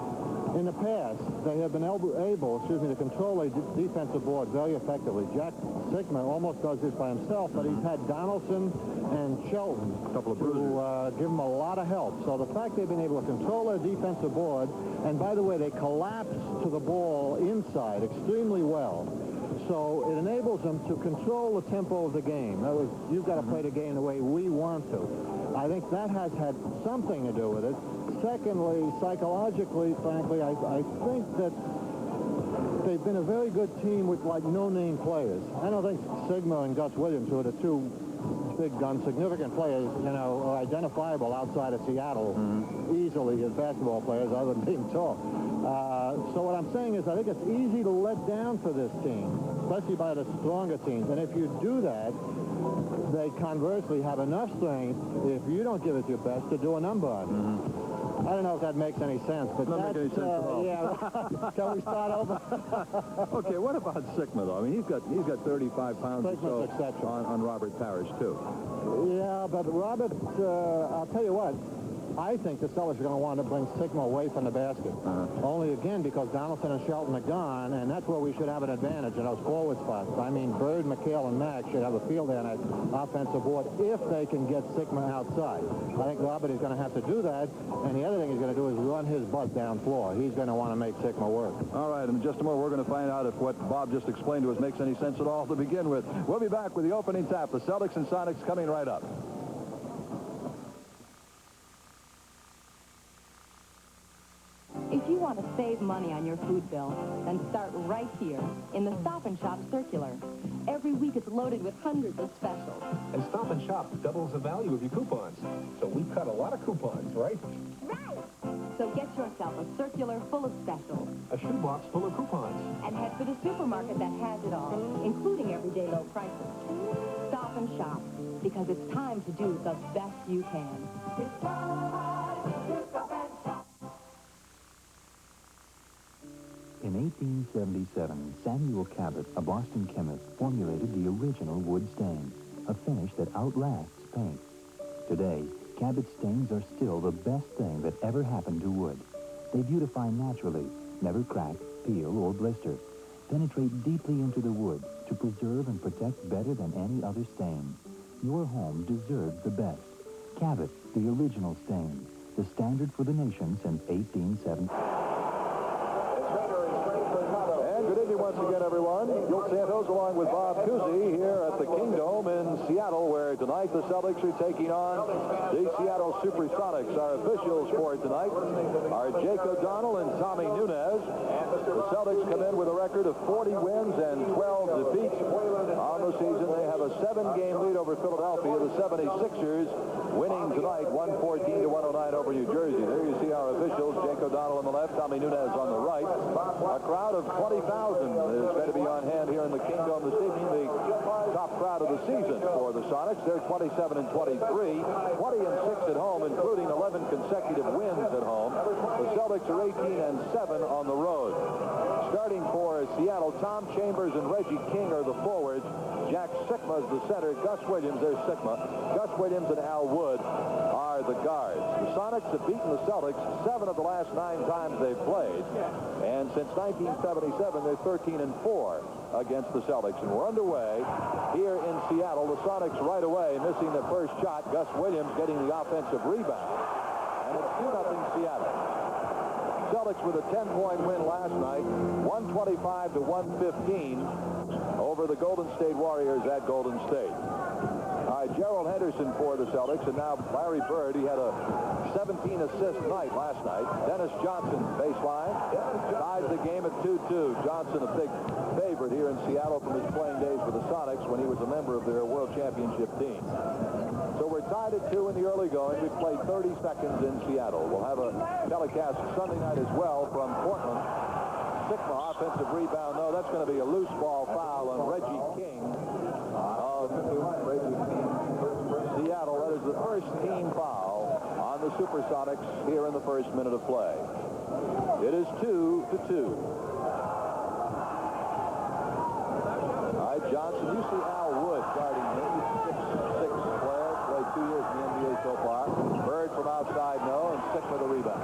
in the past, they have been able to control a defensive board very effectively. Jack Sigma almost does this by himself, but he's had Donaldson and Shelton to give him a lot of help. So the fact they've been able to control their defensive board, and by the way, they collapse to the ball inside extremely well. So it enables them to control the tempo of the game. In other words, you've got to play the game the way we want to. I think that has had something to do with it. Secondly, psychologically, frankly, I think that they've been a very good team with, like, no-name players. I don't think Sigma and Gus Williams, who are the two big gun, significant players, are identifiable outside of Seattle easily as basketball players other than being tall. So what I'm saying is I think it's easy to let down for this team, especially by the stronger teams. And if you do that, they conversely have enough strength, if you don't give it your best, to do a number on it. I don't know if that makes any sense, but doesn't make any sense at all. Yeah. Shall we start over? Okay, what about Sigma, though? I mean, he's got 35 pounds or so on Robert Parrish, too. Yeah, but Robert, I'll tell you what. I think the Celtics are going to want to bring Sigma away from the basket. Only, again, because Donaldson and Shelton are gone, and that's where we should have an advantage in those forward spots. I mean, Bird, McHale, and Mack should have a field day on that offensive board if they can get Sigma outside. I think Robert is going to have to do that, and the other thing he's going to do is run his butt down floor. He's going to want to make Sigma work. All right, in just a moment, we're going to find out if what Bob just explained to us makes any sense at all to begin with. We'll be back with the opening tap. The Celtics and Sonics coming right up. If you want to save money on your food bill, then start right here in the Stop & Shop Circular. Every week it's loaded with hundreds of specials. And Stop & Shop doubles the value of your coupons. So we cut a lot of coupons, right? Right! So get yourself a circular full of specials. A shoebox full of coupons. And head for the supermarket that has it all, including everyday low prices. Stop & Shop, because it's time to do the best you can. It's time to Stop & Shop. In 1877, Samuel Cabot, a Boston chemist, formulated the original wood stain, a finish that outlasts paint. Today, Cabot stains are still the best thing that ever happened to wood. They beautify naturally, never crack, peel, or blister, penetrate deeply into the wood to preserve and protect better than any other stain. Your home deserves the best. Cabot, the original stain, the standard for the nation since 1870. Once again, everyone, Gil Santos along with Bob Cousy here at the Kingdome in Seattle, where here tonight. The Celtics are taking on the Seattle SuperSonics. Our officials for tonight are Jake O'Donnell and Tommy Nunez. The Celtics come in with a record of 40 wins and 12 defeats on the season. They have a 7-game lead over Philadelphia. The 76ers winning tonight 114-109 over New Jersey. There you see our officials, Jake O'Donnell on the left, Tommy Nunez on the right. A crowd of 20,000 is going to be on hand here in the Kingdom this evening. The top crowd of the season for the Sonics. They're 27-23, 20-6 at home, including 11 consecutive wins at home. The Celtics are 18-7 on the road. Starting for Seattle, Tom Chambers and Reggie King are the forwards. Jack Sikma is the center. Gus Williams, there's Sikma. Gus Williams and Al Wood are the guards. The Sonics have beaten the Celtics 7 of the last 9 times they've played. And since 1977, they're 13-4 against the Celtics. And we're underway here in Seattle. The Sonics right away missing the first shot. Gus Williams getting the offensive rebound. And it's 2-0 Seattle. Celtics with a 10-point win last night, 125-115 over the Golden State Warriors at Golden State. All right, Gerald Henderson for the Celtics, and now Larry Bird. He had a 17-assist night last night. Dennis Johnson, baseline, ties the game at 2-2. Johnson, a big favorite here in Seattle from his playing days with the Sonics when he was a member of their World Championship team. So we're tied at 2 in the early going. We've played 30 seconds in Seattle. We'll have a telecast Sunday night as well from Portland. Sikma, offensive rebound. No, that's going to be a loose ball foul on Reggie King of Seattle. That is the first team foul on the SuperSonics here in the first minute of play. It is 2-2. All right, Johnson, you see Al Wood guarding him. He's a 6'6" player. Played 2 years in the NBA so far. Bird from outside, no, and Sikma the rebound.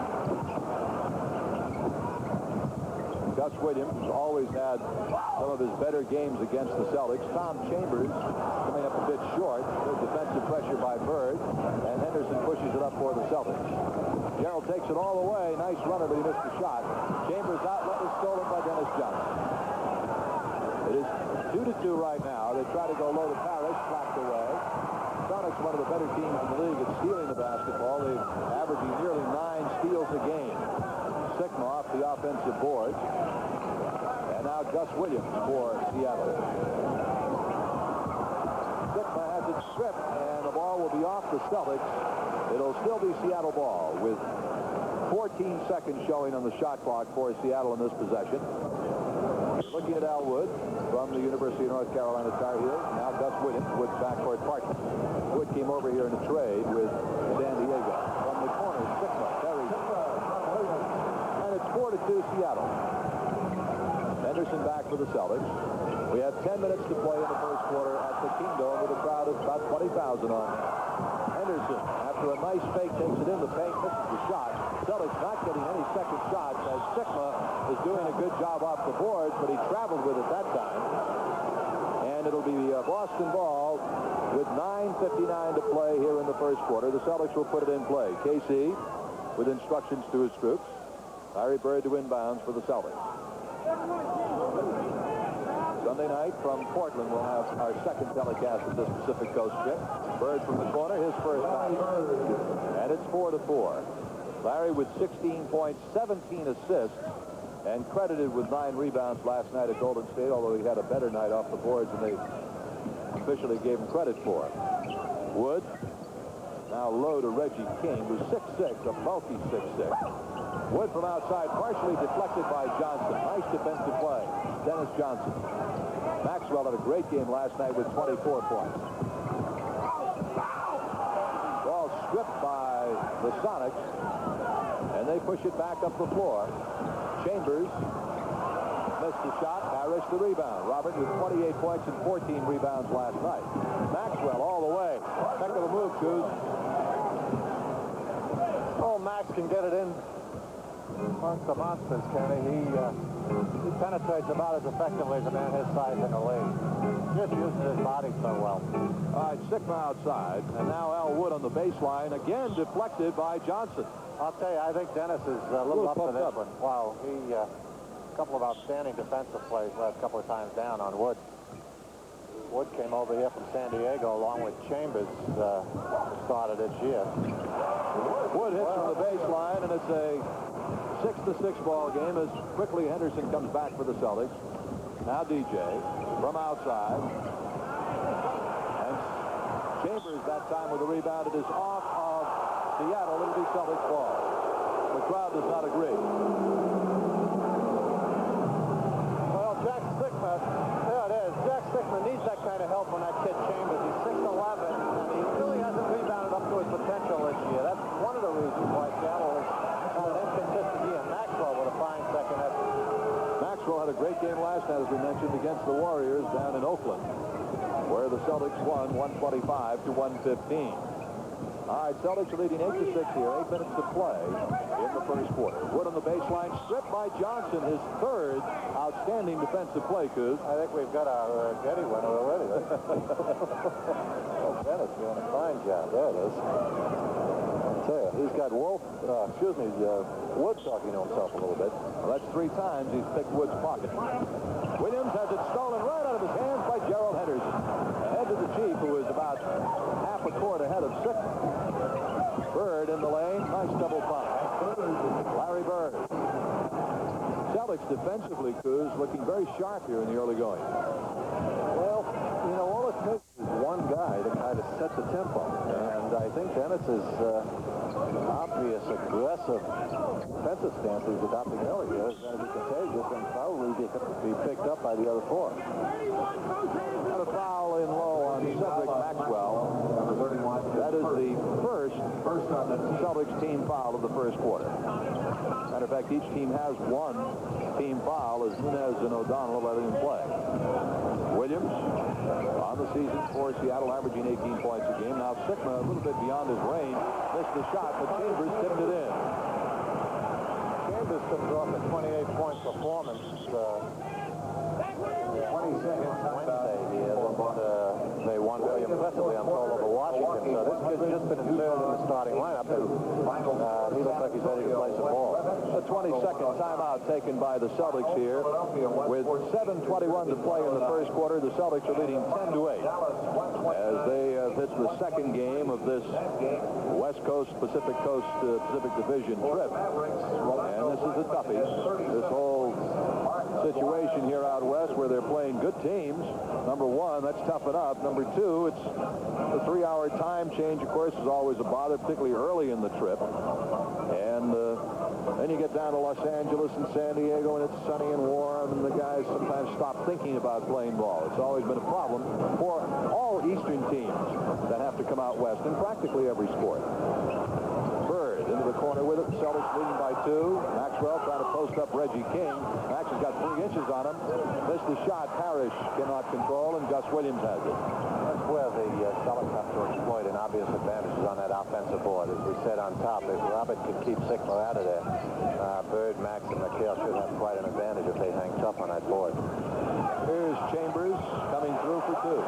Gus Williams has always had some of his better games against the Celtics. Tom Chambers coming up a bit short. Good defensive pressure by Bird, and Henderson pushes it up for the Celtics. Gerald takes it all the way. Nice runner, but he missed the shot. Chambers' outlet is stolen by Dennis Johnson. It is 2-2 right now. They try to go low to Parrish, slapped away. Sonics, one of the better teams in the league at stealing the basketball. They're averaging nearly 9 steals a game. Sikma off the offensive board. And now Gus Williams for Seattle. Sikma has it stripped, and the ball will be off the Celtics. It'll still be Seattle ball with 14 seconds showing on the shot clock for Seattle in this possession. Looking at Al Wood from the University of North Carolina Tar Heels. Now Gus Williams, Wood's backcourt partner. Wood came over here in a trade with San Diego. From the corner, Sikma carries. And it's 4-2 Seattle. Henderson back for the Celtics. We have 10 minutes to play in the first quarter at the Kingdome with a crowd of about 20,000 on hand. Henderson, after a nice fake, takes it in the paint, misses the shot. Celtics not getting any second shots as Sikma is doing a good job off the boards, but he traveled with it that time. And it'll be Boston ball with 9:59 to play here in the first quarter. The Celtics will put it in play. KC with instructions to his troops. Larry Bird to inbounds for the Celtics. Sunday night from Portland, we'll have our second telecast of this Pacific Coast trip. Bird from the corner, his first night. And it's 4-4. Larry with 16 points, 17 assists, and credited with 9 rebounds last night at Golden State, although he had a better night off the boards than they officially gave him credit for. Wood, now low to Reggie King, who's 6'6", a bulky 6'6". Wood from outside, partially deflected by Johnson. Nice defensive play. Dennis Johnson. Maxwell had a great game last night with 24 points. Ball stripped by the Sonics, and they push it back up the floor. Chambers missed the shot. Parrish the rebound. Robert with 28 points and 14 rebounds last night. Maxwell all the way. Heck of a move, Coos. Oh, Max can get it in amongst the monsters, Kenny. He penetrates about as effectively as a man his size in the league. Just uses his body so well. All right, Sikma outside, and now Al Wood on the baseline, again deflected by Johnson. I'll tell you, I think Dennis is a little up to this one. Wow, he a couple of outstanding defensive plays last couple of times down on Wood. Wood came over here from San Diego along with Chambers, started this year. Wood hits from the baseline, and it's a 6-6 ball game as quickly Henderson comes back for the Celtics. Now DJ from outside. And Chambers that time with the rebound. It is off of Seattle. It'll be Celtics ball. The crowd does not agree. Well, Jack Stickman, there it is. Jack Stickman needs that kind of help on that kid Chambers. He's 6'11", and he really hasn't rebounded up to his potential this year. That's one of the reasons why Seattle has had an inconsistent year. Maxwell with a fine second effort. Maxwell had a great game last night, as we mentioned, against the Warriors down in Oakland, where the Celtics won 125 to 115. All right, Celtics are leading 8-6 here. 8 minutes to play in the first quarter. Wood on the baseline, stripped by Johnson, his third outstanding defensive play, Coos. I think we've got our Getty winner already. Oh, Bennett's doing a fine job. There it is. I'll tell you, he's got Wood talking to himself a little bit. Well, that's 3 times he's picked Wood's pocket. Williams has it stolen right out of his hands by Gerald Henderson. Ahead to the Chief, who is about half a court ahead of Sickman. Bird in the lane. Nice double pump. Larry Bird. Celtics defensively, Coos, looking very sharp here in the early going. Well, you know, all it takes is one guy to kind of set the tempo. And I think Bennett's obvious aggressive defensive stance he's adopting earlier is going to be contagious and probably be picked up by the other 4. Got a foul in low on Cedric Maxwell. That is the first Celtics team foul of the first quarter. Matter of fact, each team has one team foul as Nunez and O'Donnell letting him play. Williams on the season for Seattle, averaging 18 points a game. Now Sickman a little bit beyond his range. Missed the shot, but Chambers tipped it in. Chambers comes off a 28-point performance 20 seconds. Wednesday here. They won very impressively, I'm told, over Washington. So this kid's just been inserted in the starting lineup. And, he looks like he's ready to play some ball. A 20-second timeout taken by the Celtics here. With 7:21 to play in the first quarter, the Celtics are leading 10-8 as they have hit the second game of this West Coast, Pacific Division trip. And this is a toughie. This whole situation here out west where they're playing good teams. Number one, that's tough enough. Number two, it's the 3-hour time change, of course, is always a bother, particularly early in the trip. And then you get down to Los Angeles and San Diego, and it's sunny and warm, and the guys sometimes stop thinking about playing ball. It's always been a problem for all Eastern teams that have to come out west in practically every sport. Bird into the corner with it. Celtics leading by 2. Maxwell trying to post up Reggie King. Max has got 3 inches on him. Missed the shot. Parrish cannot control, and Gus Williams has it. That's where the Celtics have to exploit an obvious advantage on that offensive board. As we said on top, if Robert could keep Sickler out of there, Bird, Max, and McHale should have quite an advantage if they hang tough on that board. Here's Chambers coming through for 2.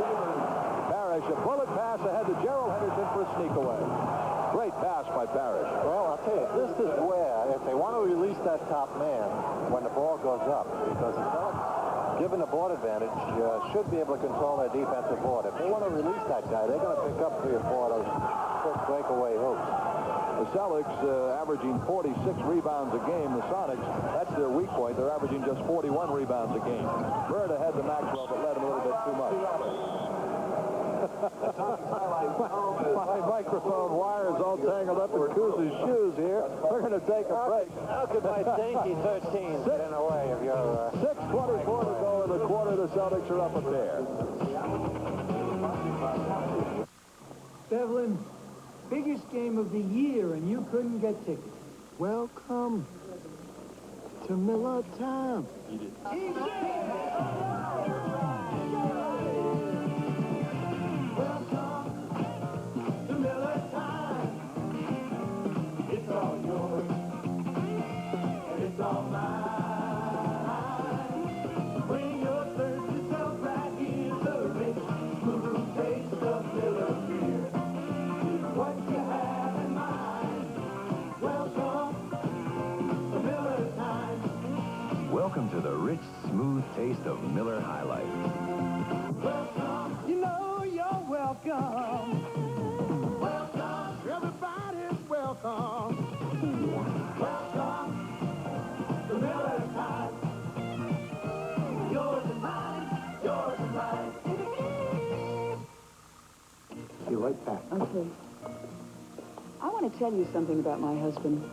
Parrish, a bullet pass ahead to Gerald Henderson for a sneak away. Great pass by Parrish. Well, I'll tell you, this is where, if they want to release that top man when the ball goes up, because the Celtics, given the board advantage, should be able to control their defensive board. If they want to release that guy, they're going to pick up 3 or 4 of those quick breakaway hoops. The Celtics averaging 46 rebounds a game. The Sonics, that's their weak point. They're averaging just 41 rebounds a game. Bird ahead to Maxwell, but led him a little bit too much. My microphone wire is all tangled up in Coos's shoes here. We're going to take a break. How could my dainty 13 get in the way of your... 6:24 to go in the quarter. The Celtics are up a pair. Devlin, biggest game of the year, and you couldn't get tickets. Welcome to Miller Town. Welcome to the rich, smooth taste of Miller. right back. Okay. I want to tell you something about my husband.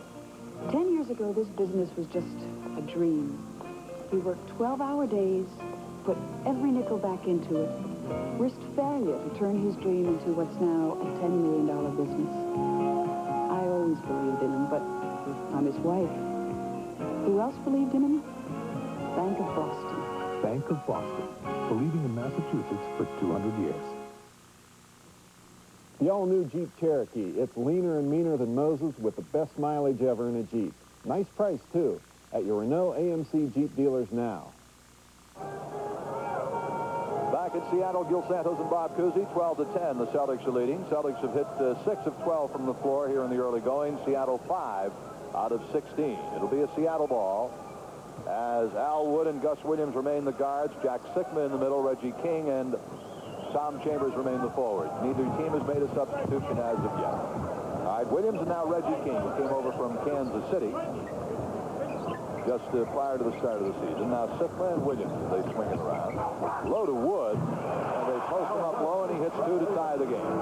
10 years ago, this business was just a dream. He worked 12-hour days, put every nickel back into it, risked failure to turn his dream into what's now a $10 million business. I always believed in him, but I'm his wife. Who else believed in him? Bank of Boston. Bank of Boston, believing in Massachusetts for 200 years. The all-new Jeep Cherokee. It's leaner and meaner than Moses with the best mileage ever in a Jeep. Nice price, too, at your Renault AMC Jeep dealers now. Back in Seattle, Gil Santos and Bob Cousy, 12-10. The Celtics are leading. Celtics have hit 6 of 12 from the floor here in the early going. Seattle 5 out of 16. It'll be a Seattle ball as Al Wood and Gus Williams remain the guards. Jack Sikma in the middle. Reggie King and Tom Chambers remain the forwards. Neither team has made a substitution as of yet. All right, Williams and now Reggie King, who came over from Kansas City just prior to the start of the season. Now Sikma and Williams, they swing it around. Low to Wood, and they post him up low, and he hits 2 to tie the game.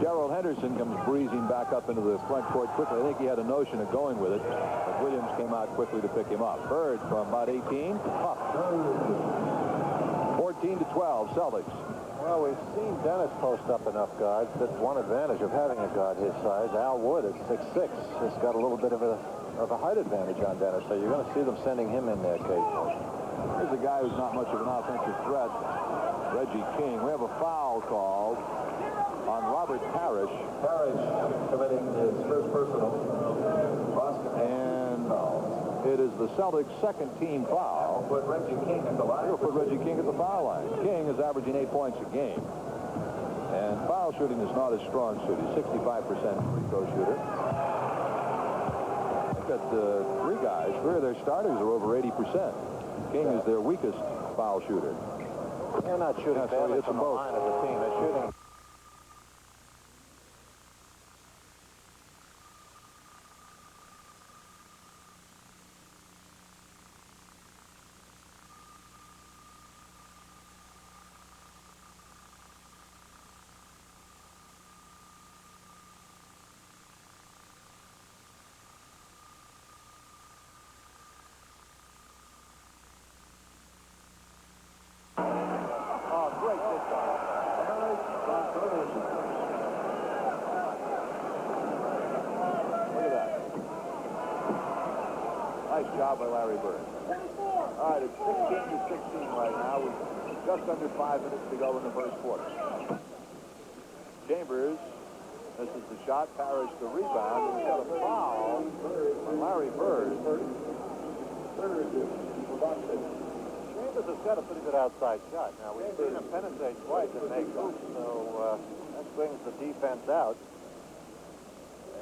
Gerald Henderson comes breezing back up into the front court quickly. I think he had a notion of going with it, but Williams came out quickly to pick him up. Bird from about 18. Up. 14-12, Celtics. Well, we've seen Dennis post up enough guards. That's one advantage of having a guard his size. Al Wood is 6'6". Has got a little bit of a height advantage on Dennis, so you're going to see them sending him in there occasionally. Here's a guy who's not much of an offensive threat, Reggie King. We have a foul called on Robert Parrish. Parrish committing his first personal. And it is the Celtics' second team foul. Put Reggie King at the line. He'll put Reggie King at the foul line. King is averaging 8 points a game. And foul shooting is not his strong suit. He's 65% free throw shooter. They've got 3 guys. 3 of their starters are over 80%. King is their weakest foul shooter. They're not shooting badly from the line as a team. They're shooting. Nice job by Larry Bird. All right, it's 16-16 right now with just under 5 minutes to go in the first quarter. Chambers misses the shot. Parrish the rebound. And he's got a foul on Larry Bird. Chambers has got a pretty good outside shot. Now, we've seen him penetrate twice and make hoops, so that brings the defense out.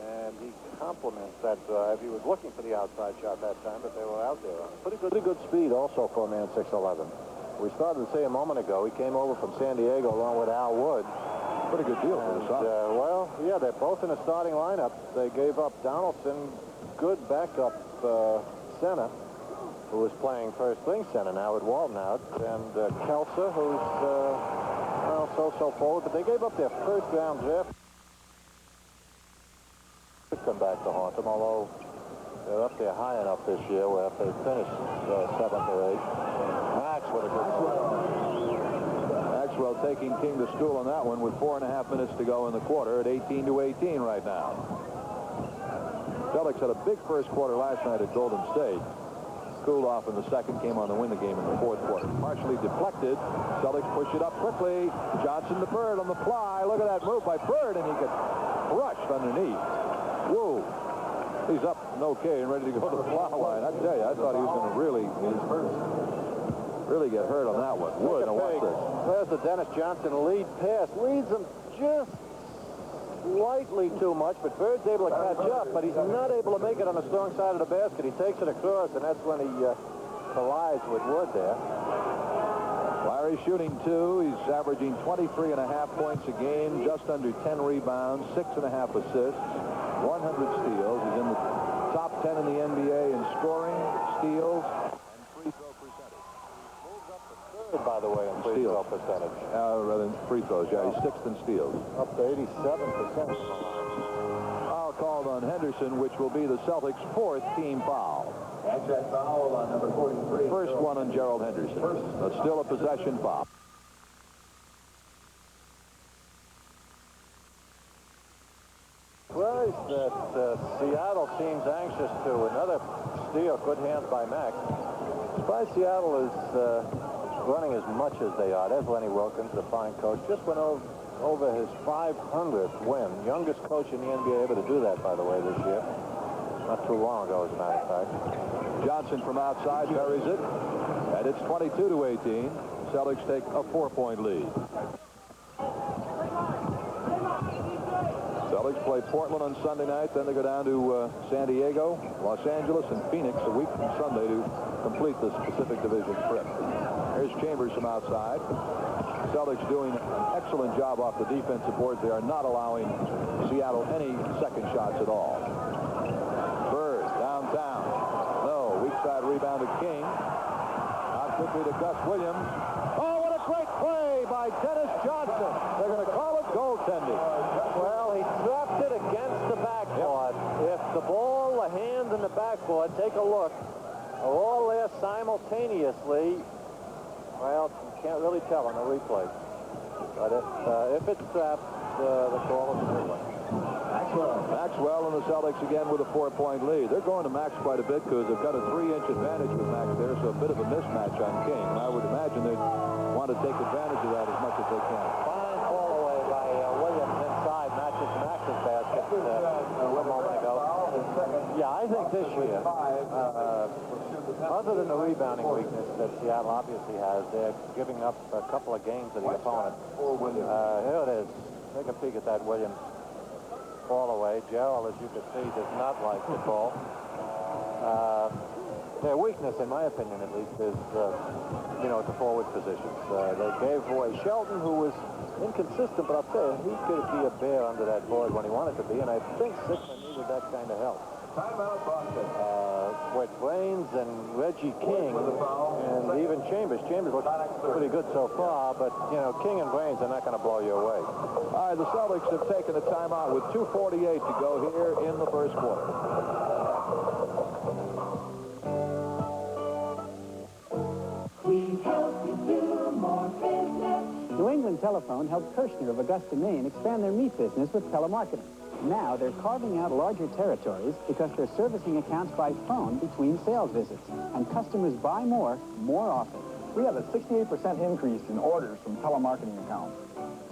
And he complements that drive. He was looking for the outside shot that time, but they were out there on it. Pretty good speed also for a man 6'11". We started to say a moment ago, he came over from San Diego along with Al Wood. Pretty good deal for the Sox. Well, yeah, they're both in a starting lineup. They gave up Donaldson, good backup center, who was playing first-string center now at Walton out, and Kelser, who's, well, so forward. But they gave up their first-round draft. Come back to haunt them, although they're up there high enough this year where if they finish 7th or 8th. Max, what a good Maxwell taking King to school on that one with 4.5 minutes to go in the quarter at 18-18 right now. Celtics had a big first quarter last night at Golden State. Cooled off in the second, came on to win the game in the fourth quarter. Partially deflected. Celtics push it up quickly. Johnson to Bird on the fly. Look at that move by Bird, and he gets crushed underneath. Whoa. He's up and okay and ready to go to the foul line. I tell you, I thought he was going to really get hurt on that one. Wood, now watch this. There's the Dennis Johnson lead pass. Leads him just slightly too much, but Bird's able to catch up, but he's not able to make it on the strong side of the basket. He takes it across, and that's when he collides with Wood there. Larry shooting 2. He's averaging 23.5 points a game, just under 10 rebounds, 6.5 assists, 100 steals. He's in the top 10 in the NBA in scoring, steals, and free throw percentage. Moves up to 3rd third, by the way, in free throw percentage. Rather than free throws, yeah, he's sixth in steals. Up to 87%. Foul called on Henderson, which will be the Celtics' fourth team foul. Catch that foul on number 43. First one on Gerald Henderson. But still a possession foul. Surprised that Seattle seems anxious to. Another steal, good hands by Mack. Surprised Seattle is running as much as they are. There's Lenny Wilkins, the fine coach. Just went over his 500th win. Youngest coach in the NBA able to do that, by the way, this year. Not too long ago, as a matter of fact. Johnson from outside buries it. And it's 22-18. Celtics take a 4-point lead. Celtics play Portland on Sunday night. Then they go down to San Diego, Los Angeles, and Phoenix a week from Sunday to complete this Pacific Division trip. Here's Chambers from outside. Celtics doing an excellent job off the defensive boards. They are not allowing Seattle any second shots at all. Bird downtown. No, weak side rebound to King. Out quickly to Gus Williams. Oh, what a great play by Dennis Johnson. They're going to call it goaltending. Well, he dropped it against the backboard. If the ball, the hand, and the backboard, take a look, are all there simultaneously, well, you can't really tell on the replay. But if it's trapped, the call is a good one. Maxwell and the Celtics again with a 4-point lead. They're going to Max quite a bit because they've got a 3-inch advantage with Max there, so a bit of a mismatch on King. And I would imagine they want to take advantage of that as much as they can. Fine fall away by Williams inside, matches Max's basket a moment ago. Yeah, I think this year, other than the rebounding weakness that Seattle obviously has, they're giving up a couple of games to the opponent. Here it is. Take a peek at that Williams fall away. Gerald, as you can see, does not like the ball. Their weakness, in my opinion at least, is, at the forward positions. They gave away Shelton, who was inconsistent, but I'll tell you, he could be a bear under that board when he wanted to be, and I think Sickman needed that kind of help. Timeout, Boston. With Brains and Reggie King, and even Chambers. Chambers looks pretty good so far, but, King and Brains are not going to blow you away. All right, the Celtics have taken a timeout with 2:48 to go here in the first quarter. We help you do more business. New England Telephone helped Kirshner of Augusta, Maine expand their meat business with telemarketing. Now they're carving out larger territories because they're servicing accounts by phone between sales visits. And customers buy more often. We have a 68% increase in orders from telemarketing accounts.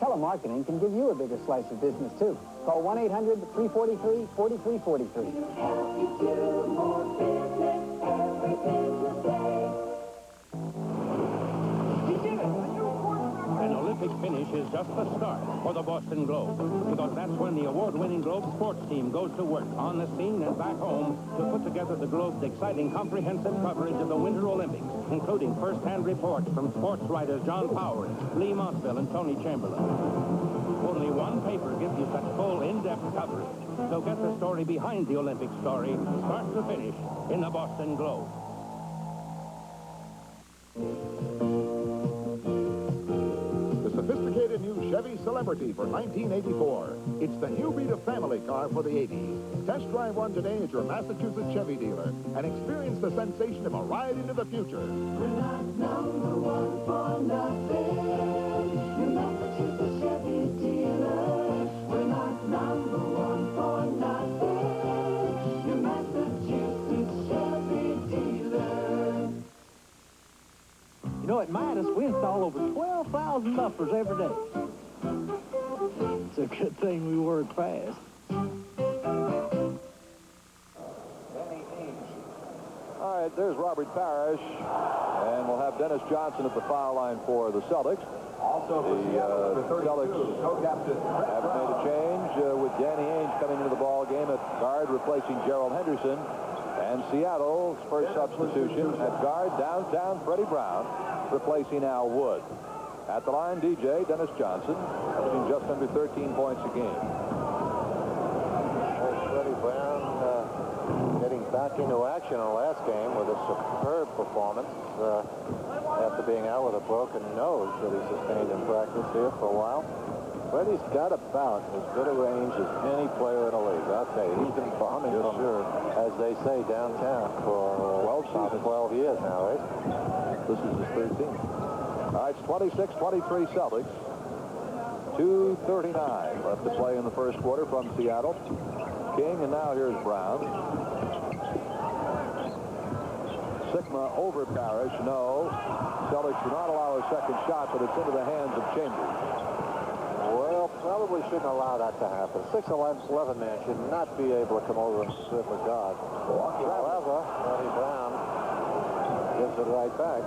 Telemarketing can give you a bigger slice of business, too. Call 1-800-343-4343. Help you do more business every business day. An Olympic finish is just the start for the Boston Globe, because that's when the award-winning Globe sports team goes to work on the scene and back home to put together the Globe's exciting comprehensive coverage of the Winter Olympics, including first-hand reports from sports writers John Powers, Lee Mosville, and Tony Chamberlain. Only one paper gives you such full, in-depth coverage. So get the story behind the Olympic story, start to finish, in the Boston Globe. Sophisticated new Chevy Celebrity for 1984. It's the new breed of family car for the 80s. Test drive one today at your Massachusetts Chevy dealer and experience the sensation of a ride into the future. We're not number one for nothing. Your Massachusetts Chevy dealer. We're not number one for nothing. Your Massachusetts Chevy dealer. You know, at Midas, we install over 12,000 buffers every day. It's a good thing we work fast. All right, there's Robert Parrish, and we'll have Dennis Johnson at the foul line for the Celtics. Also, the Celtics haven't made a change with Danny Ainge coming into the ball game at guard, replacing Gerald Henderson. And Seattle's first substitution at guard, downtown, Freddie Brown, replacing Al Wood. At the line, DJ Dennis Johnson, averaging just under 13 points a game. Freddie Brown getting back back into action in the last game with a superb performance after being out with a broken nose that he sustained in practice here for a while. Freddie's got about as good a range as any player in the league. I'll tell you, he's been bombing from, as they say, downtown for 12 years now, right? This is his 13th. All right, it's 26-23 Celtics. 2:39 left to play in the first quarter from Seattle. King, and now here's Brown. Sigma over Parrish. No. Celtics do not allow a second shot, but it's into the hands of Chambers. Well, probably shouldn't allow that to happen. 6'11" man should not be able to come over and slip a guard. However, Freddie Brown gives it right back.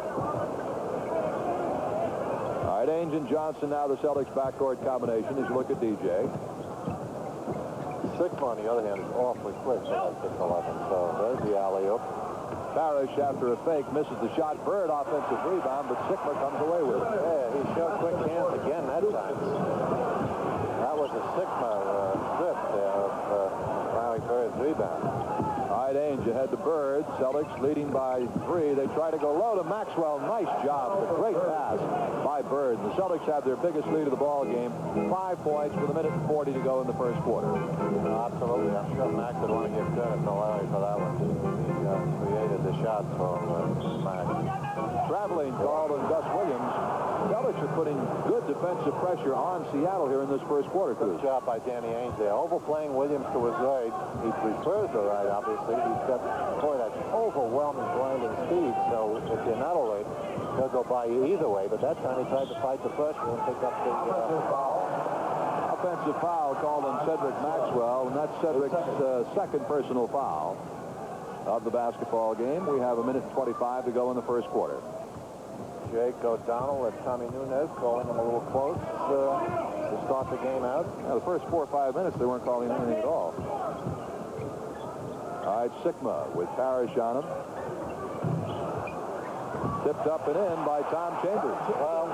All right, Ainge and Johnson now the Celtics backcourt combination as you look at DJ. Sigma, on the other hand, is awfully quick for that 6'11", so there's the alley-oop. Parrish, after a fake, misses the shot. Bird offensive rebound, but Sigma comes away with it. Yeah, he showed quick hands again that time. That was a Sigma strip there of Larry Bird's rebound. All right, Ainge ahead to Bird. Celtics leading by 3. They try to go low to Maxwell. Nice job. A great pass by Bird. The Celtics have their biggest lead of the ball game. 5 points with 1:40 to go in the first quarter. Absolutely. I'm sure Max would want to give credit to Larry for that one. He created the shot for Max. Traveling called on Gus Williams. Celtics are putting good defensive pressure on Seattle here in this first quarter. Good job by Danny Ainge there. Overplaying Williams to his right. He prefers the right, obviously. He's got, boy, that overwhelming blinding speed. So if you're not alert, he'll go by you either way. But that time he tried to fight the pressure and pick up the offensive foul called on Cedric Maxwell, and that's Cedric's second personal foul of the basketball game. We have 1:25 to go in the first quarter. Jake O'Donnell and Tommy Nunez calling him a little close to start the game out. Yeah, the first 4 or 5 minutes they weren't calling anything at all. All right, Sigma with Parrish on him. Tipped up and in by Tom Chambers. Well,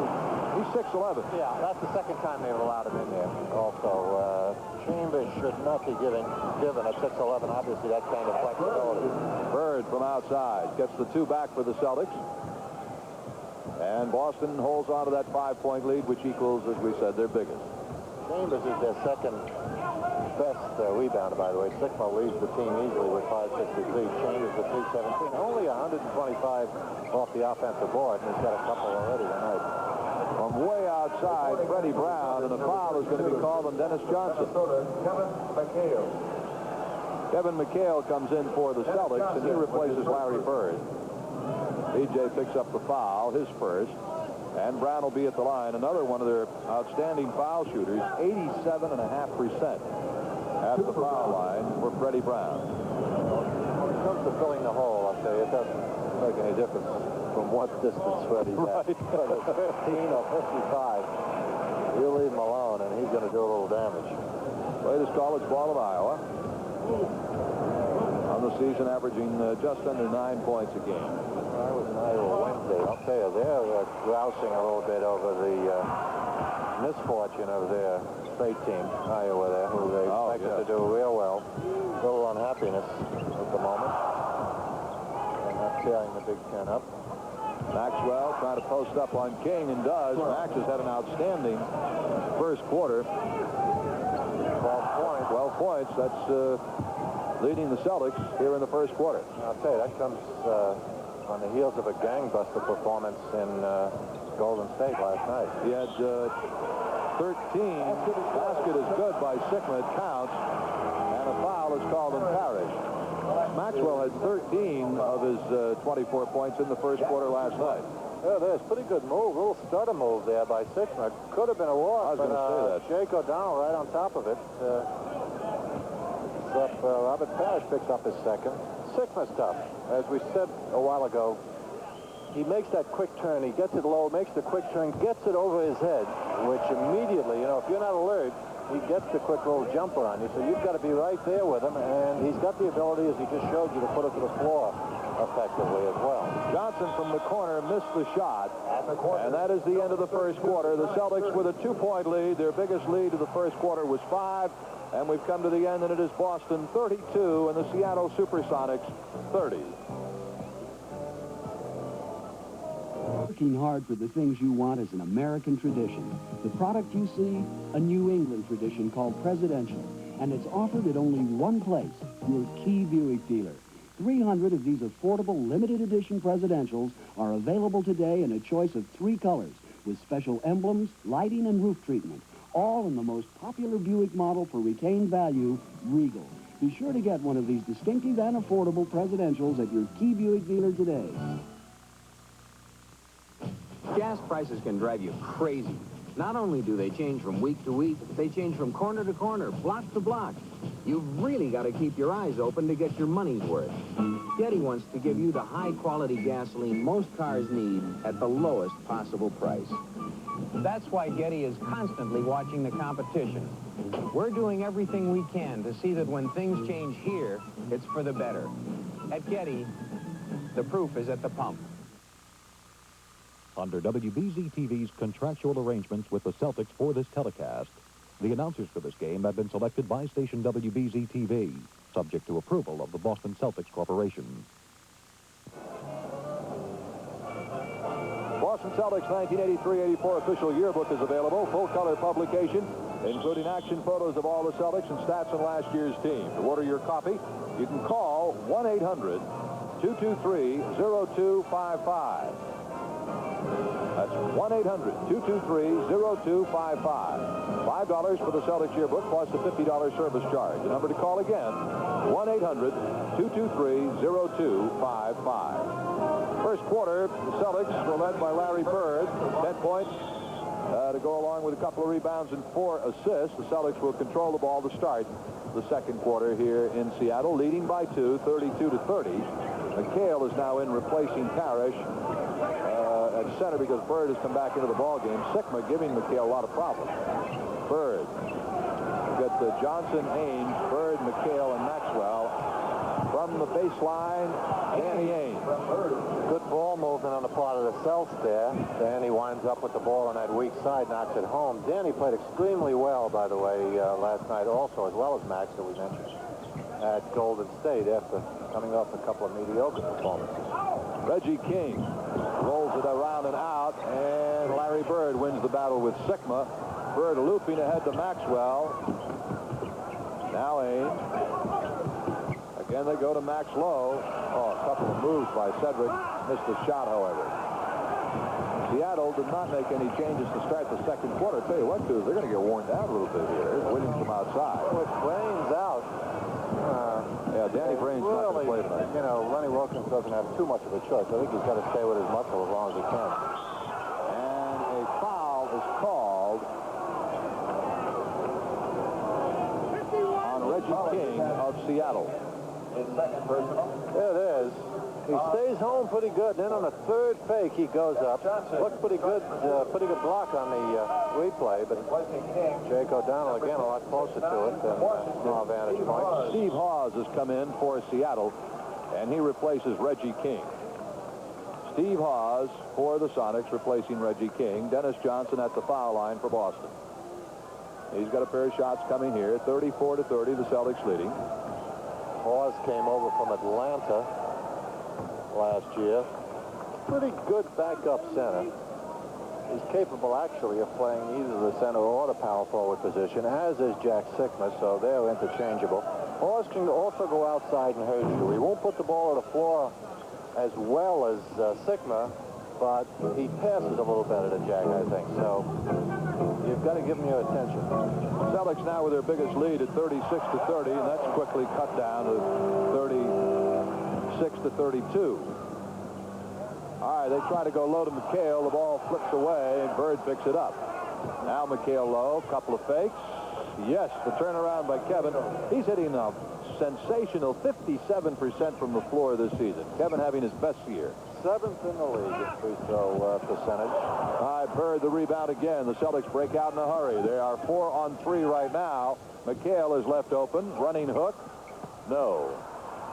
he's 6'11". Yeah, that's the second time they've allowed him in there. Also, Chambers should not be given at 6'11", obviously, that kind of flexibility. Bird from outside gets the 2 back for the Celtics. And Boston holds on to that 5-point lead, which equals, as we said, their biggest. Chambers is their second best rebounder, by the way. Sigma leads the team easily with 563. Chambers with 317. Only 125 off the offensive board, and he's got a couple already tonight. From way outside, Freddie Brown, and a foul is going to be called on Dennis Johnson. Kevin McHale comes in for the Celtics, and he replaces Larry Bird. DJ picks up the foul, his first, and Brown will be at the line. Another one of their outstanding foul shooters, 87.5% at the foul line for Freddie Brown. When it comes to filling the hole, I'll tell you, it doesn't make any difference from what distance Freddie's at. Whether it's 15 or 55, you leave him alone, and he's going to do a little damage. Latest college ball of Iowa. On the season, averaging just under 9 points a game. I was in Iowa Wednesday. I'll tell you, they're grousing a little bit over the misfortune of their state team, Iowa, there, who they expected to do real well. A little unhappiness at the moment. And not tearing the Big Ten up. Maxwell trying to post up on King, and does. Max has had an outstanding first quarter. 12 points. 12 points. That's leading the Celtics here in the first quarter. I'll tell you, that comes on the heels of a gangbuster performance in Golden State last night. He had 13. Basket is good by Sigma. It counts. And a foul is called on Parrish. Maxwell had 13 of his 24 points in the first quarter last night. Yeah, there's a pretty good move. A little stutter move there by Sigma. Could have been a walk. I was going to say that. Jake O'Donnell right on top of it. Robert Parrish picks up his second. Sigma's tough. As we said a while ago, he makes that quick turn. He gets it low, makes the quick turn, gets it over his head, which immediately, if you're not alert, he gets the quick little jumper on you. So you've got to be right there with him, and he's got the ability, as he just showed you, to put it to the floor. effectively as well. Johnson from the corner missed the shot. And that is the end of the first quarter. The Celtics with a 2-point lead. Their biggest lead of the first quarter was 5. And we've come to the end, and it is Boston 32 and the Seattle SuperSonics 30. Working hard for the things you want is an American tradition. The product you see, a New England tradition called Presidential. And it's offered at only one place, your Key Buick dealer. 300 of these affordable limited edition Presidentials are available today in a choice of 3 colors with special emblems, lighting, and roof treatment. All in the most popular Buick model for retained value, Regal. Be sure to get one of these distinctive and affordable Presidentials at your Key Buick dealer today. Gas prices can drive you crazy. Not only do they change from week to week, they change from corner to corner, block to block. You've really got to keep your eyes open to get your money's worth. Getty wants to give you the high-quality gasoline most cars need at the lowest possible price. That's why Getty is constantly watching the competition. We're doing everything we can to see that when things change here, it's for the better. At Getty, the proof is at the pump. Under WBZ-TV's contractual arrangements with the Celtics for this telecast, the announcers for this game have been selected by station WBZ-TV, subject to approval of the Boston Celtics Corporation. Boston Celtics 1983-84 official yearbook is available, full-color publication, including action photos of all the Celtics and stats on last year's team. To order your copy, you can call 1-800-223-0255. That's 1-800-223-0255. $5 for the Celtics yearbook plus a $50 service charge. The number to call again, 1-800-223-0255. First quarter, the Celtics were led by Larry Bird, 10 points to go along with a couple of rebounds and 4 assists. The Celtics will control the ball to start the second quarter here in Seattle, leading by 2, 32-30. McHale is now in replacing Parrish at center because Bird has come back into the ball game. Sikma giving McHale a lot of problems. Bird. We've got Johnson, Ames, Bird, McHale, and Maxwell. From the baseline, Danny Ames. Good ball movement on the part of the Celts there. Danny winds up with the ball on that weak side, knocks it home. Danny played extremely well, by the way, last night also, as well as Max that we mentioned, at Golden State after coming off a couple of mediocre performances. Reggie King rolls it around and out, and Larry Bird wins the battle with Sikma. Bird looping ahead to Maxwell. Now Ames. Again, they go to Max Lowe. Oh, a couple of moves by Cedric. Missed the shot, however. Seattle did not make any changes to start the second quarter. I'll tell you what, too, they're going to get worn down a little bit here. There's Williams from outside. With Brains out. Yeah, Danny Brains not going to play tonight. You know, Lenny Wilkins doesn't have too much of a choice. I think he's got to stay with his muscle as long as he can. And a foul is called on Reggie King of Seattle. His second personal. There it is. He stays home pretty good. Then on the third fake, he goes up. Looks pretty good block on the replay. But Jake O'Donnell, again, a lot closer to it than our vantage point. Steve Hawes has come in for Seattle, and he replaces Reggie King. Steve Hawes for the Sonics, replacing Reggie King. Dennis Johnson at the foul line for Boston. He's got a pair of shots coming here. 34-30, the Celtics leading. Hawes came over from Atlanta last year. Pretty good backup center. He's capable, actually, of playing either the center or the power forward position, as is Jack Sikma, so they're interchangeable. Hawes can also go outside and hurt you. He won't put the ball on the floor as well as Sikma, but he passes a little better than Jack, I think. So you've got to give him your attention. Celtics now with their biggest lead at 36-30, and that's quickly cut down to 36-32. All right, they try to go low to McHale. The ball flips away, and Bird picks it up. Now McHale low, couple of fakes. Yes, the turnaround by Kevin. He's hitting a sensational 57% from the floor this season. Kevin having his best year. 7th in the league in free throw percentage. All right, Bird the rebound again. The Celtics break out in a hurry. They are 4-on-3 right now. McHale is left open. Running hook. No.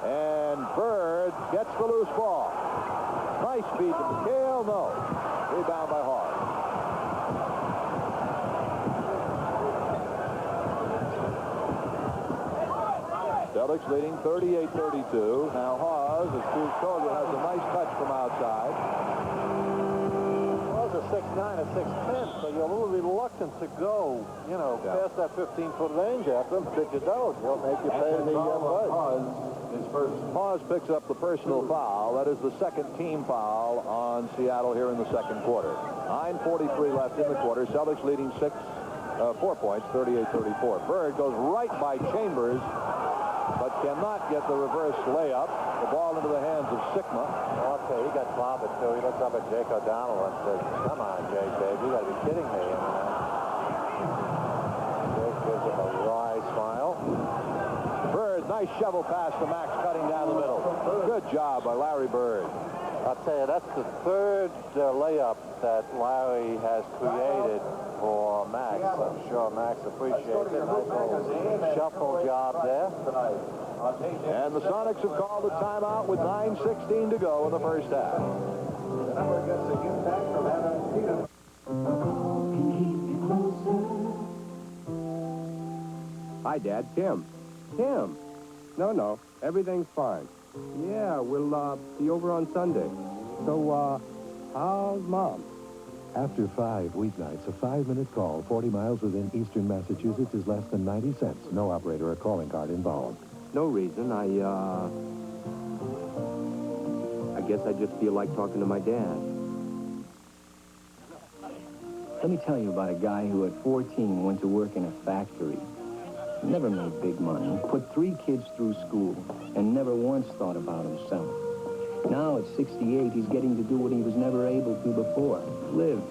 And Bird gets the loose ball. Nice feed to McHale. No. Rebound by Hawes. Celtics leading 38-32. Now Hawes, as Cruz told you, has a nice touch from outside. Well, it's a 6'9", a 6'10", so you're a little reluctant to go, you know, past that 15-foot range after him. If you don't, he'll make you pay the buzz. Hawes picks up the personal foul. That is the second team foul on Seattle here in the second quarter. 9:43 left in the quarter. Celtics leading 4 points, 38-34. Bird goes right by Chambers, but cannot get the reverse layup. The ball into the hands of Sigma. Oh, okay, he got clobbered, too. He looks up at Jake O'Donnell and says, come on, Jake, babe, you got to be kidding me. And Jake gives him a wry smile. Bird, nice shovel pass to Max, cutting down the middle. Good job by Larry Bird. I'll tell you, that's the third layup that Larry has created for Max. I'm sure Max appreciates it. Nice little shuffle job there. And the Sonics have called a timeout with 9:16 to go in the first half. The number gets the impact from having Hi, Dad. Tim. Tim. No, everything's fine. Yeah, we'll be over on Sunday. So, how's Mom? After 5 weeknights, a 5-minute call 40 miles within eastern Massachusetts is less than 90 cents. No operator or calling card involved. No reason. I guess I just feel like talking to my dad. Let me tell you about a guy who at 14 went to work in a factory. Never made big money, put 3 kids through school, and never once thought about himself. Now at 68, he's getting to do what he was never able to before, live.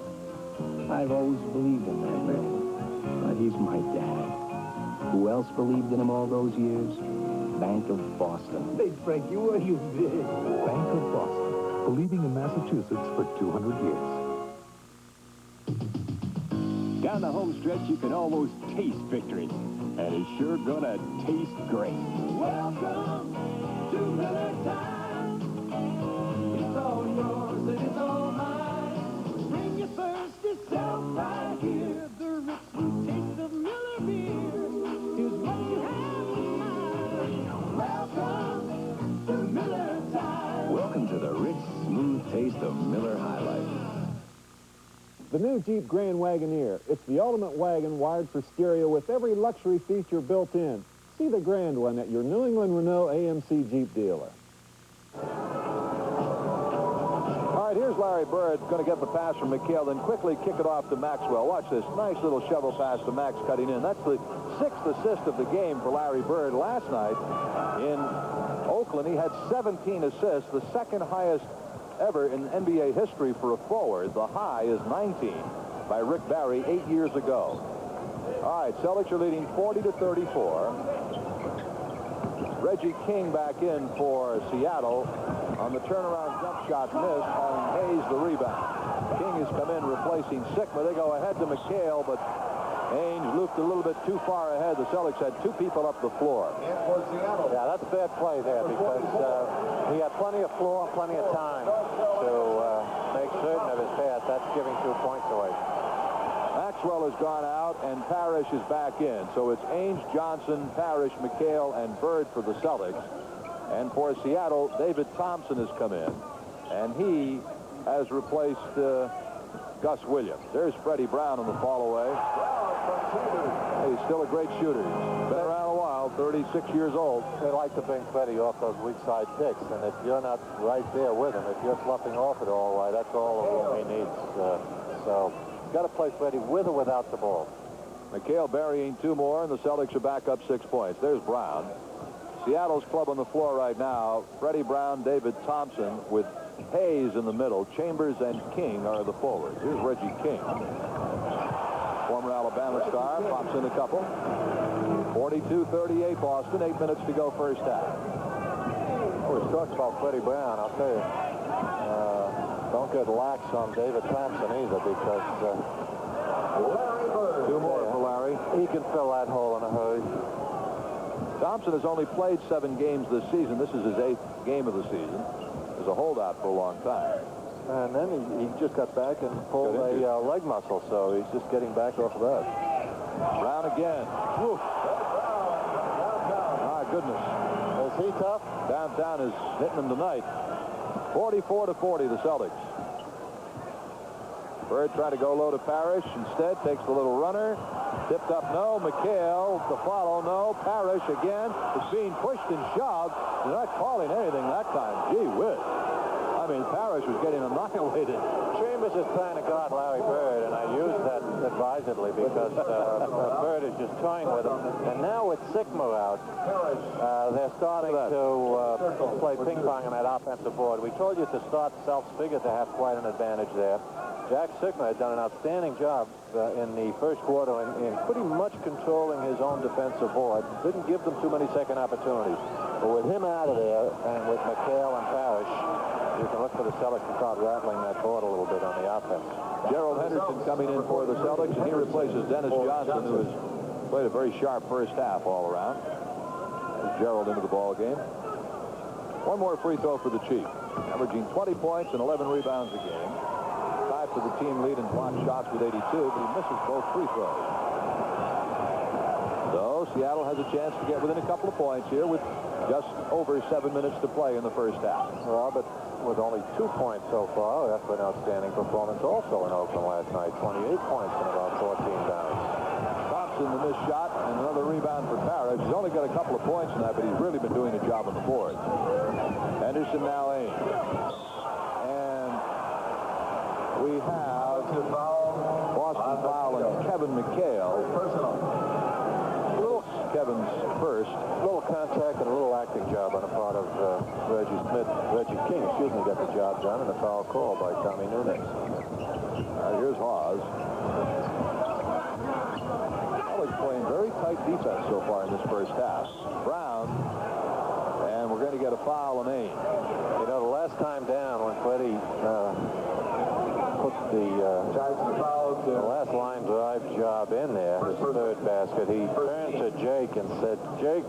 I've always believed in that man, but he's my dad. Who else believed in him all those years? Bank of Boston. Hey, Frankie, what you did? Bank of Boston, believing in Massachusetts for 200 years. Down the home stretch, you can almost taste victory. And it's sure gonna taste great. Welcome to Miller Time. It's all yours and it's all mine. Bring your thirsty self right here. The rich sweet taste of Miller beer is what you have in mind. Welcome to Miller Time. Welcome to the rich, smooth taste of Miller High Life. The new Jeep Grand Wagoneer. It's the ultimate wagon wired for stereo with every luxury feature built in. See the Grand one at your New England Renault AMC Jeep dealer. All right, here's Larry Bird going to get the pass from McHale, then quickly kick it off to Maxwell. Watch this nice little shovel pass to Max cutting in. That's the 6th assist of the game for Larry Bird. Last night in Oakland, he had 17 assists, the second highest ever in NBA history for a forward. The high is 19 by Rick Barry 8 years ago. All right, Celtics are leading 40-34. Reggie King back in for Seattle on the turnaround jump shot miss, and Hayes the rebound. King has come in replacing Sigma. They go ahead to McHale, but Ainge looped a little bit too far ahead. The Celtics had 2 people up the floor. Yeah, that's bad play there because he had plenty of floor, plenty of time to make certain of his pass. That's giving 2 points away. Maxwell has gone out, and Parrish is back in. So it's Ainge, Johnson, Parrish, McHale, and Bird for the Celtics. And for Seattle, David Thompson has come in, and he has replaced Gus Williams. There's Freddie Brown on the fall away. He's still a great shooter. He's been around a while, 36 years old. They like to bring Freddie off those weak side picks, and if you're not right there with him, if you're fluffing off it all right, that's all he needs. So got to play Freddie with or without the ball. McHale burying 2 more, and the Celtics are back up 6 points. There's Brown. Seattle's club on the floor right now, Freddie Brown, David Thompson, with Hayes in the middle. Chambers and King are the forwards. Here's Reggie King. Former Alabama star, pops in a couple. 42-38 Boston, 8 minutes to go first half. Always talks about Freddie Brown. I'll tell you, don't get lax on David Thompson either, because 2 more for Larry. He can fill that hole in a hurry. Thompson has only played 7 games this season. This is his 8th game of the season. He was a holdout for a long time. And then he just got back and pulled a leg muscle, so he's just getting back off of that. Brown again. Whew. My goodness. Is he tough? Downtown is hitting him tonight. 44-40, the Celtics. Bird trying to go low to Parrish. Instead, takes the little runner. Tipped up, no. McHale, the follow, no. Parrish again is being pushed and shoved. They're not calling anything that time. Gee whiz. I mean, Parrish was getting annihilated. Chambers is trying to guard Larry Bird, and I use that advisedly because Bird is just toying with him. And now with Sikma out, they're starting to play ping pong on that offensive board. We told you to start Self Spigot to have quite an advantage there. Jack Sikma had done an outstanding job in the first quarter in pretty much controlling his own defensive board. Didn't give them too many second opportunities. But with him out of there, and with McHale and Parrish, you can look for the Celtics to start rattling that board a little bit on the offense. Gerald Henderson coming in for the Celtics, and he replaces Dennis Johnson, who has played a very sharp first half all around. There's Gerald into the ball game. One more free throw for the Chief, averaging 20 points and 11 rebounds a game. Tied for the team lead in blocked shots with 82, but he misses both free throws. So Seattle has a chance to get within a couple of points here with just over 7 minutes to play in the first half. Well, but with only 2 points so far, that's an outstanding performance also in Oakland last night. 28 points in about 14 downs. Thompson, the missed shot, and another rebound for Parrish. He's only got a couple of points in that, but he's really been doing a job on the board. Henderson now aims. And we have Boston foul and Kevin McHale. Kevin's first. A little contact and a little acting job on the part of Reggie King, got the job done, and a foul call by Tommy Nunes. Here's Hawes. Celtics playing very tight defense so far in this first half. Brown, and we're going to get a foul on Ain. You know, the last time down when Freddie put the last line drive job in there, his third basket, he turned to Jake and said, Jake,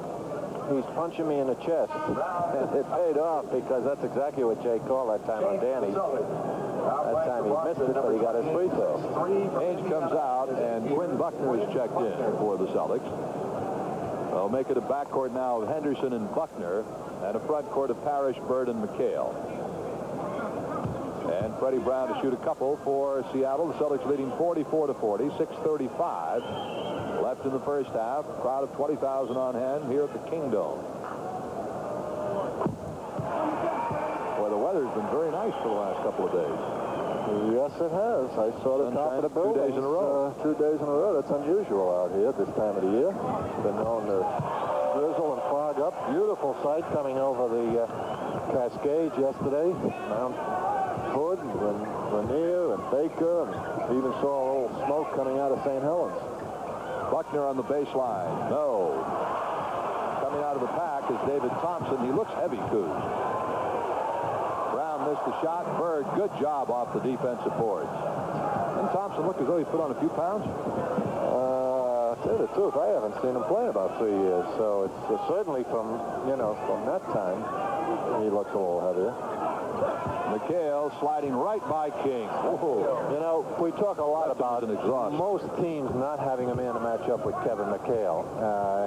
he's punching me in the chest. And it paid off because that's exactly what Jake called that time on Danny. That time he missed it, but he got his free throw. Ainge comes out, and Quinn Buckner is checked in for the Celtics. They'll make it a backcourt now of Henderson and Buckner, and a front court of Parrish, Bird, and McHale. And Freddie Brown to shoot a couple for Seattle. The Celtics leading 44-40, 6:35 left in the first half. Crowd of 20,000 on hand here at the Kingdome. Boy, the weather's been very nice for the last couple of days. Yes, it has. I saw the top of the building. 2 days in a row. 2 days in a row. That's unusual out here at this time of the year. It's been known to drizzle and fog up. Beautiful sight coming over the Cascades yesterday. Mount Hood and Rainier and Baker, and even saw a little smoke coming out of St. Helens. Buckner on the baseline. No. Coming out of the pack is David Thompson. He looks heavy, Coos. Brown missed the shot. Bird, good job off the defensive boards. And Thompson looked as though he put on a few pounds. To tell you the truth, I haven't seen him play in about 3 years, so it's certainly from that time, he looks a little heavier. McHale sliding right by King. Whoa. You know, we talk a lot about most teams not having a man to match up with Kevin McHale,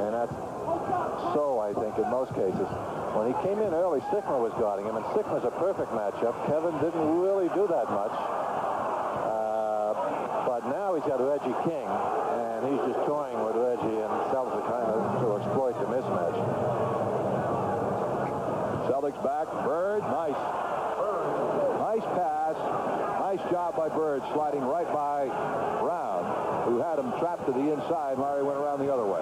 and that's so, I think, in most cases. When he came in early, Sikma was guarding him, and Sikma's a perfect matchup. Kevin didn't really do that much. But now he's got Reggie King, and he's just toying with Reggie, and Celtics are trying to exploit the mismatch. Celtics back. Bird, nice. Nice pass. Nice job by Bird, sliding right by Brown, who had him trapped to the inside. Larry went around the other way.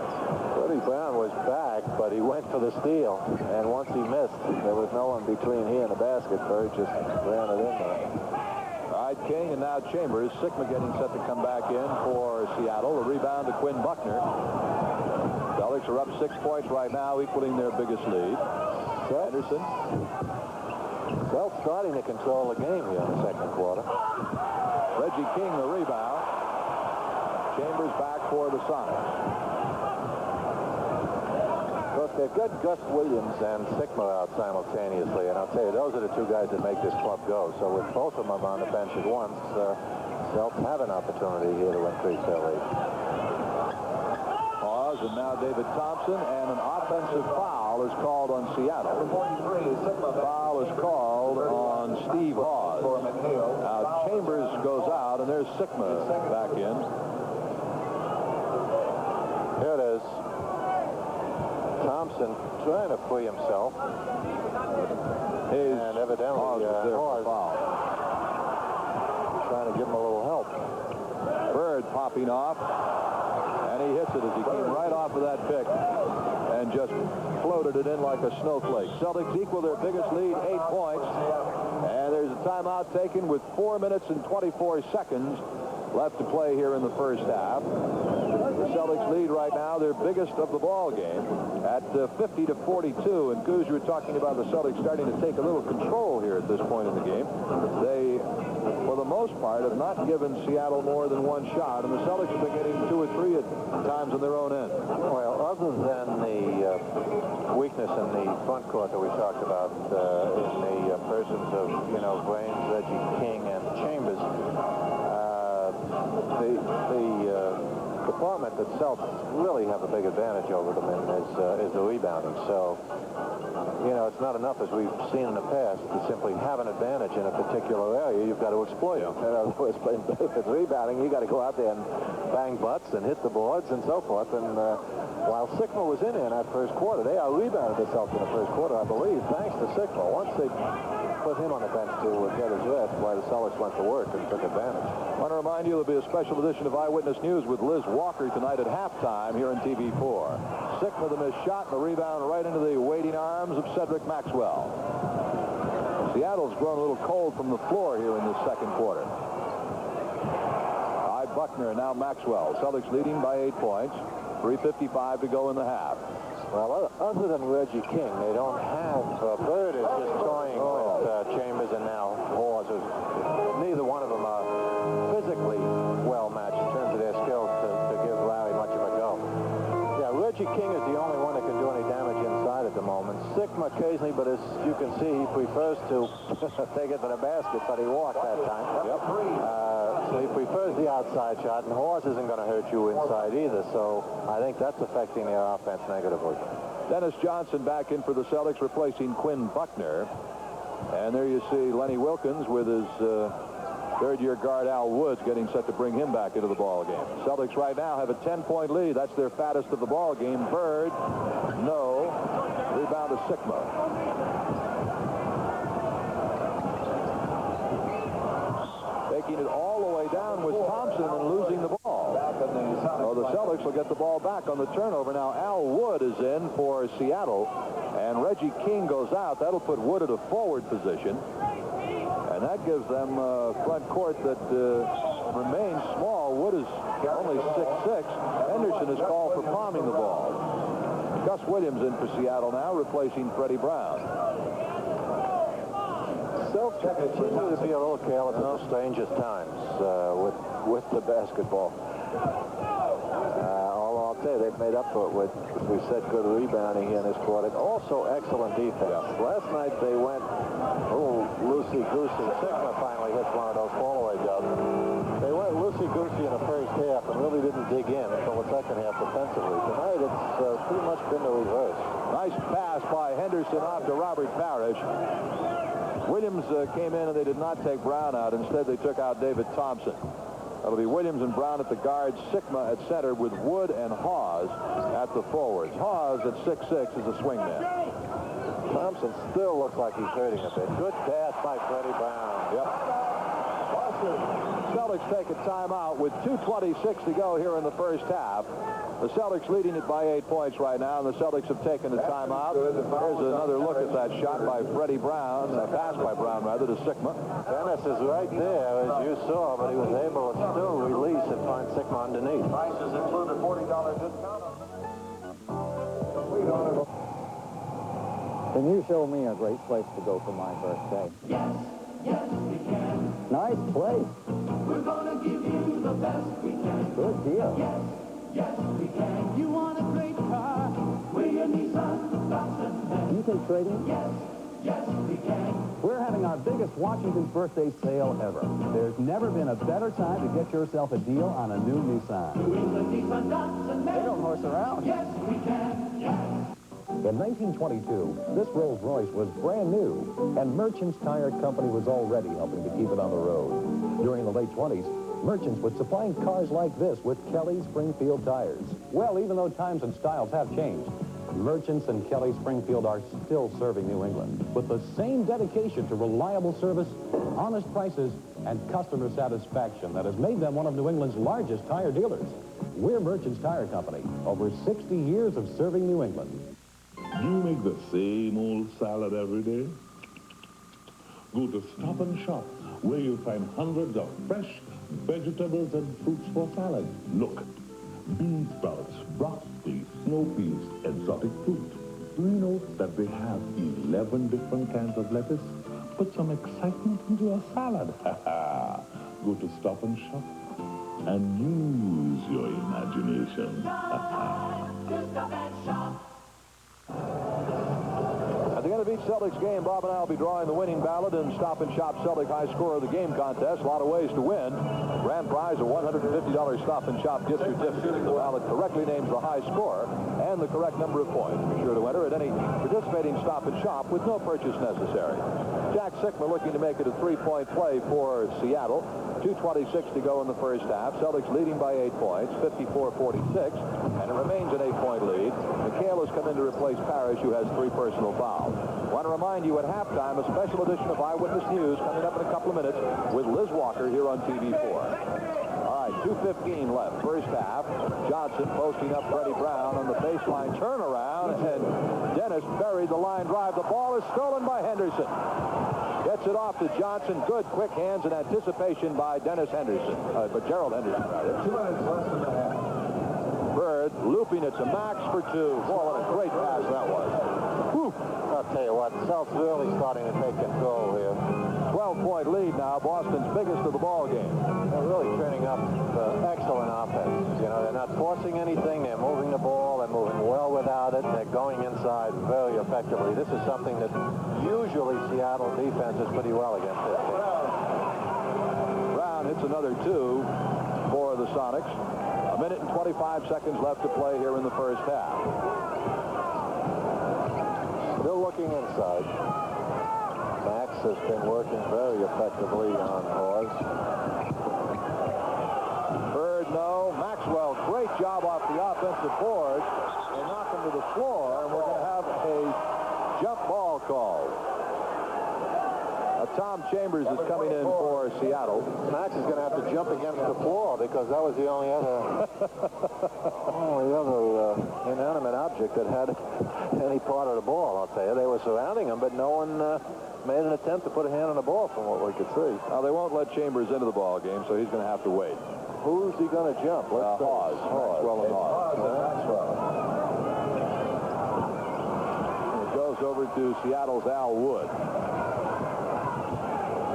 Freddie Brown was back, but he went for the steal, and once he missed, there was no one between he and the basket. Bird just ran it in there. All right, King and now Chambers. Sikma getting set to come back in for Seattle. A rebound to Quinn Buckner. Celtics are up 6 points right now, equaling their biggest lead. Henderson. Well, starting to control the game here in the second quarter. Reggie King the rebound. Chambers back for the Sonics. Look, they've got Gus Williams and Sigma out simultaneously, and I'll tell you, those are the two guys that make this club go. So with both of them on the bench at once, Celts have an opportunity here to increase their lead. Pause, and now David Thompson, and an offensive foul is called on Seattle. Foul is called on Steve Hawes. Now Chambers goes out, and there's Sigma back in. Here it is. Thompson trying to free himself. And evidently Hawes trying to give him a little help. Bird popping off, and he hits it as he came right off of that pick and just floated it in like a snowflake. Celtics equal their biggest lead, 8 points, and there's a timeout taken with 4 minutes and 24 seconds left to play here in the first half. The Celtics lead right now, their biggest of the ball game, at 50-42. And Coos, you were talking about the Celtics starting to take a little control here at this point in the game. They, for the most part, have not given Seattle more than one shot, and the Celtics have been getting 2 or 3 at times on their own end. Well, other than the weakness in the front court that we talked about in the persons of, Brains, Reggie King, and Chambers, the department that Celts really have a big advantage over them in is the rebounding. So, it's not enough, as we've seen in the past, to simply have an advantage in a particular area. You've got to exploit it. In other words, if it's rebounding, you got to go out there and bang butts and hit the boards and so forth. And while Sigma was in that first quarter, they out-rebounded themselves in the first quarter, I believe, thanks to Sigma. Once they put him on the bench to get his rest, why the Celtics went to work and took advantage. I want to remind you there'll be a special edition of Eyewitness News with Liz Walker tonight at halftime here on TV4. Sigma, the missed shot, and the rebound right into the waiting arms of Cedric Maxwell. Seattle's grown a little cold from the floor here in this second quarter. By Buckner, now Maxwell. Celtics leading by 8 points. 3:55 to go in the half. Well, other than Reggie King, they don't have Bird is just toying with Chambers and now Hawes. Neither one of them are physically well matched in terms of their skills to give Larry much of a go. Yeah, Reggie King is the only one that can do any damage inside at the moment. Sigma occasionally, but as you can see, he prefers to take it to the basket, but he walked that time. Yep. So he prefers the outside shot, and Hawes isn't going to hurt you inside either, so I think that's affecting their offense negatively. Dennis Johnson back in for the Celtics, replacing Quinn Buckner. And there you see Lenny Wilkins with his third-year guard Al Woods getting set to bring him back into the ball game. Celtics right now have a 10-point lead. That's their fattest of the ball game. Bird, no. Rebound to Sigma. Taking it all the way down was Thompson and losing the ball. So the Celtics will get the ball back on the turnover. Now Al Wood is in for Seattle, and Reggie King goes out. That'll put Wood at a forward position, and that gives them a front court that remains small. Wood is only 6'6". Henderson is called for palming the ball. Gus Williams in for Seattle now, replacing Freddie Brown. Celtics continue to be a little careless at the strangest times with the basketball. Although I'll tell you, they've made up for it with, as we said, good rebounding here in this quarter. Also excellent defense. Last night they went loosey-goosey. Sigma finally hits one of those fall-away jobs. They went loosey-goosey in the first half and really didn't dig in until the second half defensively. Tonight it's pretty much been the reverse. Nice pass by Henderson off to Robert Parrish. Williams came in and they did not take Brown out. Instead, they took out David Thompson. That'll be Williams and Brown at the guards, Sigma at center with Wood and Hawes at the forwards. Hawes at 6'6" is a swingman. Thompson still looks like he's hurting a bit. Good pass by Freddie Brown. Yep. Celtics take a timeout with 2:26 to go here in the first half. The Celtics leading it by 8 points right now, and the Celtics have taken a timeout. Here's another look at that shot by Freddie Brown, a pass by Brown, rather, to Sigma. Dennis is right there, as you saw, but he was able to still release and find Sigma underneath. Prices include a $40 discount. Can you show me a great place to go for my birthday? Yes, we can. Nice place. We're gonna give you the best we can. Good deal. Yes, yes, we can. You want a great car? We're your Nissan, Datsun. Do you take trading? Yes, yes, we can. We're having our biggest Washington's birthday sale ever. There's never been a better time to get yourself a deal on a new Nissan. New England Nissan, Datsun. They don't horse around. Yes, we can. Yes. In 1922, this Rolls-Royce was brand new, and Merchants Tire Company was already helping to keep it on the road. During the late 20s, Merchants was supplying cars like this with Kelly Springfield tires. Well, even though times and styles have changed, Merchants and Kelly Springfield are still serving New England with the same dedication to reliable service, honest prices, and customer satisfaction that has made them one of New England's largest tire dealers. We're Merchants Tire Company, over 60 years of serving New England. You make the same old salad every day? Go to Stop and Shop, where you'll find hundreds of fresh vegetables and fruits for salad. Look, bean sprouts, broccoli, snow peas, exotic fruit. Do you know that they have 11 different kinds of lettuce? Put some excitement into your salad. Go to Stop and Shop and use your imagination. Stop and Shop. At the end of each Celtics game, Bob and I will be drawing the winning ballot in Stop and Shop Celtic High Scorer of the Game contest. A lot of ways to win. Grand prize, a $150 Stop and Shop gift certificate. The ballot correctly names the high scorer and the correct number of points. Be sure to enter at any participating Stop and Shop with no purchase necessary. Jack Sikma looking to make it a three-point play for Seattle. 2:26 to go in the first half. Celtics leading by 8 points, 54-46, and it remains an 8-point lead. McHale has come in to replace Parrish, who has 3 personal fouls. I want to remind you at halftime, a special edition of Eyewitness News coming up in a couple of minutes with Liz Walker here on TV4. All right, 2:15 left, first half. Johnson posting up Freddie Brown on the baseline turnaround, and Dennis buried the line drive. The ball is stolen by Henderson. Gets it off to Johnson. Good, quick hands and anticipation by Dennis Henderson. But Gerald Henderson, rather. 2 minutes less than a half. Bird looping it to Max for 2. Boy, what a great pass that was. Whew. I'll tell you what, Celtics really starting to take control here. 12-point lead now, Boston's biggest of the ball game. They're really turning up excellent offense. You know, they're not forcing anything. They're moving the ball. They're moving well without it. They're going inside very effectively. This is something that usually Seattle defense is pretty well against this team. Brown hits another 2 for the Sonics. A minute and 25 seconds left to play here in the first half. Still looking inside. Max has been working very effectively on Hawes. Bird, no. Maxwell, great job off the offensive board. They knock him to the floor, and we're going to have a jump ball called. Tom Chambers is coming in for Seattle. Max is going to have to jump against the floor because that was the only other inanimate object that had any part of the ball, I'll tell you. They were surrounding him, but no one made an attempt to put a hand on the ball from what we could see. They won't let Chambers into the ball game, so he's going to have to wait. Who's he going to jump? Let's Hawes. Maxwell and Hawes. It goes over to Seattle's Al Wood.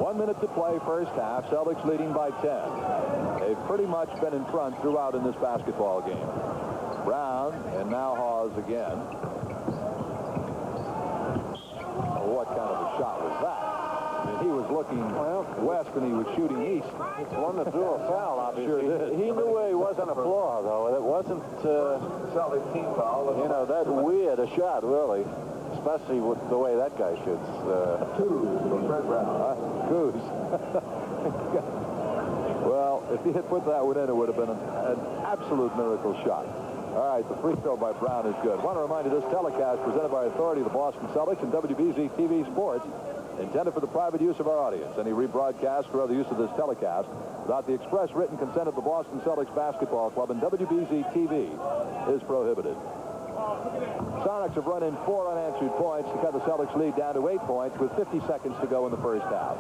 1 minute to play, first half. Celtics leading by 10. They've pretty much been in front throughout in this basketball game. Brown, and now Hawes again. What kind of a shot was that? I mean, he was looking west and he was shooting east. It's one that threw a foul, obviously. Sure did. He knew where he was on the floor, though. It wasn't, Celtic team foul. You know, that weird a shot, really. Especially with the way that guy shoots. 2 from Fred Brown. Goose. Well, if he had put that one in, it would have been an absolute miracle shot. All right, the free throw by Brown is good. I want to remind you, this telecast presented by authority of the Boston Celtics and WBZ TV Sports, intended for the private use of our audience. Any rebroadcast or other use of this telecast without the express written consent of the Boston Celtics Basketball Club and WBZ TV is prohibited. Sonics have run in 4 unanswered points to cut the Celtics lead down to 8 points with 50 seconds to go in the first half.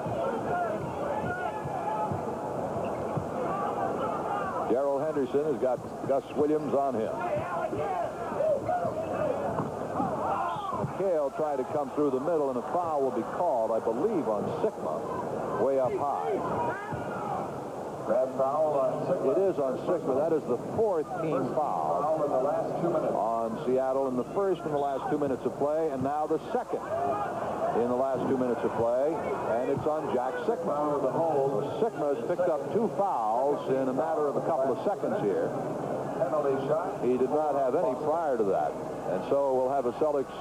Gerald Henderson has got Gus Williams on him. McHale tried to come through the middle, and a foul will be called, I believe, on Sikma, way up high. Bad foul on Sigma. It is on Sigma. That is the fourth team foul in the last 2 minutes. on Seattle in the first in the last 2 minutes of play, and now the second in the last 2 minutes of play, and it's on Jack Sigma. Sigma has picked up 2 fouls in a matter of a couple of seconds here. Penalty shot. He did not have any prior to that, and so we'll have a Celtics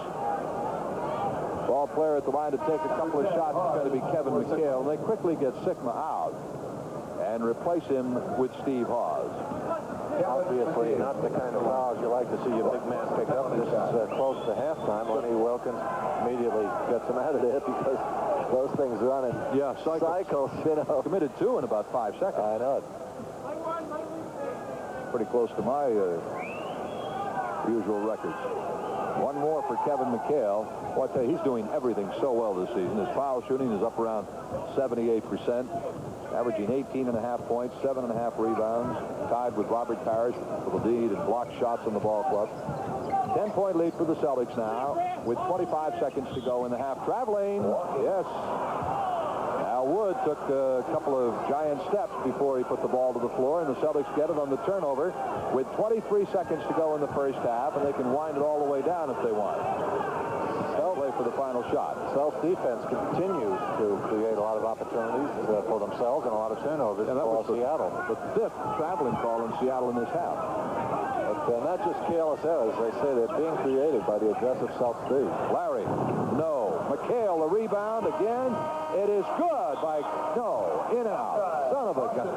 ball player at the line to take a couple of shots. It's going to be Kevin McHale. They quickly get Sigma out and replace him with Steve Hawes. Obviously not the kind of fouls you like to see your big man pick up. This is close to halftime. Lenny Wilkins immediately gets him out of there because those things run in cycles, you know. Committed 2 in about 5 seconds. I know it. Pretty close to my usual records. One more for Kevin McHale. Well, I tell you, he's doing everything so well this season. His foul shooting is up around 78%, averaging 18.5 points, 7.5 rebounds, tied with Robert Parrish for the lead and blocked shots on the ball club. 10-point lead for the Celtics now with 25 seconds to go in the half. Traveling, yes. Al Wood took a couple of giant steps before he put the ball to the floor, and the Celtics get it on the turnover with 23 seconds to go in the first half, and they can wind it all the way down if they want. Play for the final shot. Celtics defense continues to create a lot of opportunities for themselves and a lot of turnovers for Seattle. The 5th traveling call in Seattle in this half. But not just careless errors. They say they're being created by the aggressive Celtics D. Larry, no. McHale, the rebound again. It is good by, no, in and out. Son of a gun.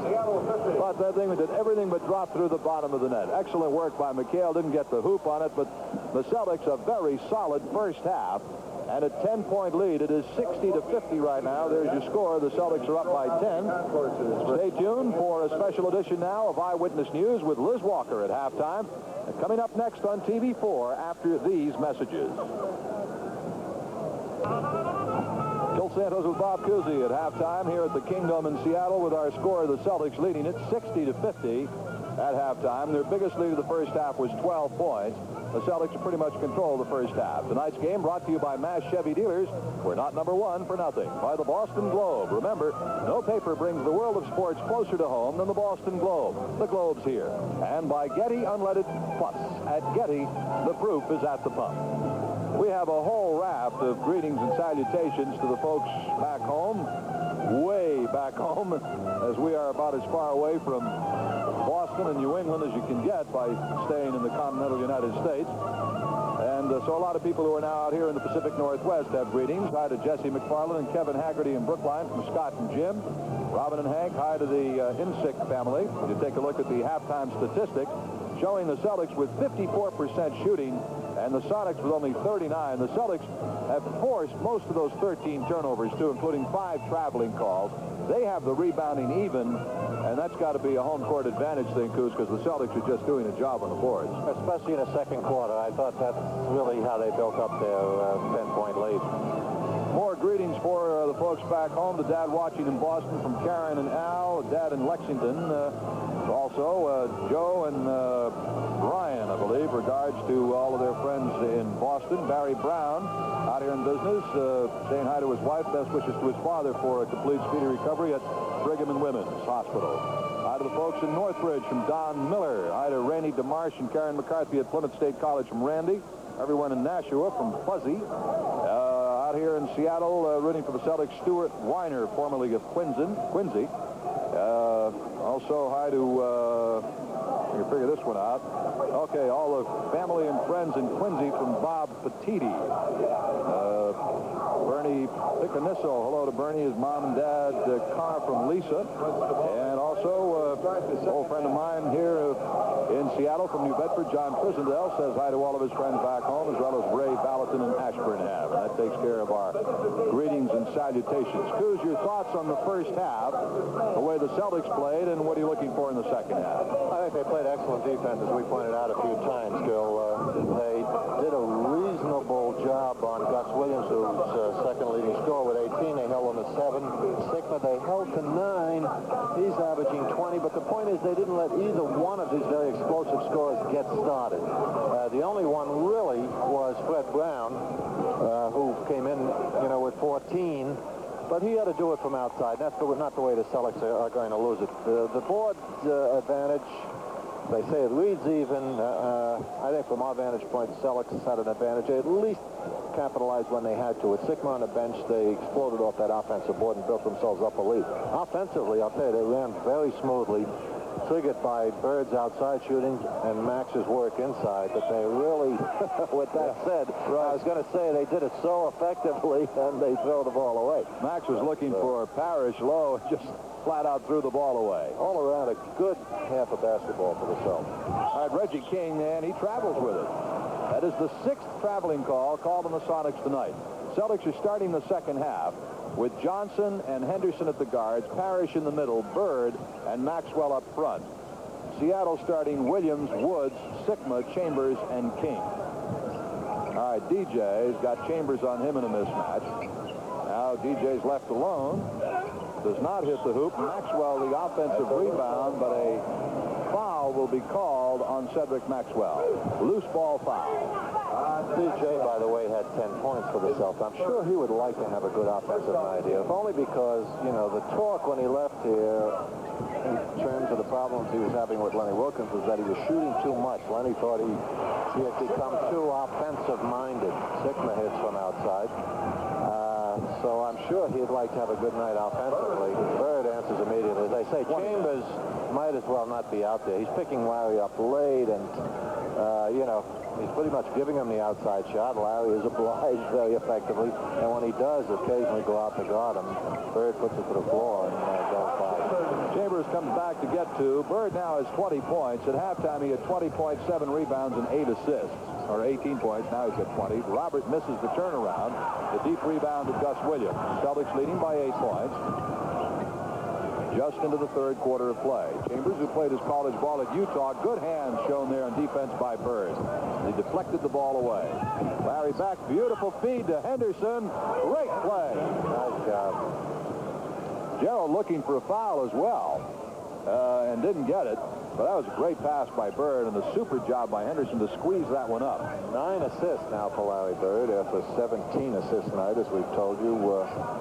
Seattle 50. But that thing did everything but drop through the bottom of the net. Excellent work by McHale. Didn't get the hoop on it, but the Celtics a very solid first half. And a 10-point lead. It is 60-50 right now. There's your score. The Celtics are up by 10. Stay tuned for a special edition now of Eyewitness News with Liz Walker at halftime. And coming up next on TV4 after these messages. Phil Santos with Bob Cousy at halftime here at the Kingdom in Seattle with our score. The Celtics leading it 60-50 at halftime. Their biggest lead of the first half was 12 points. The Celtics are pretty much control the first half. Tonight's game brought to you by Mass Chevy Dealers. We're not number 1 for nothing. By the Boston Globe. Remember, no paper brings the world of sports closer to home than the Boston Globe. The Globe's here. And by Getty Unleaded Plus. At Getty, the proof is at the pump. We have a whole raft of greetings and salutations to the folks back home, way back home, as we are about as far away from Boston and New England as you can get by staying in the continental United States. And so a lot of people who are now out here in the Pacific Northwest have greetings. Hi to Jesse McFarland and Kevin Haggerty in Brookline from Scott and Jim. Robin and Hank, hi to the Insick family. You take a look at the halftime statistics showing the Celtics with 54% shooting and the Sonics with only 39. The Celtics have forced most of those 13 turnovers, too, including 5 traveling calls. They have the rebounding even, and that's got to be a home court advantage thing, Coos, because the Celtics are just doing a job on the boards. Especially in the second quarter. I thought that's really how they built up their 10-point lead. More greetings for the folks back home. The dad watching in Boston from Karen and Al. Dad in Lexington. Also, Joe and Brian, I believe. Regards to all of their friends in Boston. Barry Brown out here in business. Saying hi to his wife. Best wishes to his father for a complete speedy recovery at Brigham and Women's Hospital. Hi to the folks in Northbridge from Don Miller. Hi to Rainey DeMarsh and Karen McCarthy at Plymouth State College from Randy. Everyone in Nashua from Fuzzy. Out here in Seattle, rooting for the Celtics, Stuart Weiner, formerly of Quincy. Also, hi to, you can figure this one out. Okay, all the family and friends in Quincy from Bob Petiti. Bernie Picanisso, hello to Bernie, his mom and dad, Connor from Lisa. And also, an old friend of mine here in Seattle from New Bedford, John Frisendell, says hi to all of his friends back home, as well as Ray Valentin and Ashburnham. That takes care of our greetings and salutations. Coos, your thoughts on the first half, the way the Celtics played, and what are you looking for in the second half? I think they played excellent defense, as we pointed out a few times, Bill. They did a reasonable job on Gus Williams, who's second leading scorer with 18. They held him to 7. Sigma, they held to 9. He's averaging 20, but the point is they didn't let either one of these very explosive scorers get started. The only one really was Fred Brown, who came in, with 14. But he had to do it from outside. That's not the way the Celtics are going to lose it. The board advantage, they say it leads even. I think from our vantage point, the Celtics had an advantage. They at least capitalized when they had to. With Sigma on the bench, they exploded off that offensive board and built themselves up a lead. Offensively, I'll tell you, they ran very smoothly, triggered by Bird's outside shooting and Max's work inside. But they really, with that said, I was going to say they did it so effectively, and they throw the ball away. Max was looking for Parrish low and just flat out threw the ball away. All around a good half of basketball for the Celtics. All right, Reggie King, and he travels with it. That is the 6th traveling call called on the Sonics tonight. Celtics are starting the second half with Johnson and Henderson at the guards, Parrish in the middle, Bird, and Maxwell up front. Seattle starting Williams, Woods, Sigma, Chambers, and King. All right, DJ's got Chambers on him in a mismatch. Now DJ's left alone. Does not hit the hoop. Maxwell, the offensive rebound, but a foul will be called on Cedric Maxwell. Loose ball foul. DJ, by the way, had 10 points for the Celtics. I'm sure he would like to have a good offensive night here, if only because, you know, the talk when he left here in terms of the problems he was having with Lenny Wilkins was that he was shooting too much. Lenny thought he had become too offensive-minded. Sigma hits from outside. So I'm sure he'd like to have a good night offensively. Bird answers immediately. As I say, Chambers might as well not be out there. He's picking Larry up late, and, you know, he's pretty much giving him the outside shot. Larry is obliged very effectively, and when he does occasionally go out to guard him, Bird puts it to the floor and goes by. Chambers comes back to get to. Bird now has 20 points. At halftime, he had 20.7 rebounds and 8 assists. Or 18 points. Now he's got 20. Robert misses the turnaround. The deep rebound to Gus Williams. Celtics leading by 8 points. Just into the third quarter of play. Chambers, who played his college ball at Utah, good hands shown there on defense by Bird. He deflected the ball away. Larry back, beautiful feed to Henderson. Great play. Nice job. Gerald looking for a foul as well, and didn't get it. But that was a great pass by Bird and a super job by Henderson to squeeze that one up. 9 assists now for Larry Bird after 17 assist night, as we've told you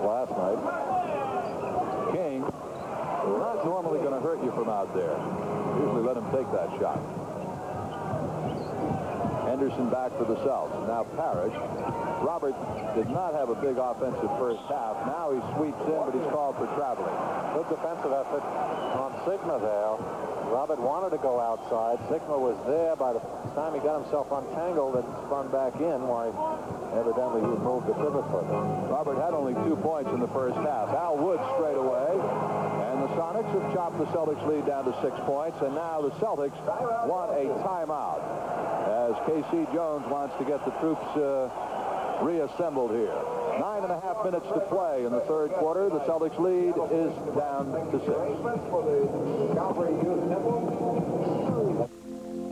last night. King, not normally going to hurt you from out there. Usually let him take that shot. Henderson back for the Celtics. Now Parrish. Robert did not have a big offensive first half. Now he sweeps in, but he's called for traveling. Good defensive effort on Sigma there. Robert wanted to go outside. Sigma was there by the time he got himself untangled and spun back in. Why, evidently he moved the pivot foot. Robert had only 2 points in the first half. Al Woods straight away. And the Sonics have chopped the Celtics lead down to 6 points. And now the Celtics want a timeout as K.C. Jones wants to get the troops reassembled here. 9.5 minutes to play in the third quarter. The Celtics lead is down to 6.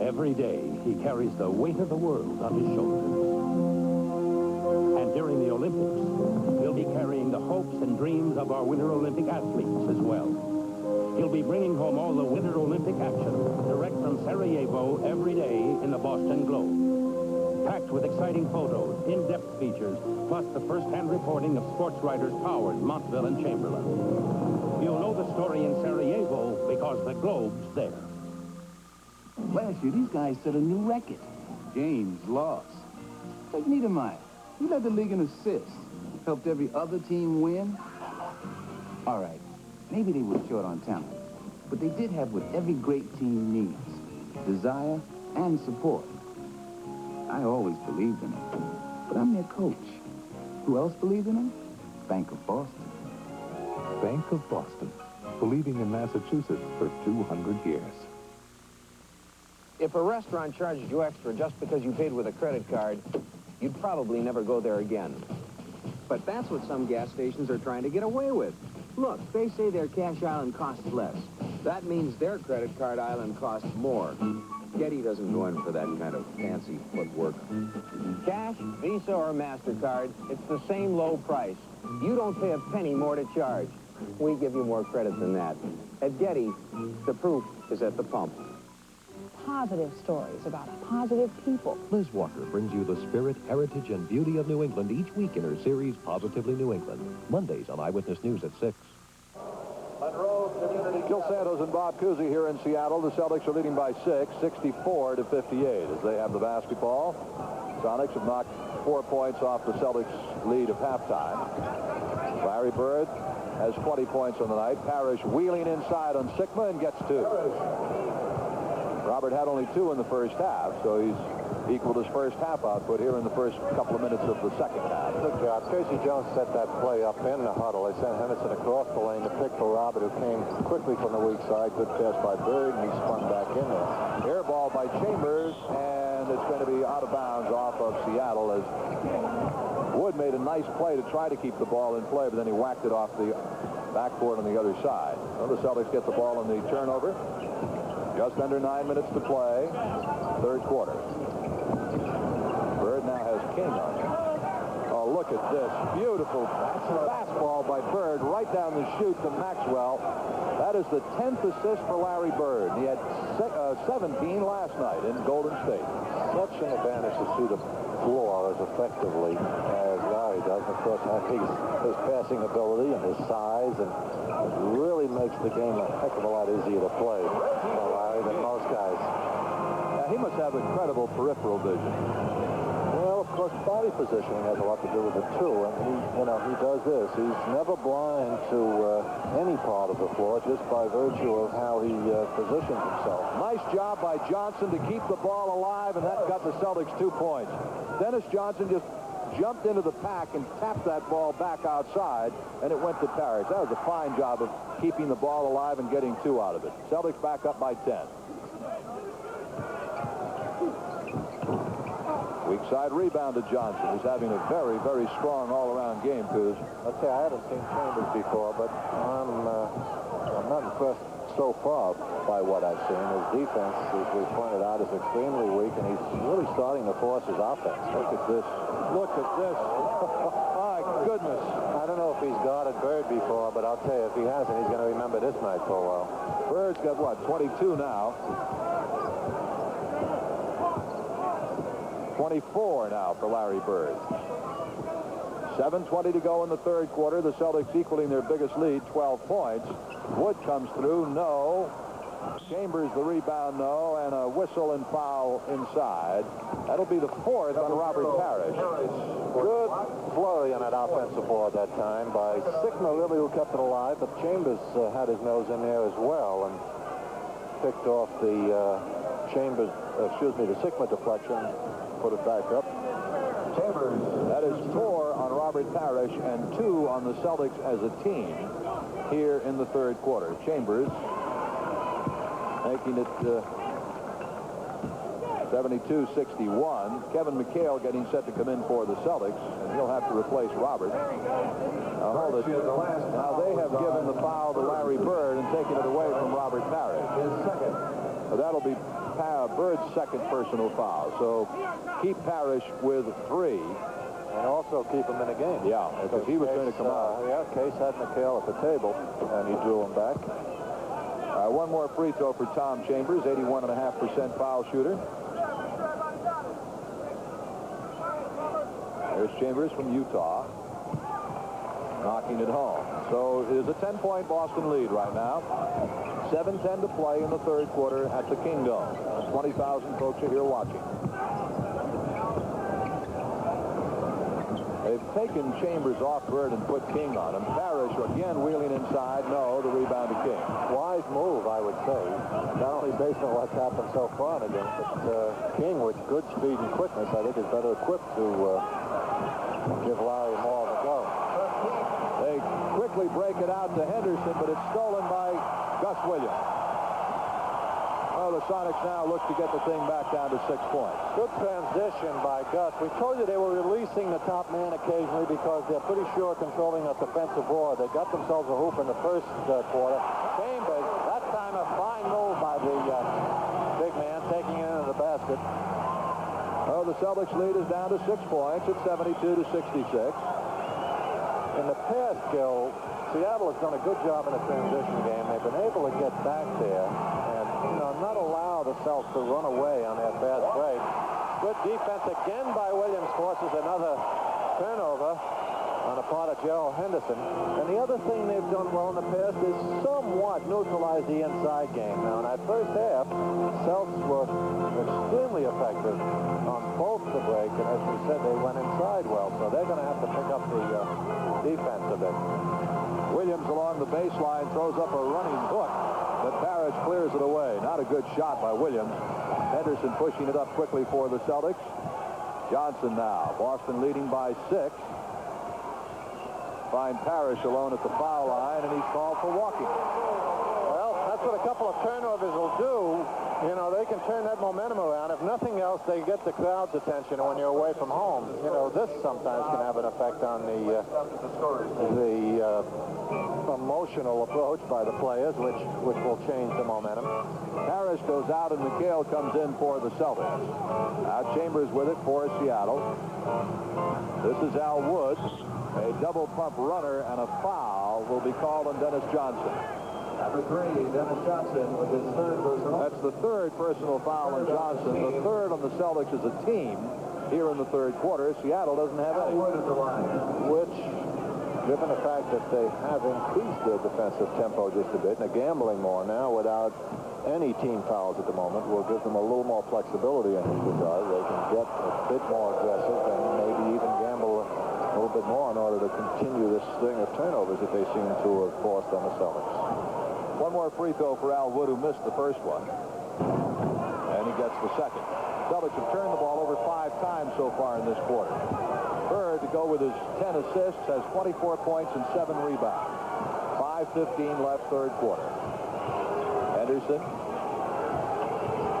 Every day, he carries the weight of the world on his shoulders. And during the Olympics, he'll be carrying the hopes and dreams of our Winter Olympic athletes as well. He'll be bringing home all the Winter Olympic action direct from Sarajevo every day in the Boston Globe. Packed with exciting photos, in-depth features, plus the first-hand reporting of sports writers Powers, Montville, and Chamberlain. You'll know the story in Sarajevo because the Globe's there. Last year, these guys set a new record. James lost. Take Niedermeyer. He led the league in assists. Helped every other team win. All right, maybe they were short on talent, but they did have what every great team needs. Desire and support. I always believed in them, but I'm their coach. Who else believed in them? Bank of Boston. Bank of Boston, believing in Massachusetts for 200 years. If a restaurant charges you extra just because you paid with a credit card, you'd probably never go there again. But that's what some gas stations are trying to get away with. Look, they say their cash island costs less. That means their credit card island costs more. Getty doesn't go in for that kind of fancy footwork. Cash, Visa, or MasterCard, it's the same low price. You don't pay a penny more to charge. We give you more credit than that. At Getty, the proof is at the pump. positive stories about positive people. Liz Walker brings you the spirit, heritage, and beauty of New England each week in her series, Positively New England. Mondays on Eyewitness News at 6. Gil Santos and Bob Cousy here in Seattle. The Celtics are leading by 6, 64-58 as they have the basketball. Sonics have knocked 4 points off the Celtics' lead of halftime. Larry Bird has 20 points on the night. Parrish wheeling inside on Sikma and gets 2. Robert had only 2 in the first half, so he's equaled his first half output here in the first couple of minutes of the second half. Good job. Casey Jones set that play up in the huddle. They sent Henderson across the lane to pick for Robert, who came quickly from the weak side. Good pass by Bird, and he spun back in there. Air ball by Chambers, and it's going to be out of bounds off of Seattle as Wood made a nice play to try to keep the ball in play, but then he whacked it off the backboard on the other side. So the Celtics get the ball in the turnover. Just under 9 minutes to play, third quarter. Bird now has King on him. Oh, look at this. Beautiful fastball by Bird right down the chute to Maxwell. That is the 10th assist for Larry Bird. He had 17 last night in Golden State. Such an advantage to see the floor as effectively as Larry does. Of course, his passing ability and his size, and it really makes the game a heck of a lot easier to play for Larry than most guys. He must have incredible peripheral vision. Well, of course, body positioning has a lot to do with it too, and he does this. He's never blind to any part of the floor just by virtue of how he positions himself. Nice job by Johnson to keep the ball alive, and that got the Celtics 2 points. Dennis Johnson just jumped into the pack and tapped that ball back outside, and it went to Parrish. That was a fine job of keeping the ball alive and getting 2 out of it. Celtics back up by 10. Weak side rebound to Johnson, who's having a very, very strong all-around game, Coos. I'll tell you, I haven't seen Chambers before, but I'm not impressed so far by what I've seen. His defense, as we pointed out, is extremely weak, and he's really starting to force his offense. Look at this. Look at this. My goodness. I don't know if he's guarded Bird before, but I'll tell you, if he hasn't, he's going to remember this night for a while. Bird's got, what, 22 now? 24 now for Larry Bird. 7:20 to go in the third quarter. The Celtics equaling their biggest lead, 12 points. Wood comes through, no. Chambers the rebound, no, and a whistle and foul inside. That'll be the 4th on Robert Parrish. Good flurry on that offensive board that time by Sikma, really, who kept it alive, but Chambers had his nose in there as well and picked off the the Sikma deflection, put it back up. Chambers, that is 4 on Robert Parrish and 2 on the Celtics as a team here in the third quarter. Chambers making it 72-61. Kevin McHale getting set to come in for the Celtics, and he'll have to replace Robert. Now, hold it. Now, they have given the foul to Larry Bird and taken it away from Robert Parrish. That'll be Bird's second personal foul. So keep Parrish with 3. And also keep him in the game. Yeah, because he was going to come out. Yeah, Case had McHale at the table, and he drew him back. One more free throw for Tom Chambers, 81.5% foul shooter. There's Chambers from Utah, knocking it home. So it is a 10-point Boston lead right now. 7:10 to play in the third quarter at the Kingdome. 20,000 folks are here watching. They've taken Chambers off Bird and put King on him. Parrish again wheeling inside. No, the rebound to King. Wise move, I would say. Not only based on what's happened so far in the game, but King, with good speed and quickness, I think is better equipped to give Larry more of a go. They quickly break it out to Henderson, but it's stolen by Gus Williams. Oh, the Sonics now look to get the thing back down to 6 points. Good transition by Gus. We told you they were releasing the top man occasionally because they're pretty sure controlling that defensive board. They got themselves a hoop in the first quarter. Chambers, that time a fine move by the big man, taking it into the basket. Oh, the Celtics lead is down to 6 points. It's 72-66. In the past, Gil, Seattle has done a good job in the transition game. They've been able to get back there and, not allow the Celts to run away on that fast break. Good defense again by Williams, forces another turnover on the part of Gerald Henderson. And the other thing they've done well in the past is somewhat neutralize the inside game. Now, in that first half, Celts were extremely effective on both the break, and as we said, they went inside well, so they're going to have to pick up the defense a bit. Williams along the baseline throws up a running hook, but Parrish clears it away. Not a good shot by Williams. Henderson pushing it up quickly for the Celtics. Johnson now. Boston leading by 6. Find Parrish alone at the foul line, and he's called for walking. Well, that's what a couple of turnovers will do. You know, they can turn that momentum around. If nothing else, they get the crowd's attention when you're away from home. You know, this sometimes can have an effect on the emotional approach by the players, which will change the momentum. Parrish goes out, and McHale comes in for the Celtics. Now Chambers with it for Seattle. This is Al Woods. A double pump runner and a foul will be called on Dennis Johnson. Number 3, Dennis Johnson with his third personal. That's the third personal foul on Johnson. The third on the Celtics as a team here in the third quarter. Seattle doesn't have any. Which, given the fact that they have increased their defensive tempo just a bit and are gambling more now without any team fouls at the moment, will give them a little more flexibility in this regard. They can get a bit more aggressive and maybe even gamble a little bit more in order to continue this string of turnovers that they seem to have forced on the Celtics. One more free throw for Al Wood, who missed the first one. And he gets the second. Celtics have turned the ball over 5 times so far in this quarter. Bird, to go with his 10 assists, has 24 points and 7 rebounds. 5:15 left, third quarter. Henderson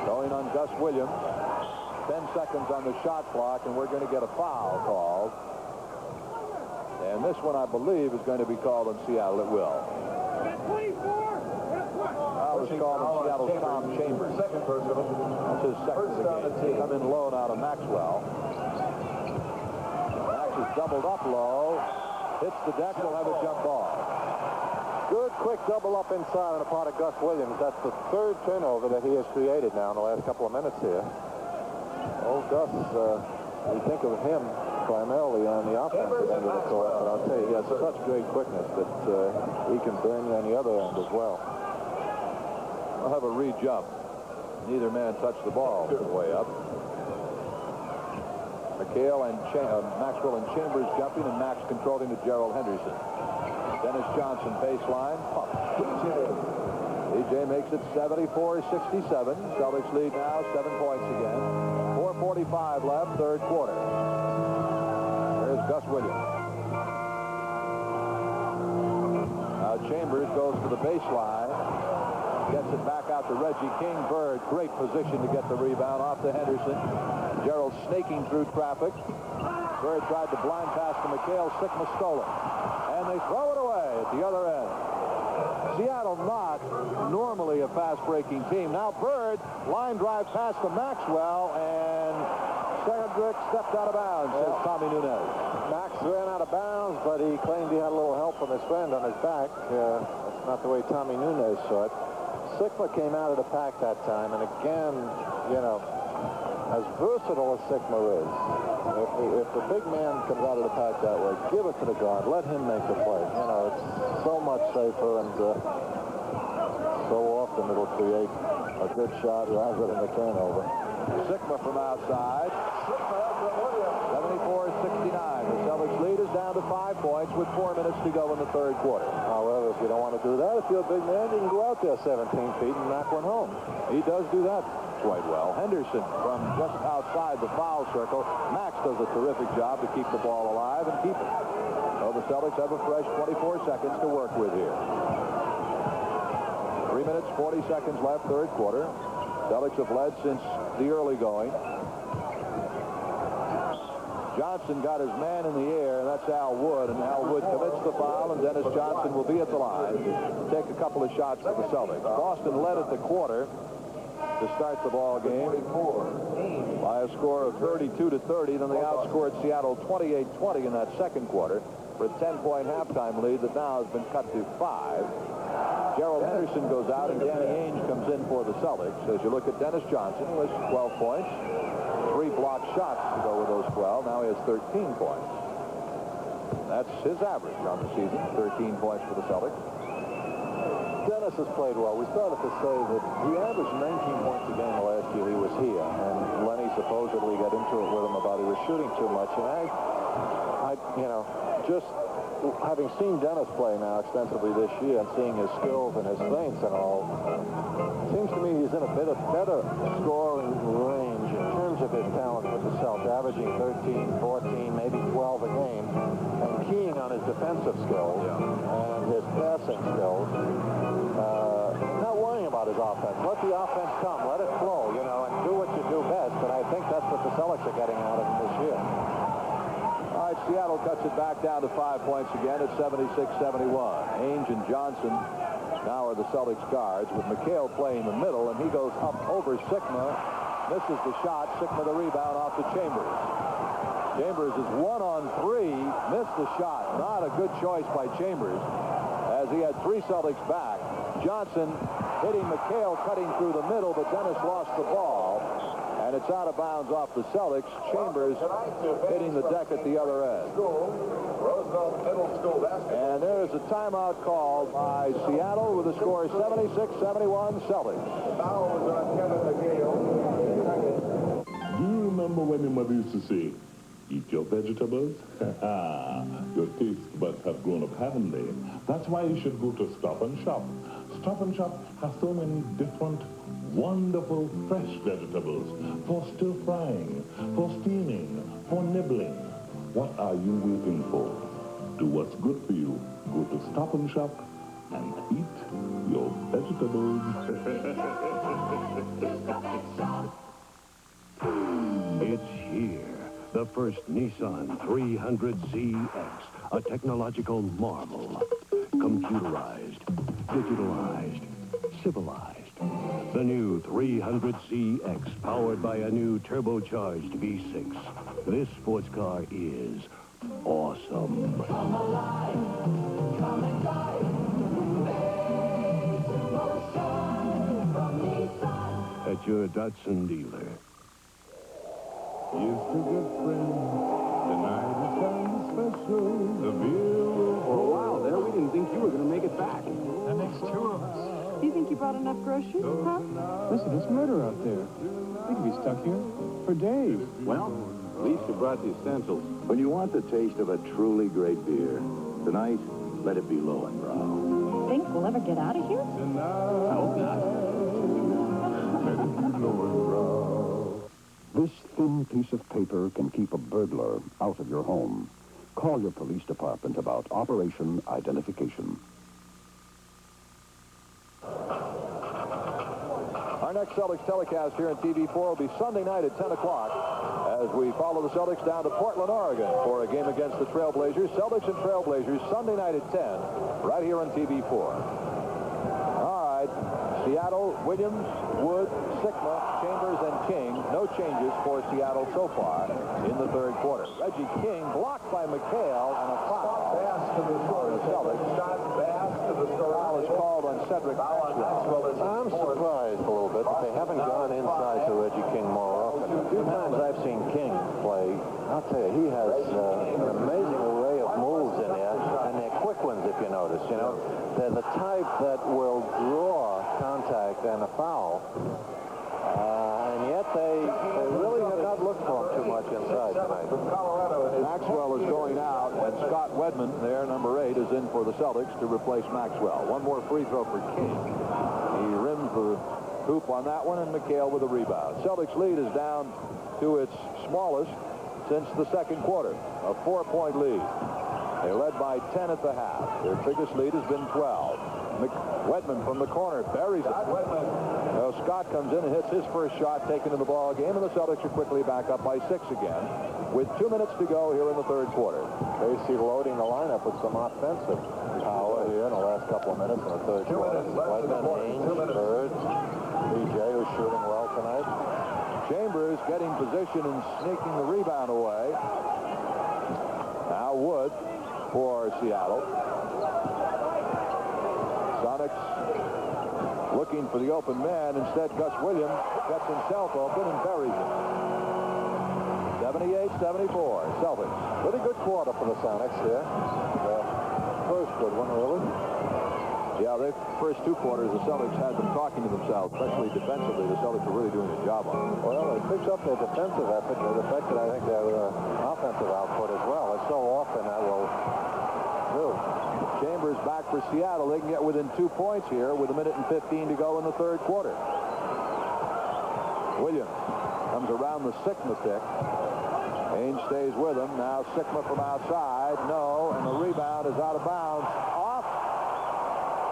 going on Gus Williams. 10 seconds on the shot clock, and we're going to get a foul called. And this one, I believe, is going to be called on Seattle. It will. Foul is called on Seattle's Tom Chambers. Second personal. That's his second of the game. Come in low out of Maxwell. Max is doubled up low. Hits the deck. Will have a jump ball. Good quick double up inside on the part of Gus Williams. That's the third turnover that he has created now in the last couple of minutes here. Oh, Gus, we think of him primarily on the offensive end of the court, but I'll tell you, he has such great quickness that he can burn you on the other end as well. We'll have a re-jump. Neither man touched the ball on the way up. McHale and Maxwell and Chambers jumping, and Max controlling to Gerald Henderson. Dennis Johnson baseline pump. DJ makes it 74-67. Celtics lead now 7 points again. 4:45 left, third quarter. There's Gus Williams. Now Chambers goes to the baseline. Gets it back out to Reggie King. Bird, great position to get the rebound off to Henderson. Gerald snaking through traffic. Bird tried to blind pass to McHale. Sikma stole it. And they throw it away at the other end. Seattle not normally a fast-breaking team. Now Bird, line drive pass to Maxwell, and Cedric stepped out of bounds, says Tommy Nunez. Max ran out of bounds, but he claimed he had a little help from his friend on his back. That's not the way Tommy Nunez saw it. Sikma came out of the pack that time, and again, you know, as versatile as Sikma is, if the big man comes out of the pack that way, give it to the guard. Let him make the play. You know, it's so much safer, and so often it'll create a good shot rather than a turnover. Sikma from outside. 74-69. The Celtics lead is down to 5 points with 4 minutes to go in the third quarter. However, if you don't want to do that, if you're a big man, you can go out there 17 feet and knock one home. He does do that quite well. Henderson from just outside the foul circle. Max does a terrific job to keep the ball alive and keep it. So the Celtics have a fresh 24 seconds to work with here. 3 minutes, 40 seconds left, third quarter. Celtics have led since the early going. Johnson got his man in the air, and that's Al Wood. And Al Wood commits the foul, and Dennis Johnson will be at the line to take a couple of shots for the Celtics. Boston led at the quarter to start the ball game by a score of 32-30. Then they outscored Seattle 28-20 in that second quarter for a 10-point halftime lead that now has been cut to 5. Gerald Henderson goes out, and Danny Ainge comes in for the Celtics. As you look at Dennis Johnson, who has 12 points, 3 blocked shots to go with those 12. Now he has 13 points. That's his average on the season, 13 points for the Celtics. Dennis has played well. We started to say that he averaged 19 points a game the last year he was here, and Lenny supposedly got into it with him about he was shooting too much. And I just having seen Dennis play now extensively this year and seeing his skills and his feints and all, it seems to me he's in a bit of better scoring range in terms of his talent with the Celtics, averaging 13, 14, maybe 12 a game, and keying on his defensive skills and his passing skills. Not worrying about his offense. Let the offense come. Let it flow, and do what you do best. And I think that's what the Celtics are getting out of him this year. All right, Seattle cuts it back down to 5 points again at 76-71. Ainge and Johnson now are the Celtics guards, with McHale playing the middle, and he goes up over Sikma, misses the shot. Sikma the rebound off to Chambers. Chambers is 1-on-3, missed the shot. Not a good choice by Chambers, as he had 3 Celtics back. Johnson hitting McHale, cutting through the middle, but Dennis lost the ball, and it's out of bounds off the Celtics. Chambers hitting the deck at the other end. And there is a timeout called by Seattle with the score 76-71 Celtics. Do you remember when your mother used to say, eat your vegetables? Your taste buds have grown up, haven't they? That's why you should go to Stop and Shop. Stop and Shop has so many different, wonderful, fresh vegetables for stir frying, for steaming, for nibbling. What are you waiting for? Do what's good for you. Go to Stop and Shop and eat your vegetables. It's here. The first Nissan 300ZX, a technological marvel. Computerized, digitalized, civilized. The new 300ZX, powered by a new turbocharged V6. This sports car is awesome. Come alive, come and drive. Motion from Nissan. At your Datsun dealer. Used to good friends. Tonight is kind of special. The beer will For a while there, we didn't think you were going to make it back. That makes 2 of us. You think you brought enough groceries, huh? Listen, it's murder out there. We could be stuck here for days. Well, at least you brought the essentials. When you want the taste of a truly great beer, tonight, let it be Lowenbrau. Think we'll ever get out of here? I hope not. This thin piece of paper can keep a burglar out of your home. Call your police department about Operation Identification. Our next Celtics telecast here on TV4 will be Sunday night at 10 o'clock as we follow the Celtics down to Portland, Oregon for a game against the Trailblazers. Celtics and Trailblazers Sunday night at 10 right here on TV4. All right, Seattle, Williams, Wood, Sikma, Chambers, and King. No changes for Seattle so far in the third quarter. Reggie King blocked by McHale and a foul. For the Celtics. Foul is called on Cedric Maxwell. I'm surprised a little bit that they haven't gone inside to Reggie King more often. A few times I've seen King play. I'll tell you, he has an amazing array of moves in there, and they're quick ones if you notice. They're the type that will draw contact and a foul. And yet they really have not looked for him too much inside tonight. Maxwell is going out, and Scott Wedman, there, number 8, is in for the Celtics to replace Maxwell. One more free throw for King. He rims the hoop on that one, and McHale with a rebound. Celtics lead is down to its smallest since the second quarter, a 4-point lead. They led by 10 at the half. Their biggest lead has been 12. Wedman from the corner buries it. Scott comes in and hits his first shot taken in the ball game, and the Celtics are quickly back up by 6 again with 2 minutes to go here in the third quarter. Casey loading the lineup with some offensive power here in the last couple of minutes in the third quarter. Wedman, Ainge, Bird, BJ, who's shooting well tonight. Chambers getting position and sneaking the rebound away. Now Wood for Seattle. Sonics looking for the open man. Instead, Gus Williams gets himself open and buries it. 78-74, Celtics. Pretty good quarter for the Sonics here. The first good one, really. Yeah, the first two quarters, the Celtics had them talking to themselves, especially defensively. The Celtics are really doing a job on it. Well, it picks up their defensive effort. It affected, I think, their offensive output as well. It's so often that will do. Chambers back for Seattle. They can get within 2 points here with 1:15 to go in the third quarter. Williams comes around the Sikma pick. Ainge stays with him. Now Sikma from outside. No, and the rebound is out of bounds. Off.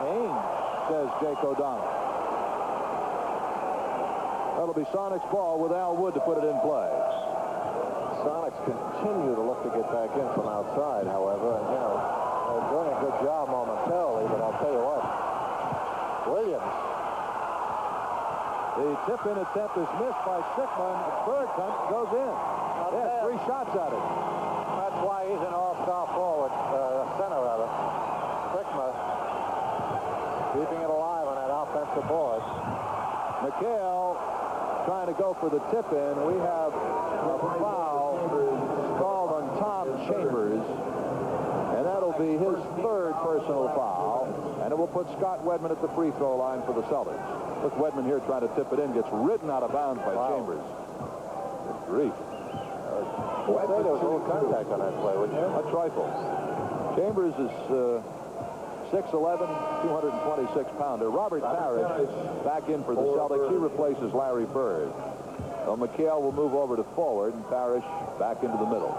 Ainge, says Jake O'Donnell. That'll be Sonics ball with Al Wood to put it in play. Sonics continue to look to get back in from outside, however, and, you know, they're doing a good job momentarily, but I'll tell you what, Williams. The tip-in attempt is missed by Sikma, and the third attempt goes in. He has 3 shots at it. That's why he's an all-star forward, center rather. Sikma keeping it alive on that offensive board. McHale trying to go for the tip-in. We have a foul called on Tom Chambers, and that'll be his 3rd personal foul, and it will put Scott Wedman at the free throw line for the Celtics. Look, Wedman here trying to tip it in, gets ridden out of bounds by Chambers. Good grief. I'd say there was a little contact on that play, wouldn't you? A trifle. Chambers is 6'11", 226-pounder. Robert Parrish back in for the Celtics. He replaces Larry Bird. So McHale will move over to forward, and Parrish back into the middle.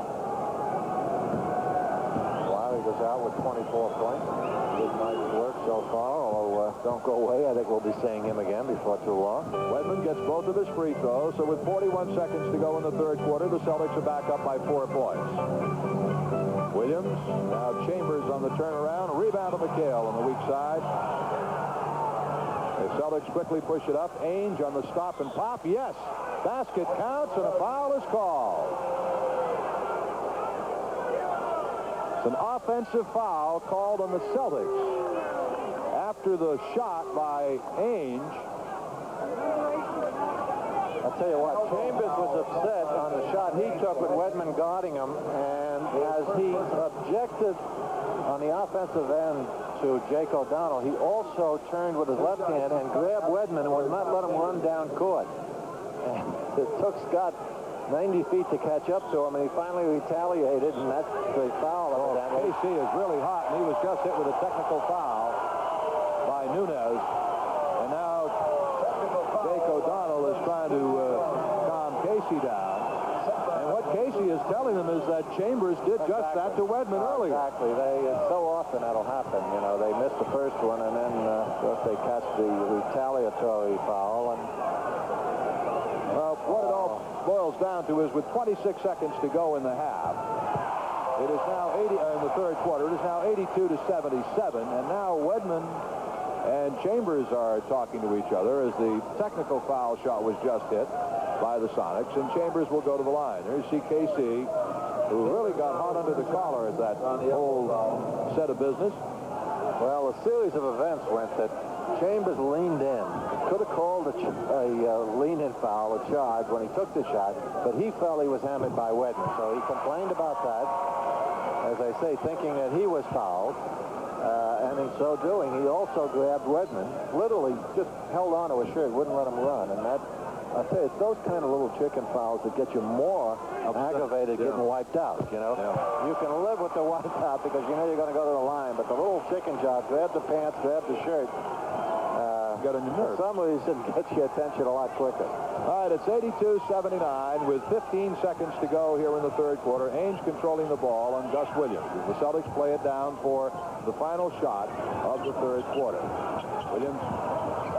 Larry goes out with 24 points. Good night's work so far, although don't go away. I think we'll be seeing him again before too long. Wedman gets both of his free throws, so with 41 seconds to go in the third quarter, the Celtics are back up by 4 points. Williams, now Chambers on the turnaround. Rebound to McHale on the weak side. The Celtics quickly push it up. Ainge on the stop and pop. Yes. Basket counts, and a foul is called. It's an offensive foul called on the Celtics after the shot by Ainge. I'll tell you what, Chambers was upset on the shot he took with Wedman guarding him, and as he objected on the offensive end to Jake O'Donnell, he also turned with his left hand and grabbed Wedman and would not let him run down court. And it took Scott 90 feet to catch up to him, and he finally retaliated, and that's the foul. KC is really hot, and he was just hit with a technical foul by Nunez. And now Jake O'Donnell is trying to calm Casey down. And what Casey is telling them is that Chambers did just that to Wedman earlier. Exactly. So often that'll happen. You know, they missed the first one, and then of course they catch the retaliatory foul. And what it all boils down to is with 26 seconds to go in the half, it is now 80 in the third quarter. It is now 82-77, and now Wedman and Chambers are talking to each other as the technical foul shot was just hit by the Sonics, and Chambers will go to the line. There's CKC, who really got hot under the collar at that whole set of business. Well, a series of events went that Chambers leaned in. Could have called a lean-in foul, a charge, when he took the shot, but he felt he was hammered by Wedman, so he complained about that, as I say, thinking that he was fouled. And in so doing, he also grabbed Wedman, literally just held on to his shirt, wouldn't let him run. And that, I say, it's those kind of little chicken fouls that get you more aggravated getting wiped out, you know. You can live with the wipe out because you know you're going to go to the line, but the little chicken job, grab the pants, grab the shirt, got on your nerves. For some reason, gets your attention a lot quicker. All right, it's 82-79 with 15 seconds to go here in the third quarter. Ainge controlling the ball on Gus Williams as the Celtics play it down for the final shot of the third quarter. Williams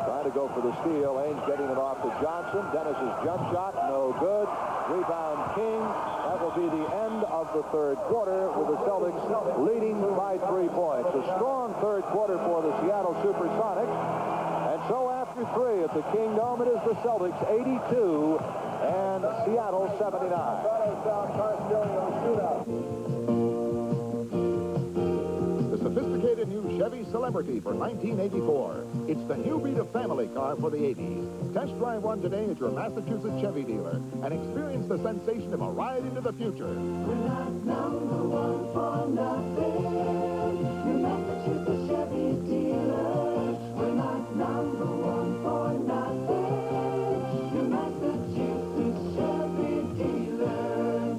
trying to go for the steal. Ainge getting it off to Johnson. Dennis's jump shot, no good. Rebound King. That will be the end of the third quarter with the Celtics leading by 3 points. A strong third quarter for the Seattle SuperSonics. And so after 3 at the Kingdome, it is the Celtics 82 and Seattle 79. The sophisticated new Chevy Celebrity for 1984. It's the new breed of family car for the 80s. Test drive one today at your Massachusetts Chevy dealer and experience the sensation of a ride into the future. We're not number one for nothing. Your Massachusetts Chevy dealer. We're not number one for nothing. Your Massachusetts Chevy dealer.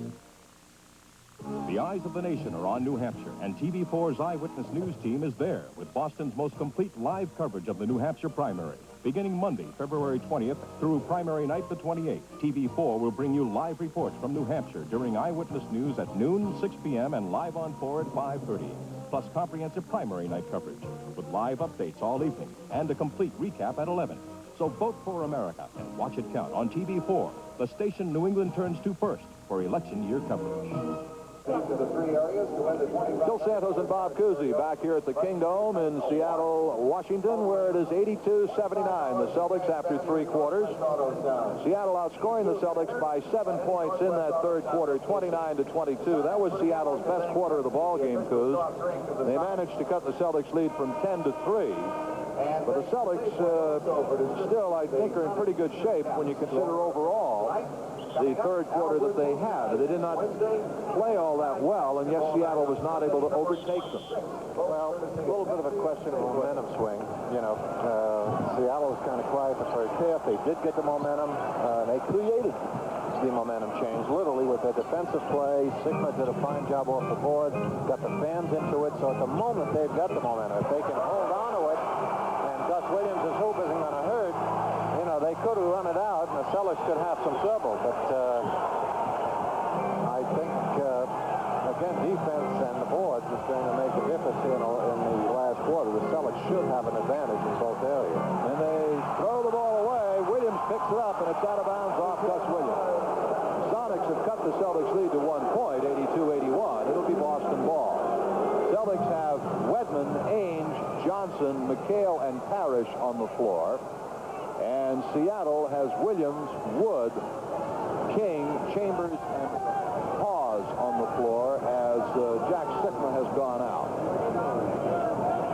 The eyes of the nation are on New Hampshire, and TV4's Eyewitness News team is there with Boston's most complete live coverage of the New Hampshire primary. Beginning Monday, February 20th, through primary night the 28th, TV4 will bring you live reports from New Hampshire during Eyewitness News at noon, 6 p.m., and live on 4 at 5:30, plus comprehensive primary night coverage with live updates all evening and a complete recap at 11. So vote for America and watch it count on TV4, the station New England turns to first for election year coverage. Phil Santos and Bob Cousy back here at the Kingdome in Seattle, Washington, where it is 82-79. The Celtics after 3 quarters. Seattle outscoring the Celtics by 7 points in that third quarter, 29-22. That was Seattle's best quarter of the ball game, Couz. They managed to cut the Celtics lead from 10 to 3. But the Celtics still, I think, are in pretty good shape when you consider overall the third quarter that they had. They did not play all that well, and yet Seattle was not able to overtake them. Well, a little bit of a question of momentum swing. You know, Seattle was kind of quiet the first half. They did get the momentum. They created the momentum change, literally, with their defensive play. Sigma did a fine job off the board, got the fans into it. So at the moment, they've got the momentum. If they can hold on to it, and Gus Williams' hoop isn't going to hurt, you know, they could have run it out, and the Celtics could have some trouble. But I think, again, defense and the boards is going to make a difference here in the last quarter. The Celtics should have an advantage in both areas. And they throw the ball away. Williams picks it up, and it's out of bounds off Gus Williams. The Sonics have cut the Celtics lead to 1 point, 82-81. It'll be Boston ball. Celtics have Wedman, Ainge, Johnson, McHale, and Parrish on the floor. And Seattle has Williams, Wood, King, Chambers, and Hawes on the floor as Jack Sigma has gone out.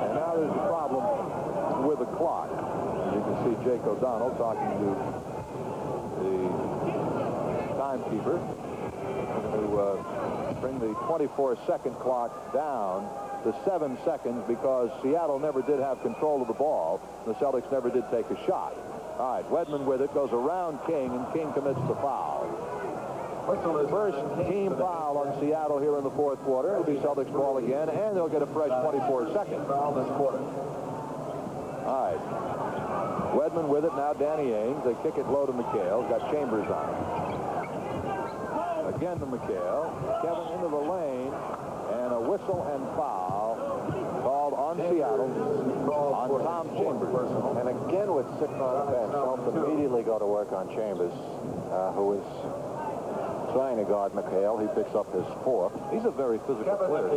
And now there's a problem with the clock. You can see Jake O'Donnell talking to the timekeeper to bring the 24-second clock down to 7 seconds because Seattle never did have control of the ball. The Celtics never did take a shot. All right, Wedman with it, goes around King, and King commits the foul. First team foul on Seattle here in the fourth quarter. It'll be Celtics ball again, and they'll get a fresh 24 seconds. All right. Wedman with it, now Danny Ainge. They kick it low to McHale. Got Chambers on it. Again to McHale. Kevin into the lane, and a whistle and foul called on Seattle on Tom Chambers. And again with Sigma on the bench, helped immediately go to work on Chambers, who is trying to guard McHale. He picks up his 4th. He's a very physical player.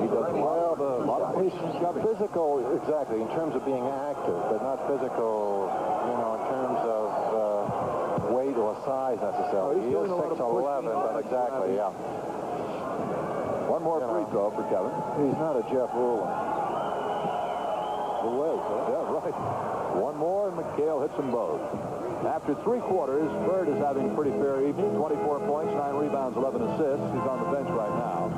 He does well. A lot of patience. Physical, exactly, in terms of being active, but not physical, you know, in terms of weight or size necessarily. He is 6'11", but exactly, yeah. One more free throw for Kevin. He's not a Jeff Ruland. Who is? Yeah, right. One more, and McHale hits them both. After 3 quarters, Bird is having a pretty fair evening. 24 points, 9 rebounds, 11 assists. He's on the bench right now.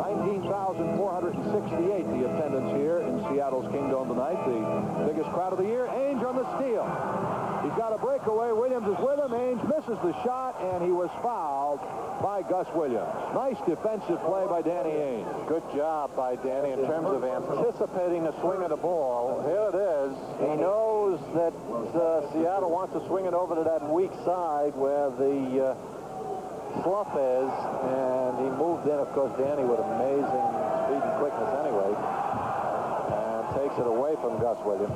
19,468 the attendance here in Seattle's Kingdome tonight. The biggest crowd of the year. Ainge on the steal. He's got a breakaway. Williams is with him. Ainge misses the shot, and he was fouled by Gus Williams. Nice defensive play by Danny Ainge. Good job by Danny in terms of anticipating the swing of the ball. Here it is. He knows that Seattle wants to swing it over to that weak side where the slough is, and he moved in, of course, Danny with amazing speed and quickness anyway, and takes it away from Gus Williams.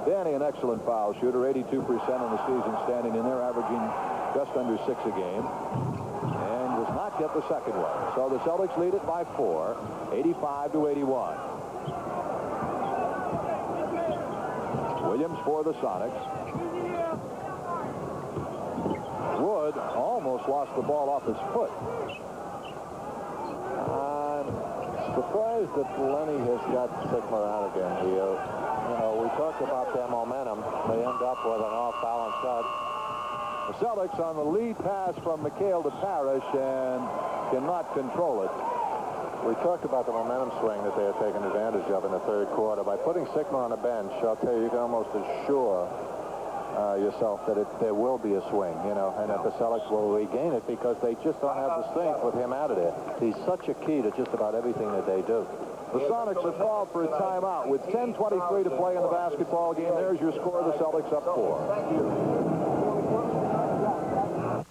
Danny, an excellent foul shooter, 82% on the season, standing in there, averaging just under 6 a game, and does not get the second one. So the Celtics lead it by 4, 85-81. Williams for the Sonics. Wood almost lost the ball off his foot. Surprised that Lenny has got Sigma out again here. You know, we talked about their momentum. They end up with an off-balance shot. The Celtics on the lead pass from McHale to Parrish and cannot control it. We talked about the momentum swing that they are taking advantage of in the third quarter. By putting Sigma on the bench, I'll tell you, you can almost assure yourself that there will be a swing, you know, and that the Celtics will regain it because they just don't have the strength with him out of there. He's such a key to just about everything that they do. The Sonics have called for a timeout with 10:23 to play in the basketball game. There's your score. The Celtics up 4.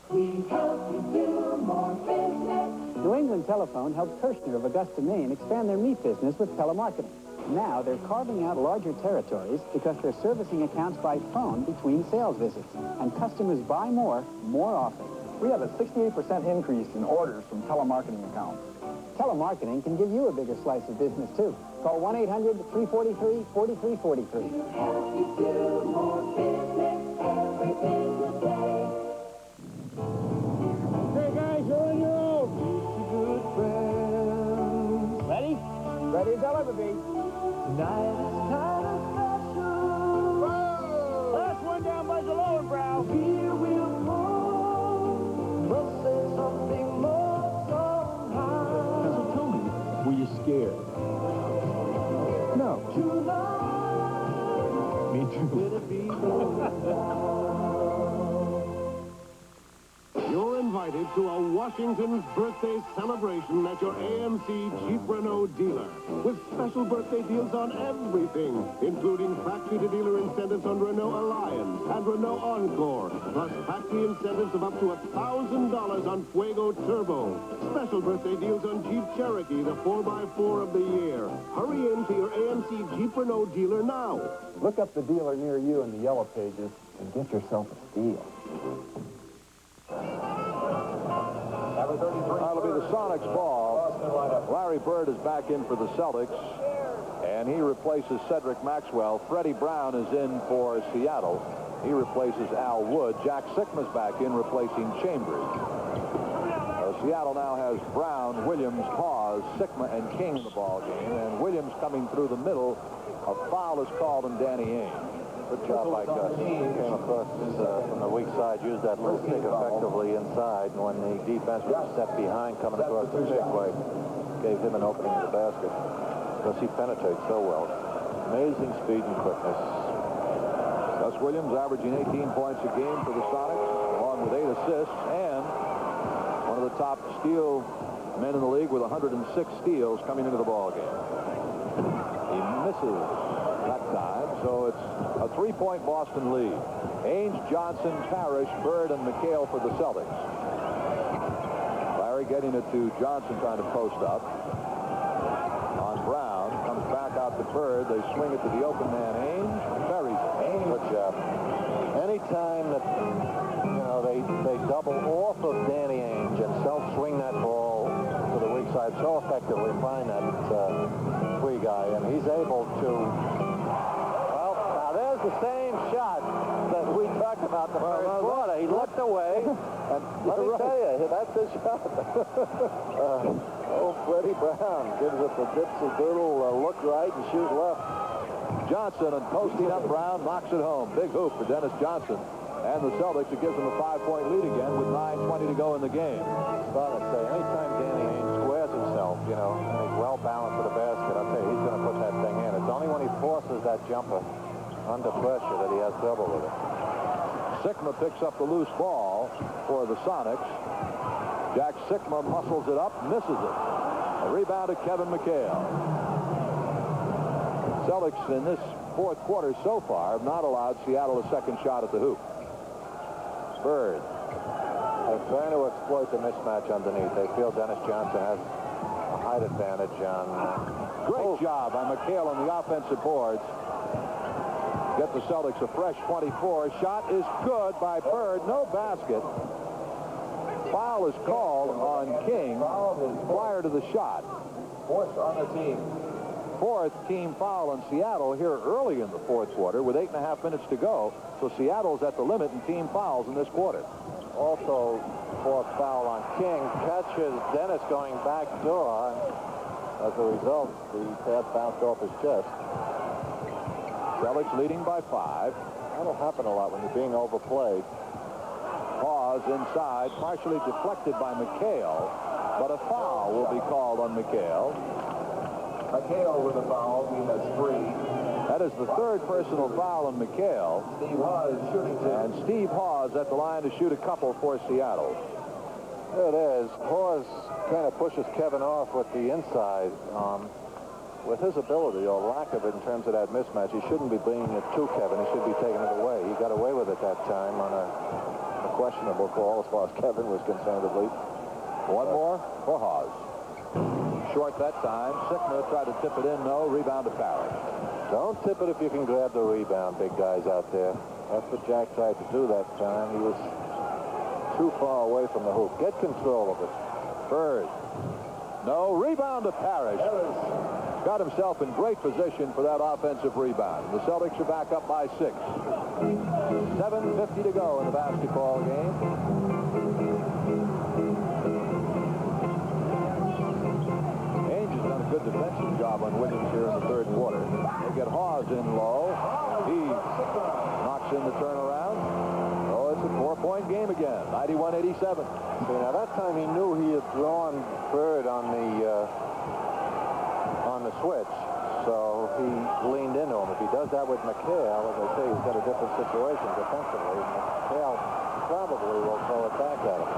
We help you do more business. New England Telephone helped Kirshner of Augusta, Maine expand their meat business with telemarketing. Now they're carving out larger territories because they're servicing accounts by phone between sales visits. And customers buy more often. We have a 68% increase in orders from telemarketing accounts. Telemarketing can give you a bigger slice of business, too. Call 1-800-343-4343. Help you do more business every business day. Hey, guys, you're on your own. Good friends. Ready? Ready as I'll ever be. Tonight is kind of special. Whoa! Last one down by the lower brow. Here we'll pour. Must say something more somehow. So tell me, were you scared? No. Tonight. Me too. Will it be You're invited to a Washington's birthday celebration at your AMC Jeep Renault dealer with special birthday deals on everything, including factory-to-dealer incentives on Renault Alliance and Renault Encore, plus factory incentives of up to $1,000 on Fuego Turbo. Special birthday deals on Jeep Cherokee, the 4x4 of the year. Hurry into your AMC Jeep Renault dealer now. Look up the dealer near you in the yellow pages and get yourself a steal. That'll be the Sonics ball. Larry Bird is back in for the Celtics, and he replaces Cedric Maxwell. Freddie Brown is in for Seattle. He replaces Al Wood. Jack Sikma's back in, replacing Chambers. Seattle now has Brown, Williams, Hawes, Sikma, and King in the ball game, and Williams coming through the middle. A foul is called on Danny Ainge. Good job by Gus. Came across from the weak side, used that little stick effectively inside, and when the defense was a step behind coming across the breakaway, gave him an opening in the basket. Because he penetrates so well. Amazing speed and quickness. Gus Williams averaging 18 points a game for the Sonics, along with 8 assists, and one of the top steal men in the league with 106 steals coming into the ball game. He misses that time, so it's a 3-point Boston lead. Ainge, Johnson, Parrish, Bird, and McHale for the Celtics. Larry getting it to Johnson, trying to post up. On Brown, comes back out to Bird. They swing it to the open man, Ainge. Buries it. Good job. Anytime that, you know, they double off of Danny Ainge and self-swing that ball to the weak side so effectively, find that free guy, and he's able to, well, now there's the same shot that we talked about in the first quarter. He looked away, and let me tell you, that's his shot. Freddie Brown gives it the dipsy doodle, look right and shoot left. Johnson and posting up Brown knocks it home. Big hoop for Dennis Johnson. And the Celtics, it gives them a 5-point lead again with 9:20 to go in the game. But I'd say anytime Danny Ainge squares himself, you know, and he's well balanced to the basket, I'll tell you, he's going to put that thing in. It's only when he forces that jumper under pressure that he has trouble with it. Sikma picks up the loose ball for the Sonics. Jack Sikma muscles it up, misses it. A rebound to Kevin McHale. Celtics in this fourth quarter so far have not allowed Seattle a second shot at the hoop. Bird. They're trying to exploit the mismatch underneath. They feel Dennis Johnson has a height advantage on... Great job by McHale on the offensive boards. Get the Celtics a fresh 24. Shot is good by Bird. No basket. Foul is called on King prior to the shot. Fourth on the team. Fourth team foul on Seattle here early in the fourth quarter with 8.5 minutes to go. So Seattle's at the limit in team fouls in this quarter. Also, fourth foul on King. Catches Dennis going back door. As a result, the pad bounced off his chest. Celtics leading by 5. That'll happen a lot when you're being overplayed. Pause inside, partially deflected by McHale, but a foul will be called on McHale. McHale with a foul, he has 3. That is the 3rd personal foul on McHale. Steve Hawes shooting 2. And Steve Hawes at the line to shoot a couple for Seattle. There it is. Hawes kind of pushes Kevin off with the inside. With his ability or lack of it in terms of that mismatch, he shouldn't be bringing it to Kevin. He should be taking it away. He got away with it that time on a questionable call as far as Kevin was concerned, at least. One more for Hawes. Short that time. Sickner tried to tip it in. No. Rebound to Parrish. Don't tip it if you can grab the rebound, big guys out there. That's what Jack tried to do that time. He was too far away from the hoop. Get control of it. Bird. No. Rebound to Parrish. Got himself in great position for that offensive rebound. The Celtics are back up by 6. 7:50 to go in the basketball game. Ainge has done a good defensive job on Williams here in the 3rd quarter. They get Hawes in low. He knocks in the turnaround. Oh, it's a 4-point game again. 91-87. See, now that time he knew he had drawn Bird on the switch, so he leaned into him. If he does that with McHale, as I say, he's got a different situation defensively. McHale probably will throw it back at him.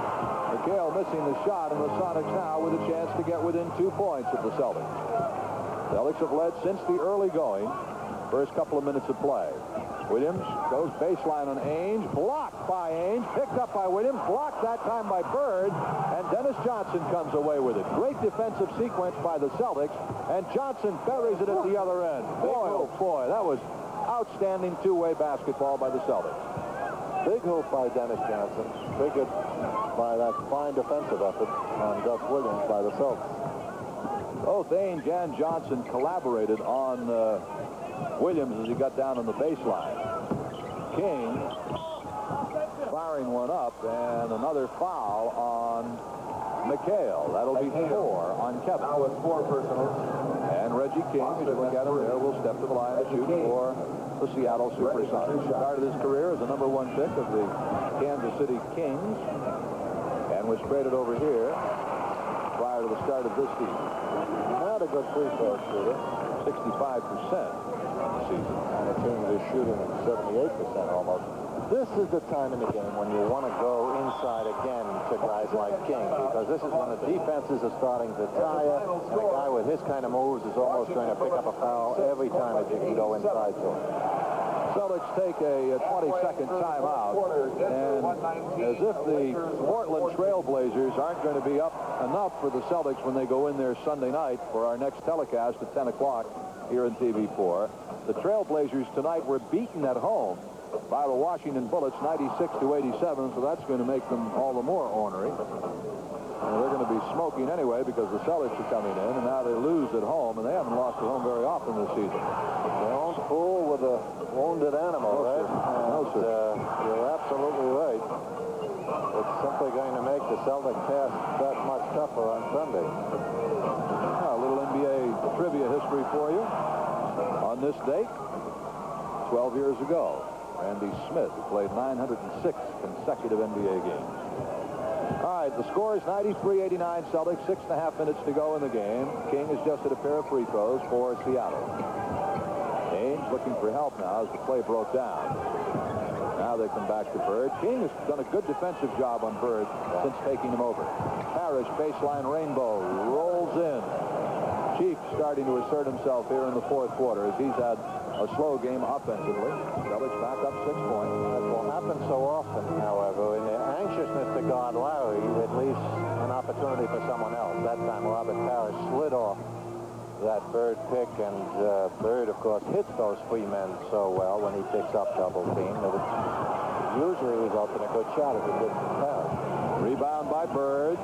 McHale missing the shot, and the Sonics now with a chance to get within 2 points of the Celtics. Celtics have led since the early going. First couple of minutes of play. Williams goes baseline on Ainge. Blocked by Ainge. Picked up by Williams. Blocked that time by Bird. And Dennis Johnson comes away with it. Great defensive sequence by the Celtics. And Johnson buries it at the other end. Boy, oh boy, that was outstanding two-way basketball by the Celtics. Big hoop by Dennis Johnson. Triggered by that fine defensive effort on Gus Williams by the Celtics. Both Ainge and Johnson collaborated on Williams as he got down on the baseline. King firing one up, and another foul on McHale. That'll be 4 on Kevin. Now with 4 personals. And Reggie King, as you look at him there, will step to the line to shoot for the Seattle SuperSonics. Started his career as a #1 pick of the Kansas City Kings and was traded over here prior to the start of this season. Not a good free throw shooter. 65% season. And the team is shooting at 78% almost. This is the time in the game when you want to go inside again to guys like King, because this is when the defenses are starting to tire, and a guy with his kind of moves is almost going to pick up a foul every time that you can go inside to him. Celtics take a 20-second timeout, and as if the Portland Trailblazers aren't going to be up enough for the Celtics when they go in there Sunday night for our next telecast at 10 o'clock here in TV4. The Trailblazers tonight were beaten at home by the Washington Bullets 96-87, so that's going to make them all the more ornery. And they're going to be smoking anyway because the Celtics are coming in, and now they lose at home, and they haven't lost at home very often this season. Don't fool with a wounded animal, right? No, sir. You're absolutely right. It's simply going to make the Celtic task that much tougher on Sunday. A little NBA trivia history for you. On this date, 12 years ago, Randy Smith played 906 consecutive NBA games. All right, the score is 93-89 Celtics, 6.5 minutes to go in the game. King has just hit a pair of free throws for Seattle. Ainge looking for help now as the play broke down. Now they come back to Bird. King has done a good defensive job on Bird since taking him over. Parrish, baseline rainbow, rolls in. Chief starting to assert himself here in the 4th quarter as he's had a slow game offensively. Celtics back up 6 points. That will happen so often, however. In the anxiousness to guard Larry, it leaves an opportunity for someone else. That time, Robert Parrish slid off that Bird pick, and Bird, of course, hits those free men so well when he picks up double team that it usually results in a good shot if it did from Parrish. Rebound by Bird.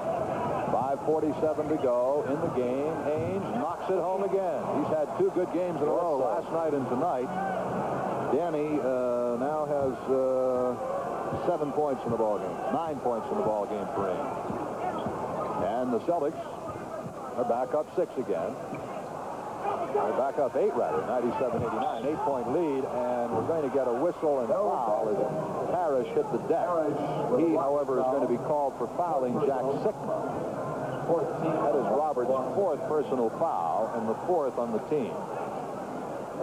5:47 to go in the game. Ainge knocks it home again. He's had 2 good games in a row last night and tonight. Danny now has 7 points in the ballgame. 9 points in the ballgame for Ainge. And the Celtics They're back up 6 again. They're back up 8, rather, 97-89, 8-point lead, and we're going to get a whistle and foul as Parrish hit the deck. He, however, is going to be called for fouling Jack Sikma. That is Robert's 4th personal foul and the 4th on the team.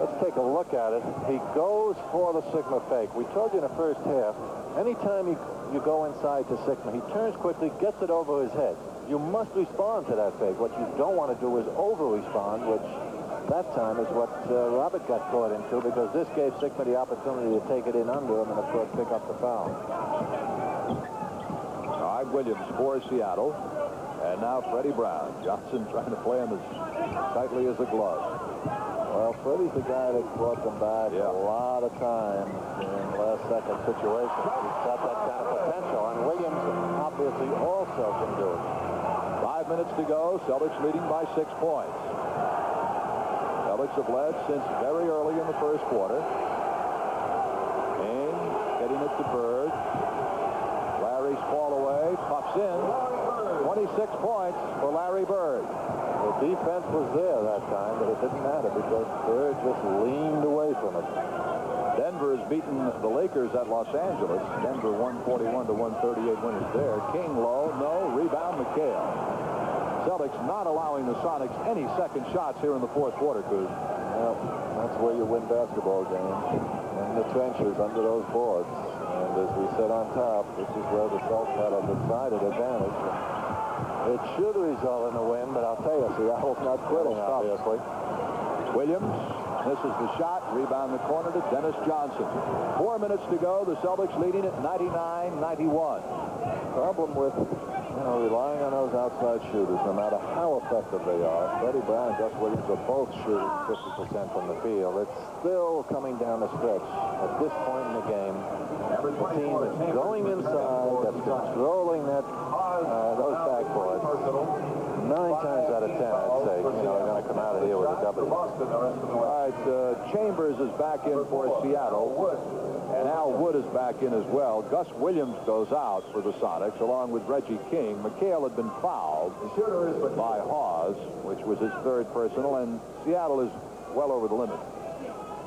Let's take a look at it. He goes for the Sigma fake. We told you in the first half, anytime you go inside to Sigma, he turns quickly, gets it over his head. You must respond to that fake. What you don't want to do is over-respond, which that time is what Robert got caught into, because this gave Sigma the opportunity to take it in under him and, of course, pick up the foul. All right, Williams for Seattle. And now Freddie Brown. Johnson trying to play him as tightly as a glove. Well, Freddie's the guy that brought them back a lot of times in last-second situations. He's got that kind of potential, and Williams obviously also can do it. 5 minutes to go. Celtics leading by 6 points. Celtics have led since very early in the first quarter. Kane getting it to Bird. Larry's fall away, pops in. 26 points for Larry Bird. The defense was there that time, but it didn't matter because Bird just leaned away from it. Denver has beaten the Lakers at Los Angeles. Denver 141-138 winners there. King low, no. Rebound McHale. Celtics not allowing the Sonics any second shots here in the fourth quarter, Coos. Well, that's where you win basketball games. In the trenches under those boards. And as we said on top, this is where the Celtics had a decided advantage. It should result in a win, but I'll tell you, Seattle's not quitting, obviously. Williams misses the shot. Rebound the corner to Dennis Johnson. 4 minutes to go. The Celtics leading at 99-91. Problem with relying on those outside shooters, no matter how effective they are. Freddie Brown and Gus Williams are both shooting 50% from the field. It's still coming down the stretch. At this point in the game, the team is going inside, that's controlling those backboards. 9 times out of 10, I'd say, they're going to come out of here with a W. All right, Chambers is back in for Seattle. And Al Wood is back in as well. Gus Williams goes out for the Sonics, along with Reggie King. McHale had been fouled by Hawes, which was his 3rd personal, and Seattle is well over the limit.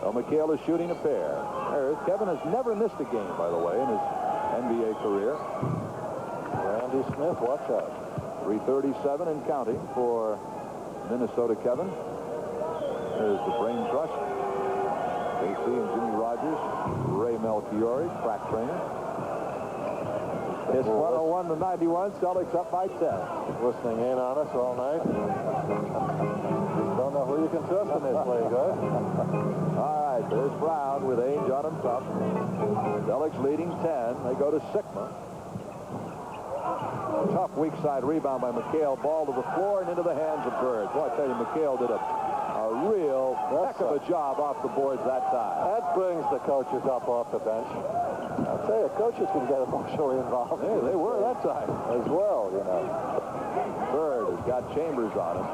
So McHale is shooting a pair. Kevin has never missed a game, by the way, in his NBA career. Randy Smith, watch out. 337 and counting for Minnesota Kevin. There's the brain trust. KC and Jimmy Rogers, Ray Melchiori, crack trainer. It's 101-91. Celtics up by 10. Listening in on us all night. Don't know who you can trust in this league, huh? All right, there's Brown with Ainge on him tough. Celtics leading 10. They go to Sikma. Tough weak side rebound by McHale. Ball to the floor and into the hands of Bird. Boy, I tell you, McHale did a real heck of a job off the boards that time. That brings the coaches up off the bench. I'll tell you, coaches can get emotionally involved. Hey, they were that time as well, Bird has got Chambers on him.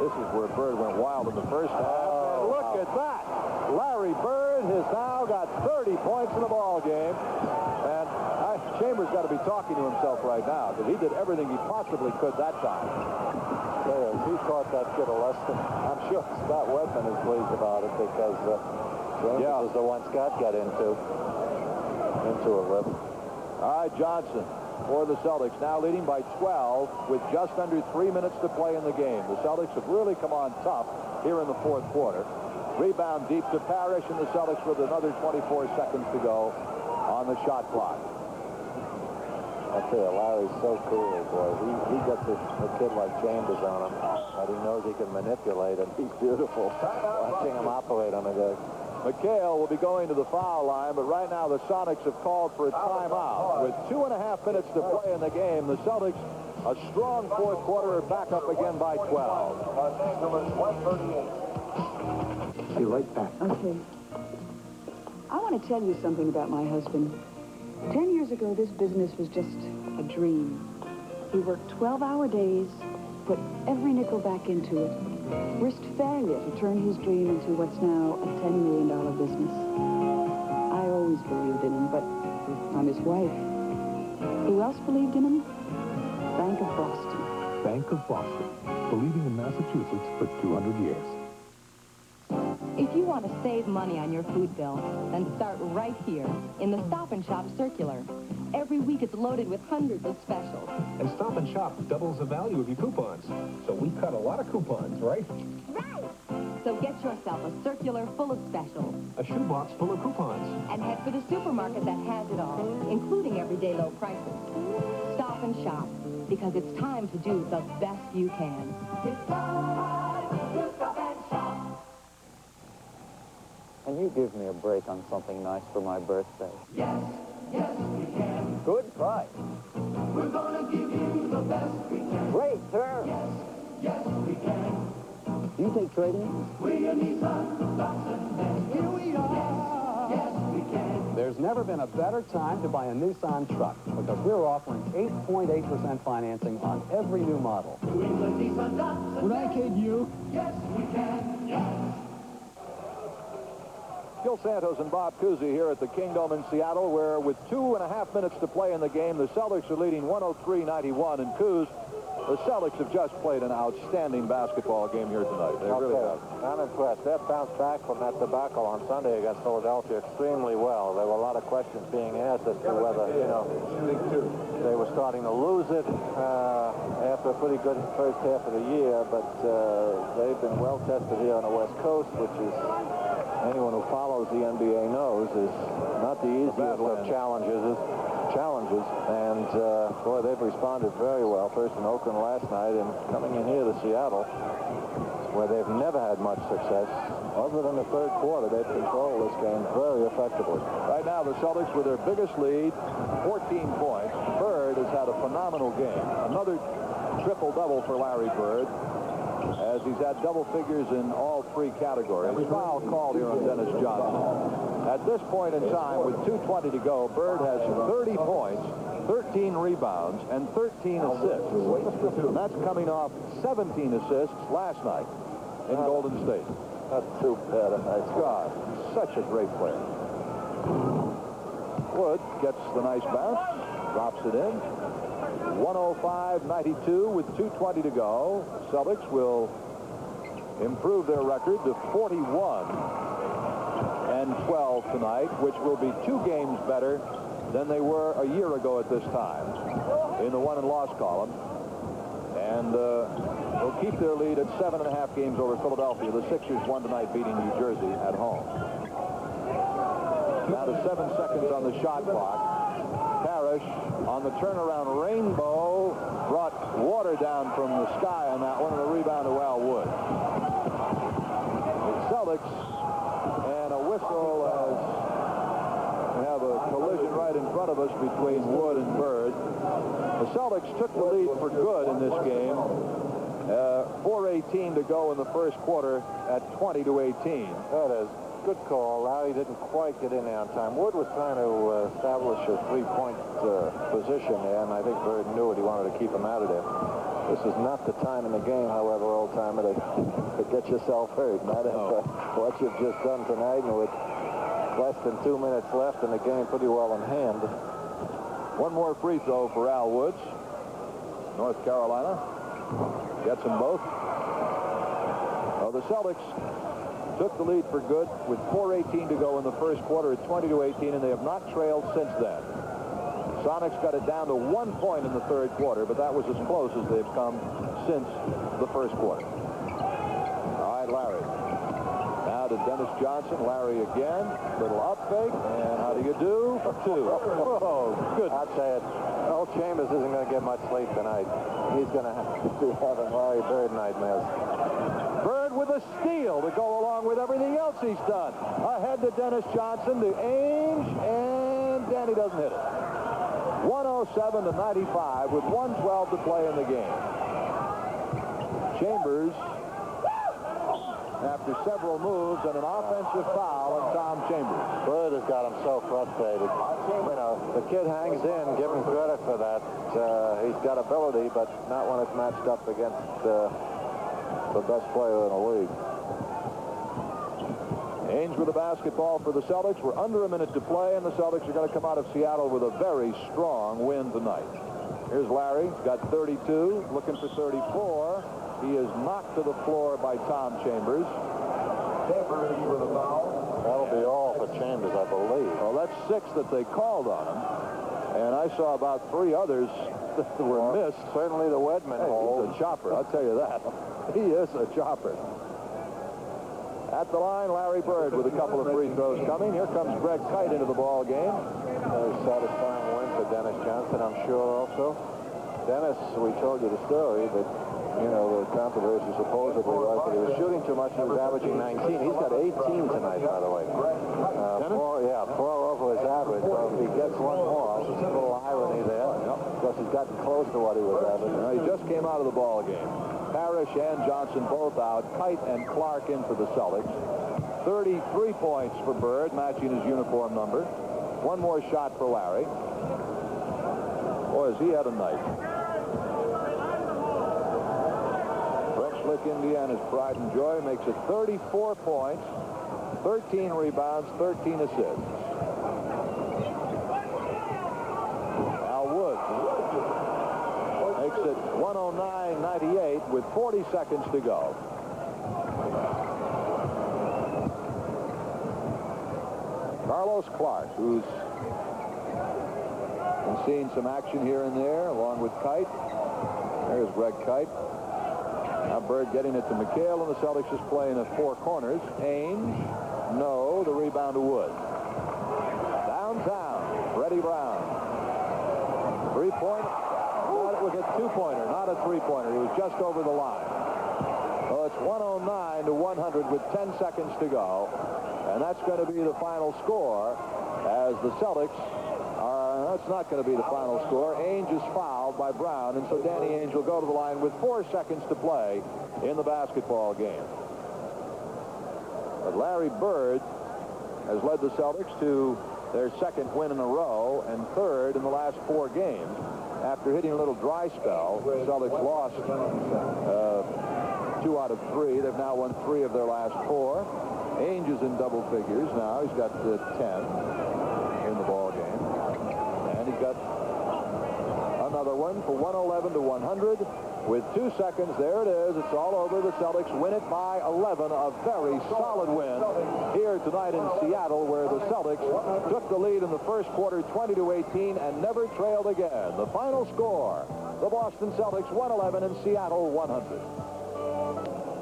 This is where Bird went wild in the first half. And look at that. Larry Bird has now got 30 points in the ball game. And Chambers got to be talking to himself right now because he did everything he possibly could that time. He taught that kid a lesson. I'm sure Scott Wedman is pleased about it because Chambers is the one Scott got into it with. All right, Johnson for the Celtics, now leading by 12 with just under 3 minutes to play in the game. The Celtics have really come on tough here in the fourth quarter. Rebound deep to Parrish, and the Celtics with another 24 seconds to go on the shot clock. I tell you, Larry's so cool, boy. He gets a kid like Chambers on him that he knows he can manipulate, and he's beautiful watching him operate on the guy. McHale will be going to the foul line, but right now the Sonics have called for a timeout. With 2.5 minutes to play in the game, the Celtics, a strong fourth quarter, are back up again by 12. Be right back. Okay. I want to tell you something about my husband. 10 years ago, this business was just a dream. He worked 12-hour days, put every nickel back into it, risked failure to turn his dream into what's now a $10 million business. I always believed in him, but I'm his wife. Who else believed in him? Bank of Boston. Bank of Boston. believing in Massachusetts for 200 years. If you want to save money on your food bill, then start right here in the Stop and Shop Circular. Every week it's loaded with hundreds of specials. And Stop and Shop doubles the value of your coupons. So we cut a lot of coupons, right? Right! So get yourself a circular full of specials. A shoebox full of coupons. And head for the supermarket that has it all, including everyday low prices. Stop and Shop, because it's time to do the best you can. It's time to Stop and Shop. Can you give me a break on something nice for my birthday? Yes, yes, we can. Good price. We're gonna give you the best we can. Great terms. Yes, yes, we can. Do you take trading? We're Nissan, Datsun, and here we are. Yes, yes, we can. There's never been a better time to buy a Nissan truck because we're offering 8.8% financing on every new model. New England Nissan, Datsun. Would I kid you? Yes, we can. Yes. Gil Santos and Bob Cousy here at the Kingdome in Seattle, where with 2.5 minutes to play in the game, the Celtics are leading 103-91. And Coos, the Celtics have just played an outstanding basketball game here tonight. They really have. I'm impressed. They've bounced back from that debacle on Sunday against Philadelphia extremely well. There were a lot of questions being asked as to whether, they were starting to lose it after a pretty good first half of the year, but they've been well tested here on the West Coast, which is, anyone who follows the NBA knows, is not the easiest of challenges. And boy, they've responded very well, first in Oakland last night and coming in here to Seattle, where they've never had much success. Other than the third quarter, they've controlled this game very effectively. Right now, the Celtics with their biggest lead, 14 points. Bird has had a phenomenal game. Another triple-double for Larry Bird, as he's had double figures in all three categories. Foul called here on Dennis Johnson. At this point in time, with 2:20 to go, Bird has 30 points, 13 rebounds, and 13 assists. That's coming off 17 assists last night in Golden State. Not too bad. God, such a great player. Wood gets the nice bounce, drops it in. 105-92 with 2:20 to go. Celtics will improve their record to 41-12 tonight, which will be 2 games better than they were a year ago at this time in the won and loss column. And they'll keep their lead at 7.5 games over Philadelphia. The Sixers won tonight, beating New Jersey at home. Now to 7 seconds on the shot clock. Parrish on the turnaround rainbow brought water down from the sky on that one, and a rebound to Al Wood. The Celtics, and a whistle as we have a collision right in front of us between Wood and Bird. The Celtics took the lead for good in this game. 4:18 to go in the first quarter at 20-18. That is good call. Larry didn't quite get in there on time. Wood was trying to establish a three-point position there, and I think Bird knew it. He wanted to keep him out of there. This is not the time in the game, however, old-timer, to get yourself hurt. Not after what you've just done tonight, and with less than 2 minutes left in the game, pretty well in hand. One more free throw for Al Woods. North Carolina gets them both. Well, the Celtics took the lead for good with 4:18 to go in the first quarter at 20-18, and they have not trailed since then. Sonics got it down to 1 point in the third quarter, but that was as close as they've come since the first quarter. All right, Larry. Now to Dennis Johnson. Larry again. Little up fake, and how do you do? For 2. Oh, good. I'll say it. Old Chambers isn't going to get much sleep tonight. He's going to be having Larry Bird nightmares. Bird with a steal to go along with everything else he's done. Ahead to Dennis Johnson, to Ainge, and Danny doesn't hit it. 107-95 with 1:12 to play in the game. Chambers, after several moves and an offensive foul on Tom Chambers. Bird has got him so frustrated. You know, the kid hangs in. Give him credit for that. He's got ability, but not when it's matched up against the best player in the league. Ainge with the basketball for the Celtics. We're under a minute to play, and the Celtics are going to come out of Seattle with a very strong win tonight. Here's Larry. Got 32, looking for 34. He is knocked to the floor by Tom Chambers. Chambers with a foul. That'll be all for Chambers, I believe. Well, that's 6 that they called on him. And I saw about 3 others that were missed. Certainly the Wedman hold. He's a chopper, I'll tell you that. He is a chopper. At the line, Larry Bird with a couple of free throws coming. Here comes Greg Kite into the ball game. A satisfying win for Dennis Johnson, I'm sure, also. Dennis, we told you the story, but, you know, the controversy supposedly was that he was shooting too much and he was averaging 19. He's got 18 tonight, by the way. 4 over his average. So if he gets one more, there's a little irony there. Because he's gotten close to what he was averaging. He just came out of the ball game. Parrish and Johnson both out. Kite and Clark in for the Celtics. 33 points for Bird, matching his uniform number. One more shot for Larry. Boy, has he had a night. Lick, Indiana's pride and joy, makes it 34 points, 13 rebounds, 13 assists. Al Wood makes it 109-98 with 40 seconds to go. Carlos Clark, who's been seeing some action here and there, along with Kite. There's Greg Kite. Now Bird getting it to McHale, and the Celtics is playing at 4 corners. Ainge, no, the rebound to Wood. Downtown, Freddie Brown. 3-pointer. It was a 2-pointer, not a 3-pointer. He was just over the line. So it's 109-100 with 10 seconds to go. And that's going to be the final score as the Celtics are, that's not going to be the final score. Ainge is fouled by Brown, and so Danny Ainge will go to the line with 4 seconds to play in the basketball game. But Larry Bird has led the Celtics to their 2nd win in a row and 3rd in the last 4 games. After hitting a little dry spell, the Celtics lost 2 out of 3. They've now won 3 of their last 4. Ainge is in double figures now. He's got 10 in the ball game. And he's got another one for 111-100 with 2 seconds. There it is. It's all over. The Celtics win it by 11. A very solid win here tonight in Seattle, where the Celtics took the lead in the first quarter 20-18 and never trailed again. The final score, the Boston Celtics 111 and Seattle 100.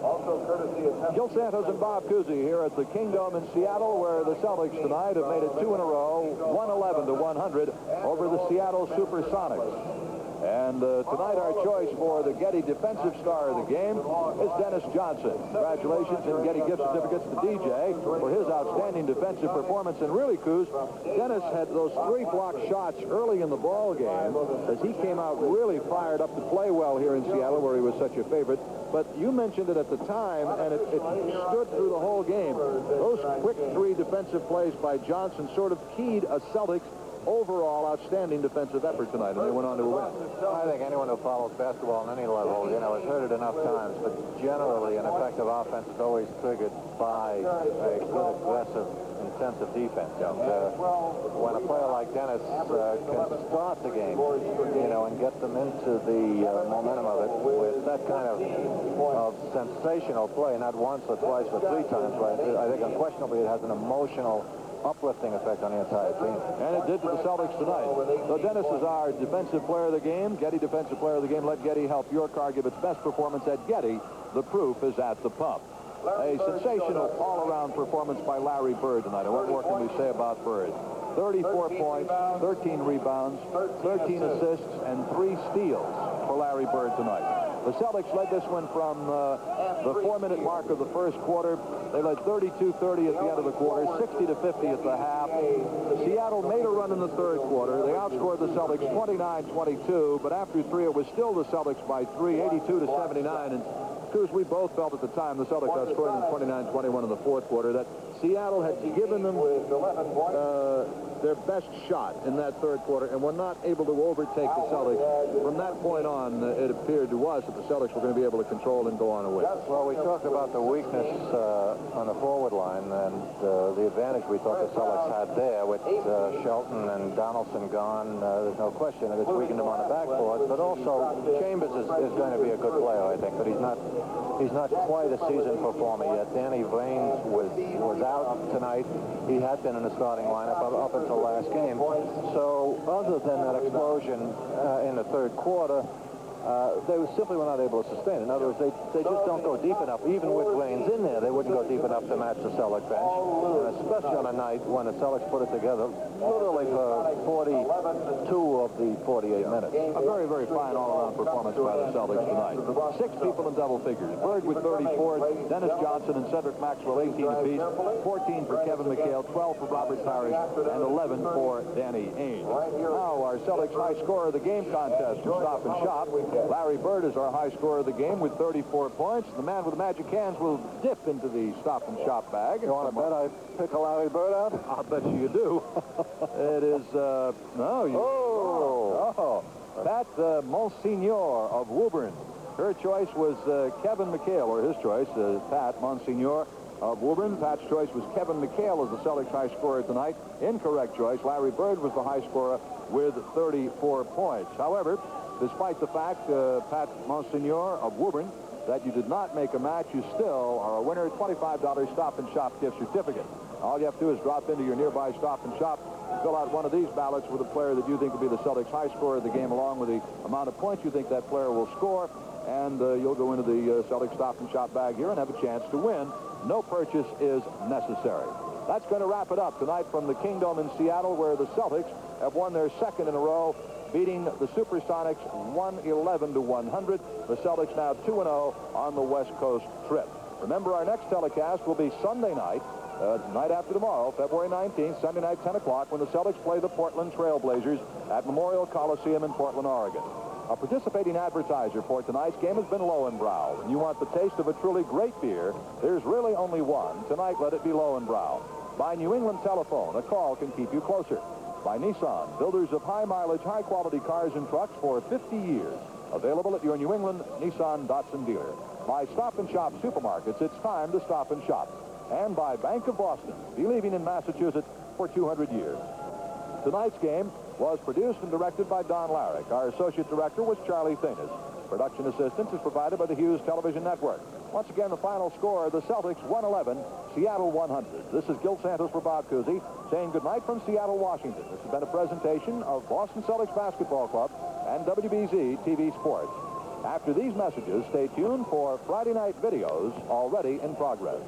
Also courtesy of Gil Santos and Bob Cousy here at the Kingdom in Seattle, where the Celtics tonight have made it 2 in a row, 111-100 over the Seattle SuperSonics. And tonight our choice for the Getty Defensive Star of the game is Dennis Johnson. Congratulations and Getty gift certificates to DJ for his outstanding defensive performance. And really, Coos, Dennis had those 3 block shots early in the ball game as he came out really fired up to play well here in Seattle, where he was such a favorite. But you mentioned it at the time, and it stood through the whole game. Those quick 3 defensive plays by Johnson sort of keyed a Celtics overall outstanding defensive effort tonight, and they went on to win. I think anyone who follows basketball on any level, you know, has heard it enough times, but generally an effective offense is always triggered by a good, aggressive, intensive defense. And when a player like Dennis can start the game, you know, and get them into the momentum of it with that kind of sensational play, not once or twice or 3 times, but I think unquestionably it has an emotional uplifting effect on the entire team. And it did to the Celtics tonight. So Dennis is our defensive player of the game, Getty defensive player of the game. Let Getty help your car give its best performance at Getty. The proof is at the pump. A sensational all-around performance by Larry Bird tonight. And what more can we say about Bird? 34 points, 13 rebounds, 13 assists, and 3 steals for Larry Bird tonight. The Celtics led this one from the 4-minute mark of the first quarter. They led 32-30 at the end of the quarter, 60-50 at the half. Seattle made a run in the 3rd quarter. They outscored the Celtics 29-22, but after 3, it was still the Celtics by 3, 82-79. And Coos, we both felt at the time, the Celtics outscoring them 29-21 in the 4th quarter, that Seattle had given them their best shot in that third quarter and were not able to overtake the Celtics. From that point on, it appeared to us that the Celtics were going to be able to control and go on a win. Well, we talked about the weakness on the forward line and the advantage we thought the Celtics had there with Shelton and Donaldson gone. There's no question that it's weakened him on the backboard, but also Chambers is going to be a good player, I think, but he's not quite a seasoned performer yet. Danny Vaines was out tonight. He had been in the starting lineup up until last game. So other than that explosion in the third quarter, they simply were not able to sustain. In other words, they just don't go deep enough. Even with Vaines in there, they wouldn't go deep enough to match the Celtic bench, and especially on a night when the Celtics put it together literally for 42 of the 48 minutes. A very, very fine all-around performance by the Celtics tonight. 6 people in double figures. Bird with 34, Dennis Johnson and Cedric Maxwell 18 apiece, 14 for Kevin McHale, 12 for Robert Parrish, and 11 for Danny Ainge. Now our Celtics high scorer of the game contest from Stop and Shop. Larry Bird is our high scorer of the game with 34 points. The man with the magic hands will dip into the Stop and Shop bag. You want to bet I pick a Larry Bird out? I'll bet you do. It is, no. Pat Monsignor of Woburn. Her choice was Kevin McHale, or his choice, Pat Monsignor of Woburn. Pat's choice was Kevin McHale as the Celtics high scorer tonight. Incorrect choice. Larry Bird was the high scorer with 34 points. However, despite the fact, Pat Monsignor of Woburn, that you did not make a match, you still are a winner. $25 Stop and Shop gift certificate. All you have to do is drop into your nearby Stop and Shop, fill out one of these ballots with a player that you think will be the Celtics high scorer of the game, along with the amount of points you think that player will score, and you'll go into the Celtics Stop and Shop bag here and have a chance to win. No purchase is necessary. That's going to wrap it up tonight from the Kingdome in Seattle, where the Celtics have won their second in a row, beating the SuperSonics 111-100. The Celtics now 2-0 on the West Coast trip. Remember, our next telecast will be Sunday night, night after tomorrow, February 19th, Sunday night, 10 o'clock, when the Celtics play the Portland Trail Blazers at Memorial Coliseum in Portland, Oregon. A participating advertiser for tonight's game has been Lowenbrow. When you want the taste of a truly great beer, there's really only one. Tonight, let it be Lowenbrow. By New England Telephone, a call can keep you closer. By Nissan, builders of high-mileage, high-quality cars and trucks for 50 years. Available at your New England Nissan Datsun dealer. By Stop and Shop Supermarkets, it's time to stop and shop. And by Bank of Boston, believing in Massachusetts for 200 years. Tonight's game was produced and directed by Don Larrick. Our associate director was Charlie Thanis. Production assistance is provided by the Hughes Television Network. Once again, the final score, the Celtics 111, Seattle 100. This is Gil Santos for Bob Cousy, saying goodnight from Seattle, Washington. This has been a presentation of Boston Celtics Basketball Club and WBZ TV Sports. After these messages, stay tuned for Friday night videos already in progress.